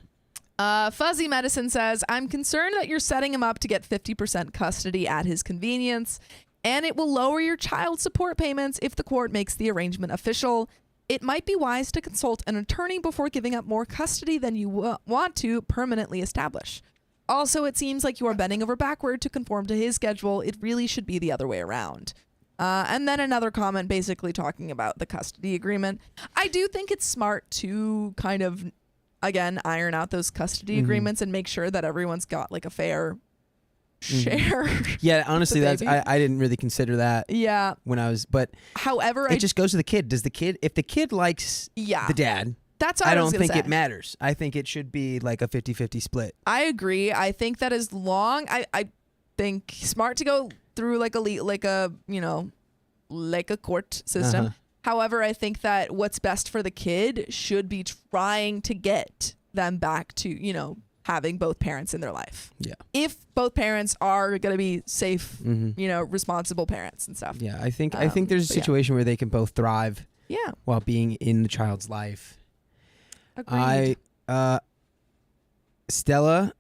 great. Fuzzy Medicine says, I'm concerned that you're setting him up to get 50% custody at his convenience, and it will lower your child support payments if the court makes the arrangement official. It might be wise to consult an attorney before giving up more custody than you want to permanently establish. Also, it seems like you are bending over backward to conform to his schedule. It really should be the other way around. And then another comment basically talking about the custody agreement. I do think it's smart to kind of, again, iron out those custody agreements and make sure that everyone's got like a fair share. Yeah, honestly, The that's baby. I didn't really consider that Yeah. when I was, but However, it just goes to the kid. Does the kid, if the kid likes yeah, the dad, that's what I was don't gonna think say. it matters. I think it should be like a 50-50 split. I agree. I think that as long I think smart to go through like a court system. Uh-huh. However, I think that what's best for the kid should be trying to get them back to, having both parents in their life. Yeah. If both parents are going to be safe, Mm-hmm. responsible parents and stuff. Yeah, I think there's a but yeah. situation where they can both thrive Yeah. while being in the child's life. Agreed. Stella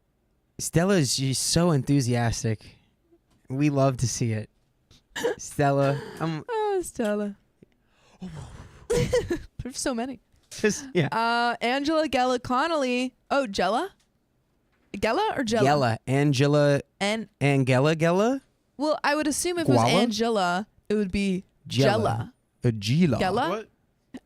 is just so enthusiastic. We love to see it. Stella, Oh, Stella. There's so many. just yeah. Angela Gella Connolly. Oh, Gella? Gella or Jella? Gella, Angela Gella, Well, I would assume if it was Guala? Angela, it would be Jella. Agila. Gella? What?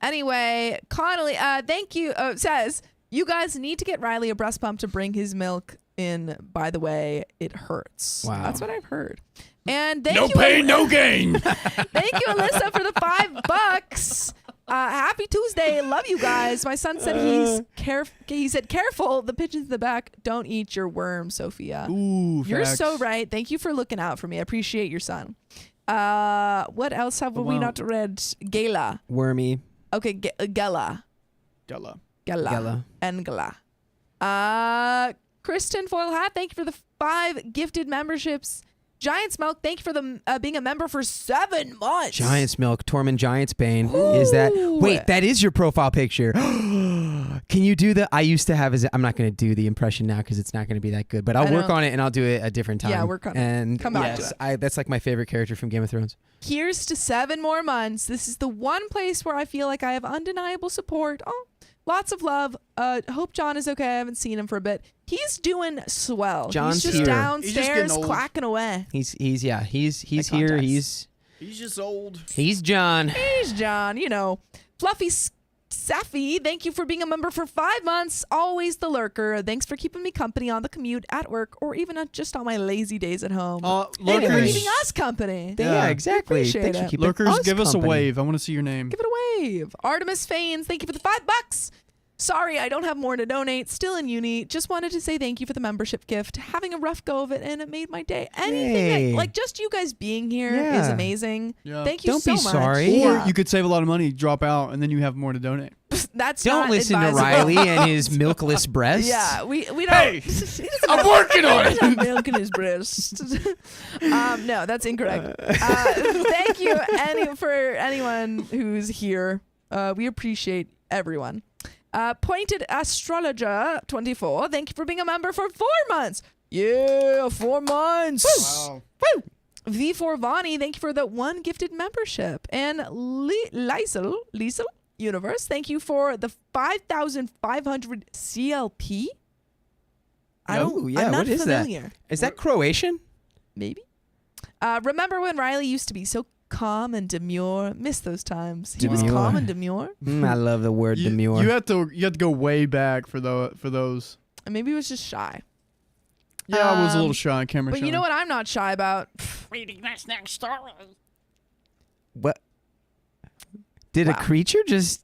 Anyway, Connolly, thank you. Says, you guys need to get Riley a breast pump to bring his milk in. By the way, it hurts. Wow. That's what I've heard. And thank No you, pain, no gain. Thank you, Alyssa, for the $5. Happy Tuesday. Love you guys. My son said he said, careful, the pigeons in the back don't eat your worm, Sophia. Ooh, You're facts. so right. Thank you for looking out for me. I appreciate your son. What else have we wow. not read? Gala. Wormy. Okay, Gala. Gella. Gala. Gala. Gala. Kristen Foyle Hat, thank you for the 5 gifted memberships. Giant Smoke, thank you for the being a member for 7 months. Giant's Milk, Tormund Giant's Bane. Is that? Wait, that is your profile picture. Can you do the? I used to have. I'm not going to do the impression now because it's not going to be that good. But I'll work on it and I'll do it a different time. Yeah, work on it. And come back to it. That's like my favorite character from Game of Thrones. Here's to 7 more months. This is the one place where I feel like I have undeniable support. Oh, lots of love. Hope John is okay. I haven't seen him for a bit. He's doing swell. John's he's just here. downstairs He's clacking away. He's here. Context. He's just old. He's John. He's John. You know, Fluffy Safi, thank you for being a member for 5 months. Always the lurker. Thanks for keeping me company on the commute, at work, or even just on my lazy days at home. Thank you for Lurkers. keeping us company. Yeah, exactly. Appreciate Thanks for it. keeping Lurkers, give us a company. wave. I want to see your name. Give it a wave. Artemis Faines, thank you for the $5. Sorry, I don't have more to donate. Still in uni. Just wanted to say thank you for the membership gift. Having a rough go of it, and it made my day. Anything like just you guys being here is amazing. Yeah. Thank you Don't so be much. sorry. Or you could save a lot of money, drop out, and then you have more to donate. That's Don't not listen to advisable. Riley and his milkless breasts. Yeah, we don't. Hey, I'm working on it. He's milk in his breast. No, that's incorrect. Thank you for anyone who's here. We appreciate everyone. Pointed Astrologer 24. Thank you for being a member for 4 months. Yeah, 4 months. Wow. Woo. V4 Vani, thank you for the 1 gifted membership. And Liesel Universe, thank you for the 5,500 CLP. Oh, yeah, I'm not what is familiar. that? Is that Croatian? Maybe. Remember when Riley used to be so calm and demure? Miss those times. He was Demure. calm and demure. I love the word demure. You have to go way back for those. And maybe he was just shy. Yeah, I was a little shy, camera But shy. you know what I'm not shy about? Reading this next story. What? Did a creature just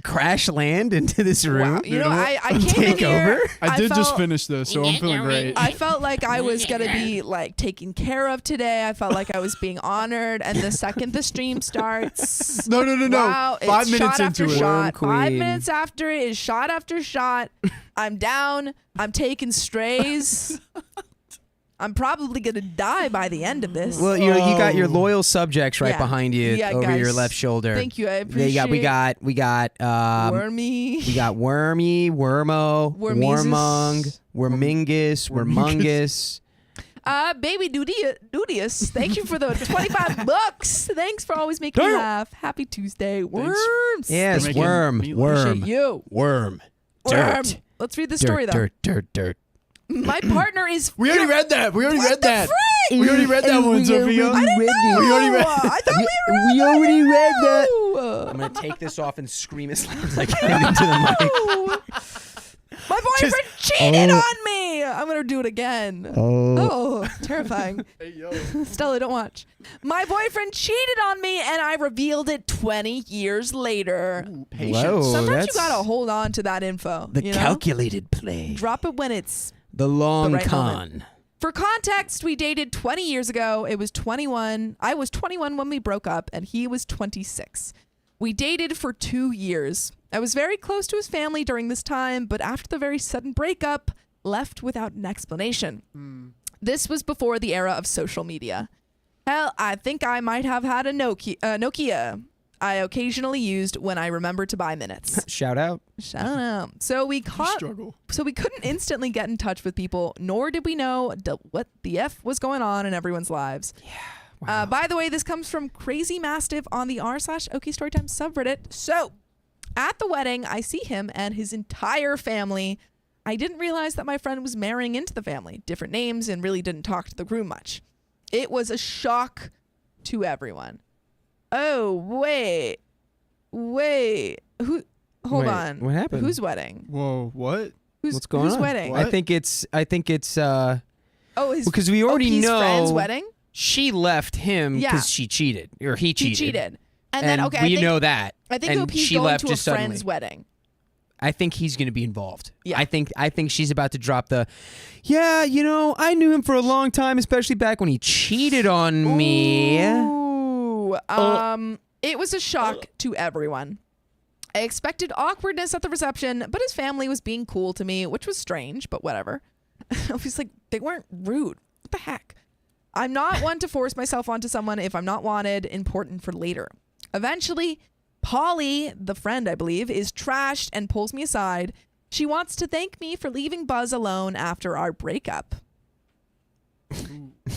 crash land into this room? Wow. You know, I came in Take here. over? I did just felt- finish this, so I'm feeling great. I felt like I was gonna be like taken care of today. I felt like I was being honored. And the second the stream starts, No. wow, 5 it's minutes shot into after it. shot. Worm 5 queen. minutes after it is shot after shot. I'm down. I'm taking strays. I'm probably gonna die by the end of this. Well, you got your loyal subjects right Yeah. behind you Yeah, over your guys. left shoulder. Thank you. I appreciate. we got Wormy. we got Wormy, Wormo, Wormeezus. Wormung, Wormingus, Wormungus. Baby Dudius, thank you for the $25. Thanks for always making me laugh. Happy Tuesday. Worms. Yes, making worm, me laugh. worm, Appreciate you. worm, Worm. dirt, Let's read the story though. dirt. My partner is. We already read that. We already What read the that. frick? We already read that one, Sophia. I didn't know. We already read. I thought we already read that. that. I'm gonna take this off and scream as loud as I can into the mic. My boyfriend cheated on me. I'm gonna do it again. Oh, terrifying. Hey, yo. Stella, don't watch. My boyfriend cheated on me, and I revealed it 20 years later. Patience. Whoa. Sometimes that's you gotta hold on to that info. the you know? calculated play, Drop it when it's. the long right con. moment. For context, we dated 20 years ago. It was 21. I was 21 when we broke up, and he was 26. We dated for 2 years. I was very close to his family during this time, but after the very sudden breakup, left without an explanation. This was before the era of social media. Hell, I think I might have had a Nokia I occasionally used when I remembered to buy minutes. Shout out. Shout out. So we couldn't instantly get in touch with people, nor did we know what the F was going on in everyone's lives. Yeah. Wow. By the way, this comes from Crazy Mastiff on the r/OK Storytime subreddit. So, at the wedding, I see him and his entire family. I didn't realize that my friend was marrying into the family, different names, and really didn't talk to the groom much. It was a shock to everyone. Oh, wait. Hold Wait, on. what happened? Whose wedding? Whoa, what? What's going whose on? wedding? What? I think it's Oh, his because we already OP's know friend's wedding? she left him Yeah. because she cheated or he He cheated. cheated. And then, okay, we know that. I think and OP's she going left to a just suddenly. friend's wedding. I think he's going to be involved. Yeah. I think she's about to drop the, yeah, you know, I knew him for a long time, especially back when he cheated on me. Ooh, it was a shock to everyone. I expected awkwardness at the reception, but his family was being cool to me, which was strange, but whatever. I was like, they weren't rude. What the heck? I'm not one to force myself onto someone if I'm not wanted, important for later. Eventually, Polly, the friend I believe, is trashed and pulls me aside. She wants to thank me for leaving Buzz alone after our breakup.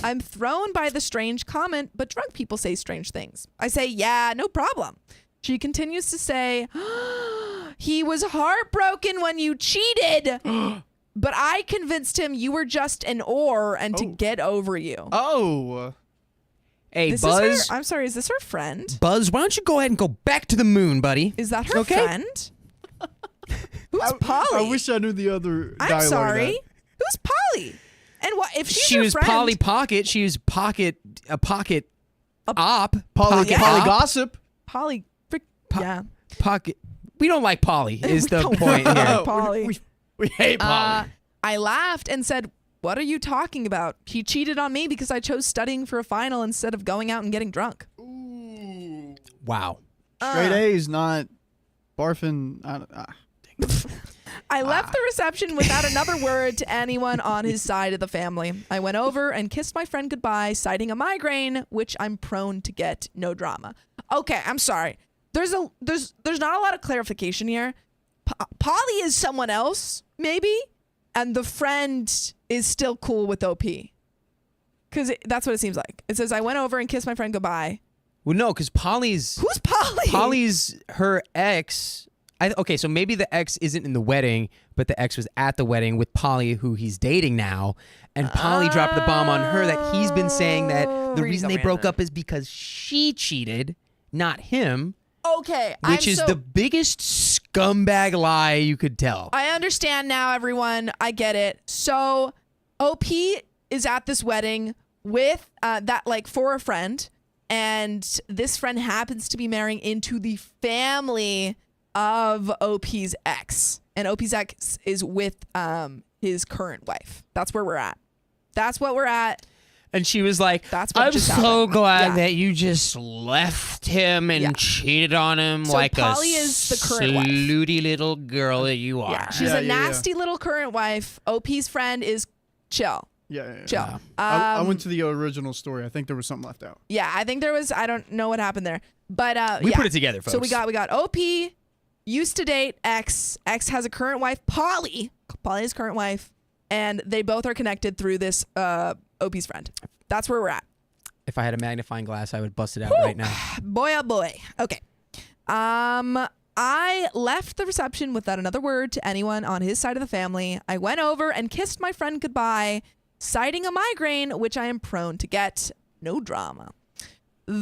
I'm thrown by the strange comment, but drunk people say strange things. I say, yeah, no problem. She continues to say, he was heartbroken when you cheated, but I convinced him you were just an oar and to get over you. Oh. Hey, This Buzz. is her, I'm sorry, is this her friend? Buzz, why don't you go ahead and go back to the moon, buddy? Is that her friend? Who's Polly? I wish I knew the other dialogue. I'm sorry. of that. Who's Polly? And what if she's She your was friend? Polly Pocket. She was a pocket op. Polly Pocket op. Gossip. Polly. Yeah. Pocket. We don't like Polly. Is We the don't point like here? Polly. We hate Polly. I laughed and said, what are you talking about? He cheated on me because I chose studying for a final instead of going out and getting drunk. Wow. Straight A's, not barfing. I left the reception without another word to anyone on his side of the family. I went over and kissed my friend goodbye, citing a migraine, which I'm prone to get. No drama. Okay, I'm sorry. There's not a lot of clarification here. Polly is someone else, maybe, and the friend is still cool with OP. Because that's what it seems like. It says, I went over and kissed my friend goodbye. Well, no, because Polly's... Who's Polly? Polly's her ex. Okay, so maybe the ex isn't in the wedding, but the ex was at the wedding with Polly, who he's dating now. And Polly dropped the bomb on her that he's been saying that the reason they broke up is because she cheated, not him. Okay. Which is the biggest scumbag lie you could tell. I understand now, everyone. I get it. So OP is at this wedding with for a friend, and this friend happens to be marrying into the family of OP's ex, and OP's ex is with his current wife. That's where we're at. That's what we're at. And she was like, That's what I'm just so happened. glad that you just left him and cheated on him So like Polly a is the current wife. snooty little girl that you are. Yeah, she's a nasty little current wife. OP's friend is chill. Yeah. Chill. I went to the original story. I think there was something left out. Yeah, I think there was. I don't know what happened there, but We put it together, folks. So we got OP used to date X. X has a current wife, Polly. Polly is current wife, and they both are connected through this OP's friend. That's where we're at. If I had a magnifying glass, I would bust it out right now. Boy, oh boy. Okay. I left the reception without another word to anyone on his side of the family. I went over and kissed my friend goodbye, citing a migraine, which I am prone to get. No drama. Through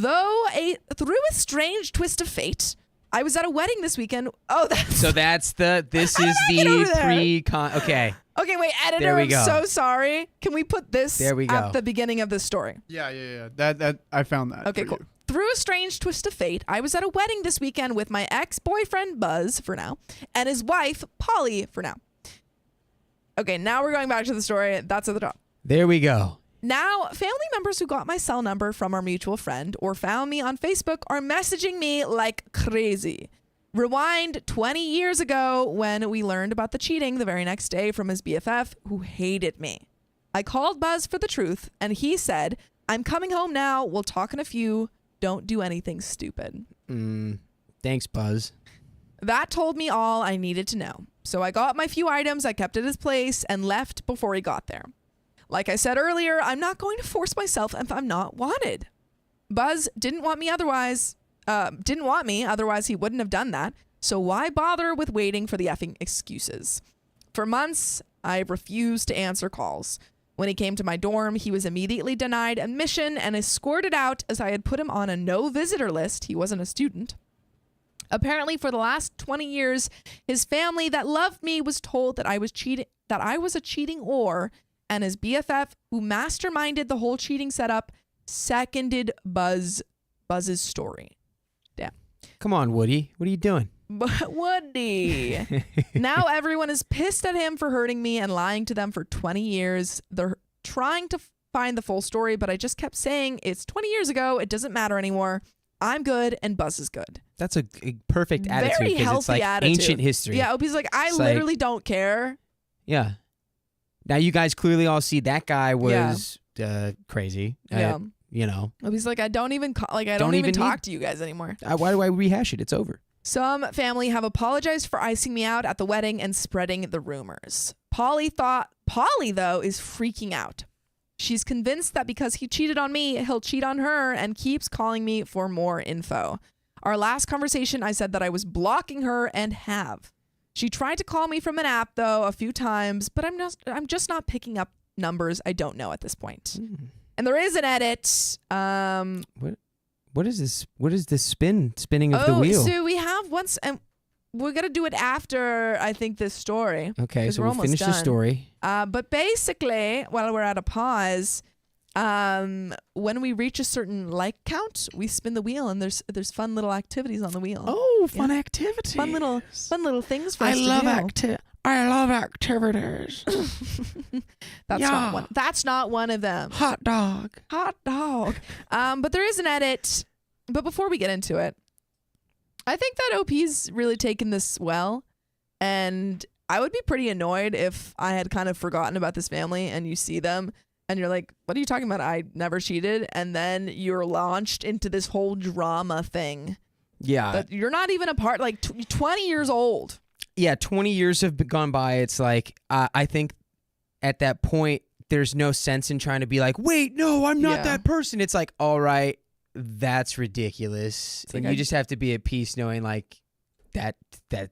a strange twist of fate, I was at a wedding this weekend. Oh, this is the pre-con. Okay. Okay, wait, editor, There we I'm go. so sorry. Can we put this There we go. at the beginning of this story? Yeah. That I found that. Okay, for cool. you. Through a strange twist of fate, I was at a wedding this weekend with my ex-boyfriend, Buzz, for now, and his wife, Polly, for now. Okay, now we're going back to the story. That's at the top. There we go. Now, family members who got my cell number from our mutual friend or found me on Facebook are messaging me like crazy. Rewind 20 years ago when we learned about the cheating the very next day from his BFF who hated me. I called Buzz for the truth, and he said, I'm coming home now. We'll talk in a few. Don't do anything stupid. Thanks, Buzz. That told me all I needed to know. So I got my few items I kept at his place and left before he got there. Like I said earlier, I'm not going to force myself if I'm not wanted. Buzz didn't want me, otherwise he wouldn't have done that. So why bother with waiting for the effing excuses? For months, I refused to answer calls. When he came to my dorm, he was immediately denied admission and escorted out as I had put him on a no visitor list. He wasn't a student. Apparently, for the last 20 years, his family that loved me was told that I was a cheating whore, and his BFF, who masterminded the whole cheating setup, seconded Buzz's story. Damn. Come on, Woody. What are you doing? But Woody. Now everyone is pissed at him for hurting me and lying to them for 20 years. They're trying to find the full story, but I just kept saying, it's 20 years ago. It doesn't matter anymore. I'm good and Buzz is good. That's a perfect attitude. Very healthy it's like attitude. ancient history. Yeah, Opie's like, I literally don't care. Yeah. Now you guys clearly all see that guy was crazy. Yeah. you know. He's like, I don't even talk to you guys anymore. Why do I rehash it? It's over. Some family have apologized for icing me out at the wedding and spreading the rumors. Polly, though, is freaking out. She's convinced that because he cheated on me, he'll cheat on her and keeps calling me for more info. Our last conversation, I said that I was blocking her and have. She tried to call me from an app, though, a few times, but I'm just not picking up numbers I don't know at this point. And there is an edit. What is this? What is this spinning of the wheel? So we have once, and we're gonna do it after I think this story. Okay, so we'll finish the story. But basically, while we're at a pause, when we reach a certain like count, we spin the wheel, and there's fun little activities on the wheel. Oh, fun activities! Fun little things for us to do. I love activities. That's not one of them. Hot dog. But there is an edit. But before we get into it, I think that OP's really taken this well, and I would be pretty annoyed if I had kind of forgotten about this family and you see them and you're like, what are you talking about? I never cheated. And then you're launched into this whole drama thing. Yeah. That you're not even a part, like 20 years old. Yeah, 20 years have gone by. It's like, I think at that point, there's no sense in trying to be like, wait, no, I'm not that person. It's like, all right, that's ridiculous. And you just have to be at peace knowing like that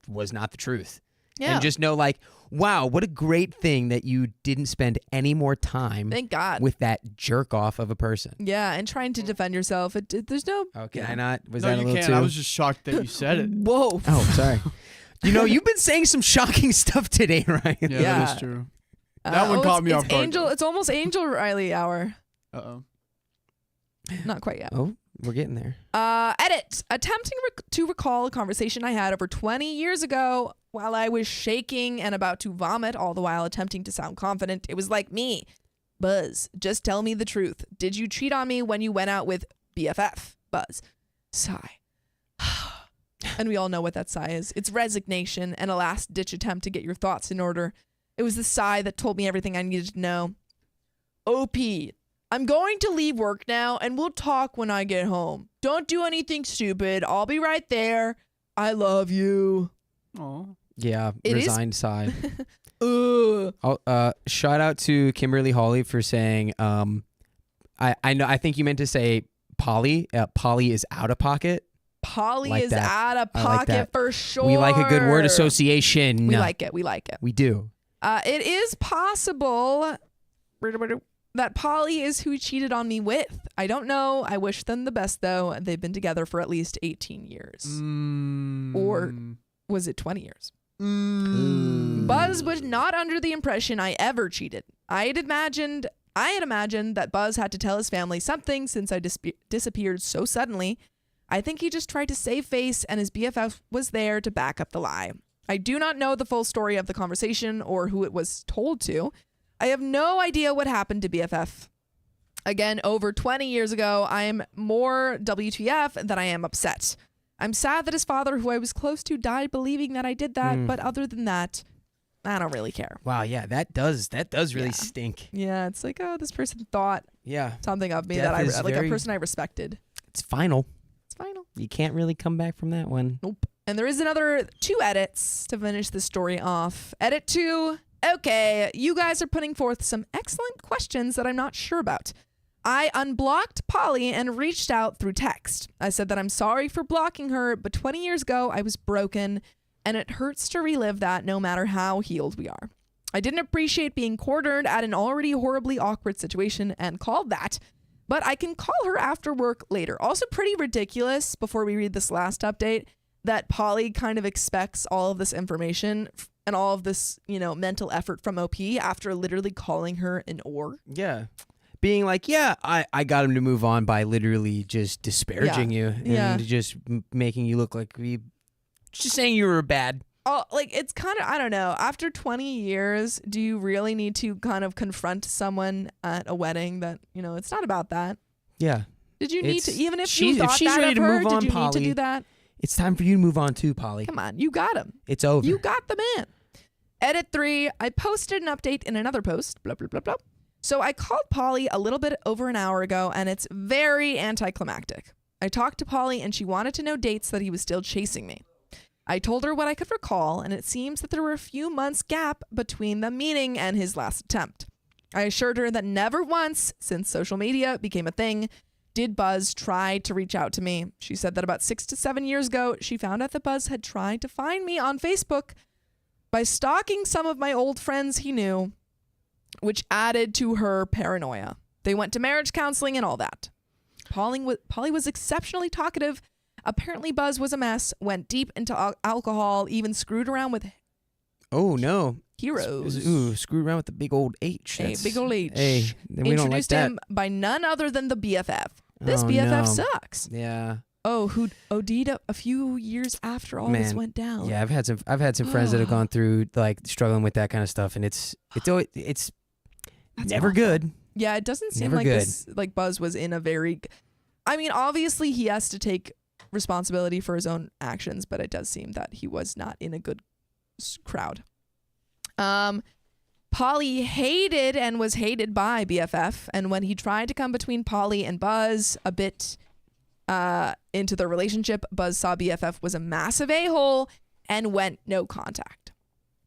was not the truth. Yeah. And just know like, wow, what a great thing that you didn't spend any more time Thank God. with that jerk off of a person. Yeah, and trying to defend yourself. There's no... Oh, can I not? Was no, that a little can't. too... I was just shocked that you said it. Whoa. Oh, sorry. You know, you've been saying some shocking stuff today, Ryan. Yeah, that is true. That one caught me off guard. It's almost Angel Riley hour. Uh-oh. Not quite yet. Oh, we're getting there. Edit. Attempting to recall a conversation I had over 20 years ago while I was shaking and about to vomit, all the while attempting to sound confident. It was like me. Buzz, just tell me the truth. Did you cheat on me when you went out with BFF? Buzz. Sigh. And we all know what that sigh is. It's resignation and a last-ditch attempt to get your thoughts in order. It was the sigh that told me everything I needed to know. OP, I'm going to leave work now, and we'll talk when I get home. Don't do anything stupid. I'll be right there. I love you. Oh. Yeah, resigned sigh. Ugh. Shout out to Kimberly Hawley for saying, I think you meant to say Polly. Polly is out of pocket. Polly like is that. out of pocket for sure. We like a good word association. We like it. We do. It is possible that Polly is who he cheated on me with. I don't know. I wish them the best, though. They've been together for at least 18 years. Or was it 20 years? Buzz was not under the impression I ever cheated. I had imagined that Buzz had to tell his family something since I disappeared so suddenly. I think he just tried to save face, and his BFF was there to back up the lie. I do not know the full story of the conversation or who it was told to. I have no idea what happened to BFF. Again, over 20 years ago, I am more WTF than I am upset. I'm sad that his father, who I was close to, died believing that I did that, but other than that, I don't really care. Wow, yeah, that does really stink. Yeah, it's like, oh, this person thought something of me Death that a person I respected. It's final. Final. You can't really come back from that one. Nope. And there is another 2 edits to finish the story off. Edit 2. Okay, you guys are putting forth some excellent questions that I'm not sure about. I unblocked Polly and reached out through text. I said that I'm sorry for blocking her, but 20 years ago I was broken, and it hurts to relive that no matter how healed we are. I didn't appreciate being cornered at an already horribly awkward situation and called that, but I can call her after work later. Also pretty ridiculous, before we read this last update, that Polly kind of expects all of this information and all of this, mental effort from OP after literally calling her an or. Yeah. Being like, I got him to move on by literally just disparaging you and just making you look like just saying you were bad. Oh, like it's kind of, I don't know. After 20 years, do you really need to kind of confront someone at a wedding that, it's not about that? Yeah. Did you need to, even if you thought that of her, did you need to do that? It's time for you to move on too, Polly. Come on, you got him. It's over. You got the man. Edit 3, I posted an update in another post, blah, blah, blah, blah. So I called Polly a little bit over an hour ago, and it's very anticlimactic. I talked to Polly, and she wanted to know dates that he was still chasing me. I told her what I could recall, and it seems that there were a few months gap between the meeting and his last attempt. I assured her that never once, since social media became a thing, did Buzz try to reach out to me. She said that about 6 to 7 years ago, she found out that Buzz had tried to find me on Facebook by stalking some of my old friends he knew, which added to her paranoia. They went to marriage counseling and all that. Polly was exceptionally talkative. Apparently, Buzz was a mess, went deep into alcohol, even screwed around with heroes. Ooh, screwed around with the big old H. Hey, big old H. Hey, we don't like Introduced that. him by none other than the BFF. This BFF sucks. Yeah. Oh, who OD'd a few years after all this went down. Yeah, I've had some friends that have gone through like struggling with that kind of stuff, and it's That's never awful. good. Yeah, it doesn't seem Never like good. this. Like Buzz was in a very. I mean, obviously he has to take responsibility for his own actions, but it does seem that he was not in a good crowd. Polly hated and was hated by BFF, and when he tried to come between Polly and Buzz a bit into their relationship, Buzz saw BFF was a massive a-hole and went no contact.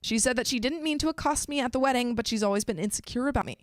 She said that she didn't mean to accost me at the wedding, but she's always been insecure about me.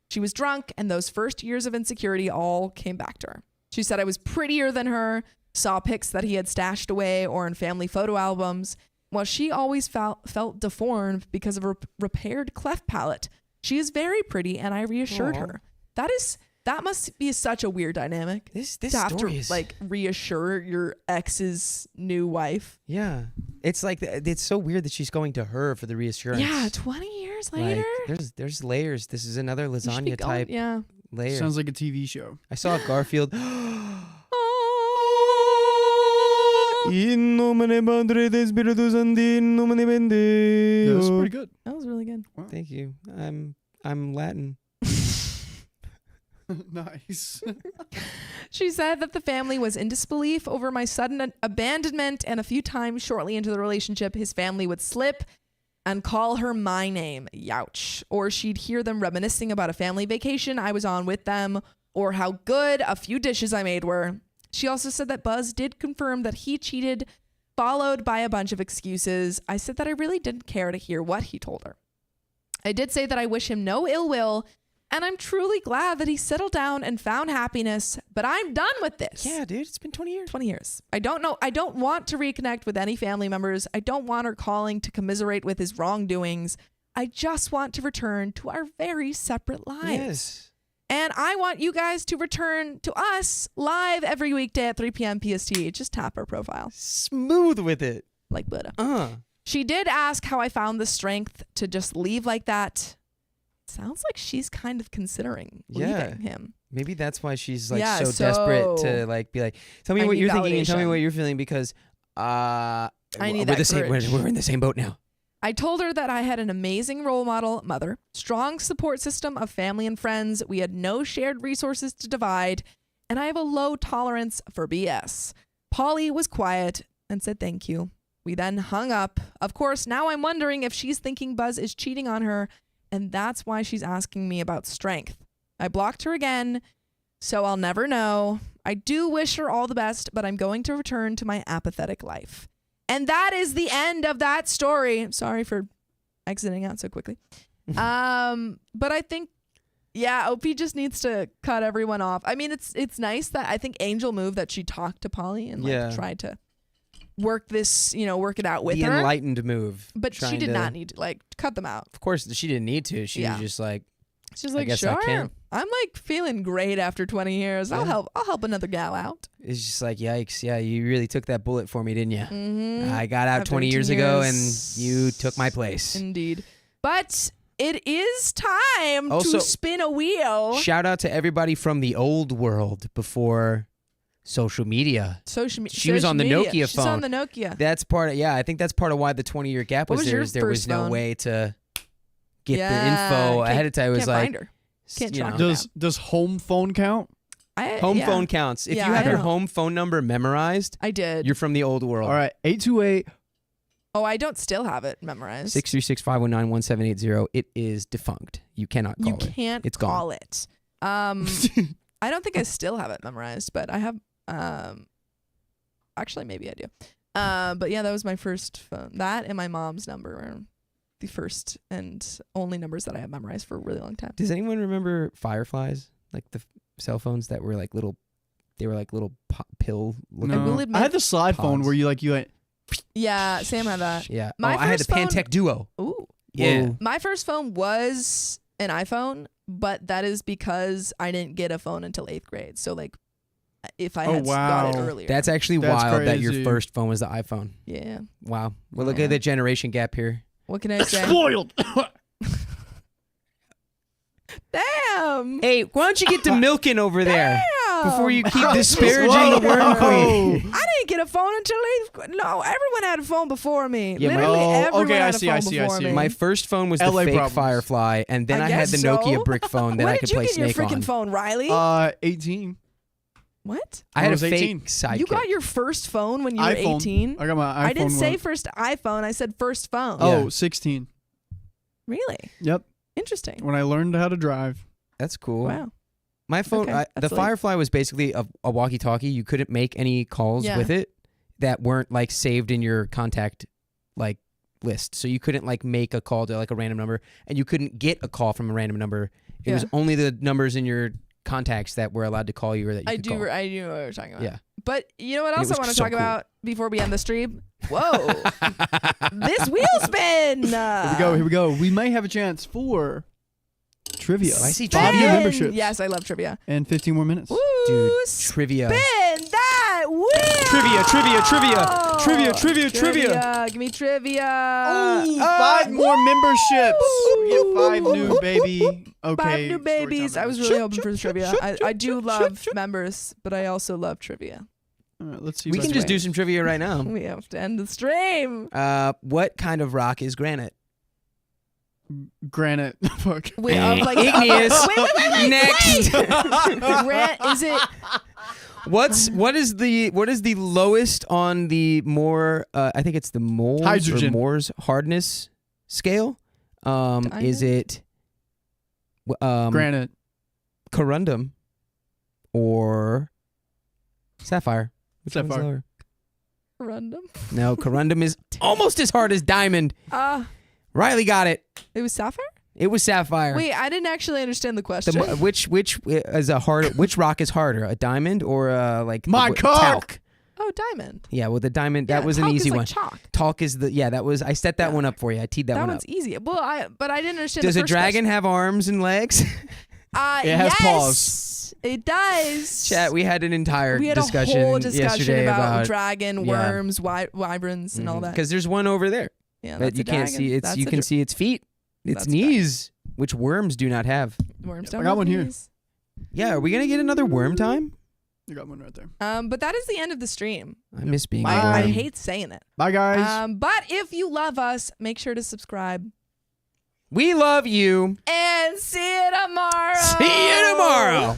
She was drunk, and those first years of insecurity all came back to her. She said I was prettier than her, saw pics that he had stashed away or in family photo albums, while she always felt deformed because of a repaired cleft palate. She is very pretty, and I reassured her. That must be such a weird dynamic. This to have story to is like reassure your ex's new wife. Yeah, it's like it's so weird that she's going to her for the reassurance. Yeah, 20 years later. Like, there's layers. This is another You should be lasagna going- type Yeah. layer. Sounds like a TV show. I saw Garfield. In nomine Padre et Spiritus Sancti, in nomine Mende. That was pretty good. That was really good. Thank you. I'm Latin. Nice. She said that the family was in disbelief over my sudden abandonment, and a few times shortly into the relationship, his family would slip and call her my name, Youch. Or she'd hear them reminiscing about a family vacation I was on with them, or how good a few dishes I made were. She also said that Buzz did confirm that he cheated, followed by a bunch of excuses. I said that I really didn't care to hear what he told her. I did say that I wish him no ill will, and I'm truly glad that he settled down and found happiness, but I'm done with this. Yeah, dude, it's been 20 years. 20 years. I don't want to reconnect with any family members. I don't want her calling to commiserate with his wrongdoings. I just want to return to our very separate lives. Yes. And I want you guys to return to us live every weekday at 3 p.m. PST. Just tap our profile. Smooth with it. Like butter. Uh-huh. She did ask how I found the strength to just leave like that. Sounds like she's kind of considering leaving him. Maybe that's why she's like Yeah, so desperate to like be like, tell me I what need you're thinking and tell me validation. what you're feeling, because I need we're that courage. we're in the same boat now. I told her that I had an amazing role model mother, strong support system of family and friends. We had no shared resources to divide, and I have a low tolerance for BS. Polly was quiet and said thank you. We then hung up. Of course, now I'm wondering if she's thinking Buzz is cheating on her, and that's why she's asking me about strength. I blocked her again, so I'll never know. I do wish her all the best, but I'm going to return to my apathetic life. And that is the end of that story. Sorry for exiting out so quickly. But I think, OP just needs to cut everyone off. I mean, it's nice that I think Angel moved that she talked to Polly and tried to work it out with the her. enlightened move. But she did not need to cut them out. Of course, she didn't need to. She was just like, She's I like, guess I sure. can. I'm like feeling great after 20 years. I'll help another gal out. it's just like, yikes. Yeah, you really took that bullet for me, didn't you? Mm-hmm. I got out After 20 years 18 ago years. and you took my place. Indeed. But it is time Also, to spin a wheel. Shout out to everybody from the old world before social media. She was on the Nokia She's phone. on the Nokia. That's part of, I think that's part of why the 20-year gap What was was there. your Is there was first no phone? way to get the info ahead of time. It was Can't like, find her. Can't you track know, her Does home phone count? home phone counts. If Yeah, you have I your know. home phone number memorized, I did. you're from the old world. All right, 828 Oh, I don't still have it memorized. 636-519-1780. It is defunct. You cannot call it. You can't It's call gone. it. I don't think I still have it memorized, but I have. Actually, maybe I do. But yeah, that was my first phone. That and my mom's number are the first and only numbers that I have memorized for a really long time. Does anyone remember Fireflies? Like the cell phones that were like little. They were like little pill. I will admit, I had the slide phone pods. where you like. Yeah, Sam had that. Yeah. My I had the first phone- Pantech Duo. Ooh. Yeah. Whoa. My first phone was an iPhone, but that is because I didn't get a phone until 8th grade. So like, if I had got it wow. earlier. That's actually That's wild that your crazy. first phone was the iPhone. Yeah. Wow. Well, look Yeah. at the generation gap here. What can I say? Spoiled. Damn. Hey, why don't you get to milking over there Damn. before you keep disparaging Whoa. the worm queen? I didn't get a phone until 8th grade. No, everyone had a phone before me. Yeah, Literally everyone okay, I had a see, phone I see, I before see. me. My first phone was the LA fake problems. Firefly, and then I I had the guess Nokia so. brick phone that when I could did you play get your Snake freaking on. phone, Riley? 18. What? I had I a was fake 18. sidekick. You got your first phone when you were iPhone. 18? I got my iPhone. I didn't say one. first iPhone. I said first phone. Oh, Yeah. 16. Really? Yep. Interesting. When I learned how to drive. That's cool. Wow. My phone, Okay, the that's late. Firefly was basically a walkie-talkie. You couldn't make any calls Yeah. with it that weren't like saved in your contact like list. So you couldn't like make a call to like a random number, and you couldn't get a call from a random number. It was Yeah. only the numbers in your contacts that were allowed to call you or that you I could do. call. I do know what you're talking about. Yeah. But you know what And it else I was want to so talk cool. about before we end the stream? Whoa. This wheel spin. Here we go. We may have a chance for trivia. I see 5 new trivia. memberships. Yes, I love trivia. And 15 more minutes. Woo, Dude, trivia. spin that wheel. Trivia. Give me trivia. Oh, 5 more memberships. We get 5 new baby. Okay. 5 new babies. story time. I was really hoping for the trivia. I do love members, but I also love trivia. All right, let's see. We if can I just do some trivia right now. We have to end the stream. What kind of rock is granite? granite. Fuck. Wait, like Igneous. wait. Next. Is it? What is the lowest on the Moore? I think it's the moles or Hydrogen. Moore's hardness scale. Is it Granite. corundum or sapphire? Which one's Sapphire. lower? Random. No, corundum is almost as hard as diamond. Riley got it. It was sapphire. It was sapphire. Wait, I didn't actually understand the question. Which is a harder? Which rock is harder, a diamond or like My cock! talc? Oh, diamond. Yeah, well, the diamond that Yeah, was an talc easy is like one. Chalk. Talc is I set that Yeah. one up for you. I teed that, That one one's up. easy. Well, but I didn't understand. Does the a first dragon have arms and legs? question. It has yes, paws. It does. Chat, we had an entire We had discussion, a whole discussion yesterday about dragon, yeah. worms, wyverns, and all that. Because there's one over there Yeah, that that's you a can't dragon. see. That's You a can see its feet, its That's a dragon. knees, which worms do not have. Worms I don't got have one here. knees. Yeah, are we gonna get another worm time? You got one right there. But that is the end of the stream. I miss being a Bye. worm. I hate saying it. Bye, guys. But if you love us, make sure to subscribe. We love you. And see you tomorrow. See you tomorrow.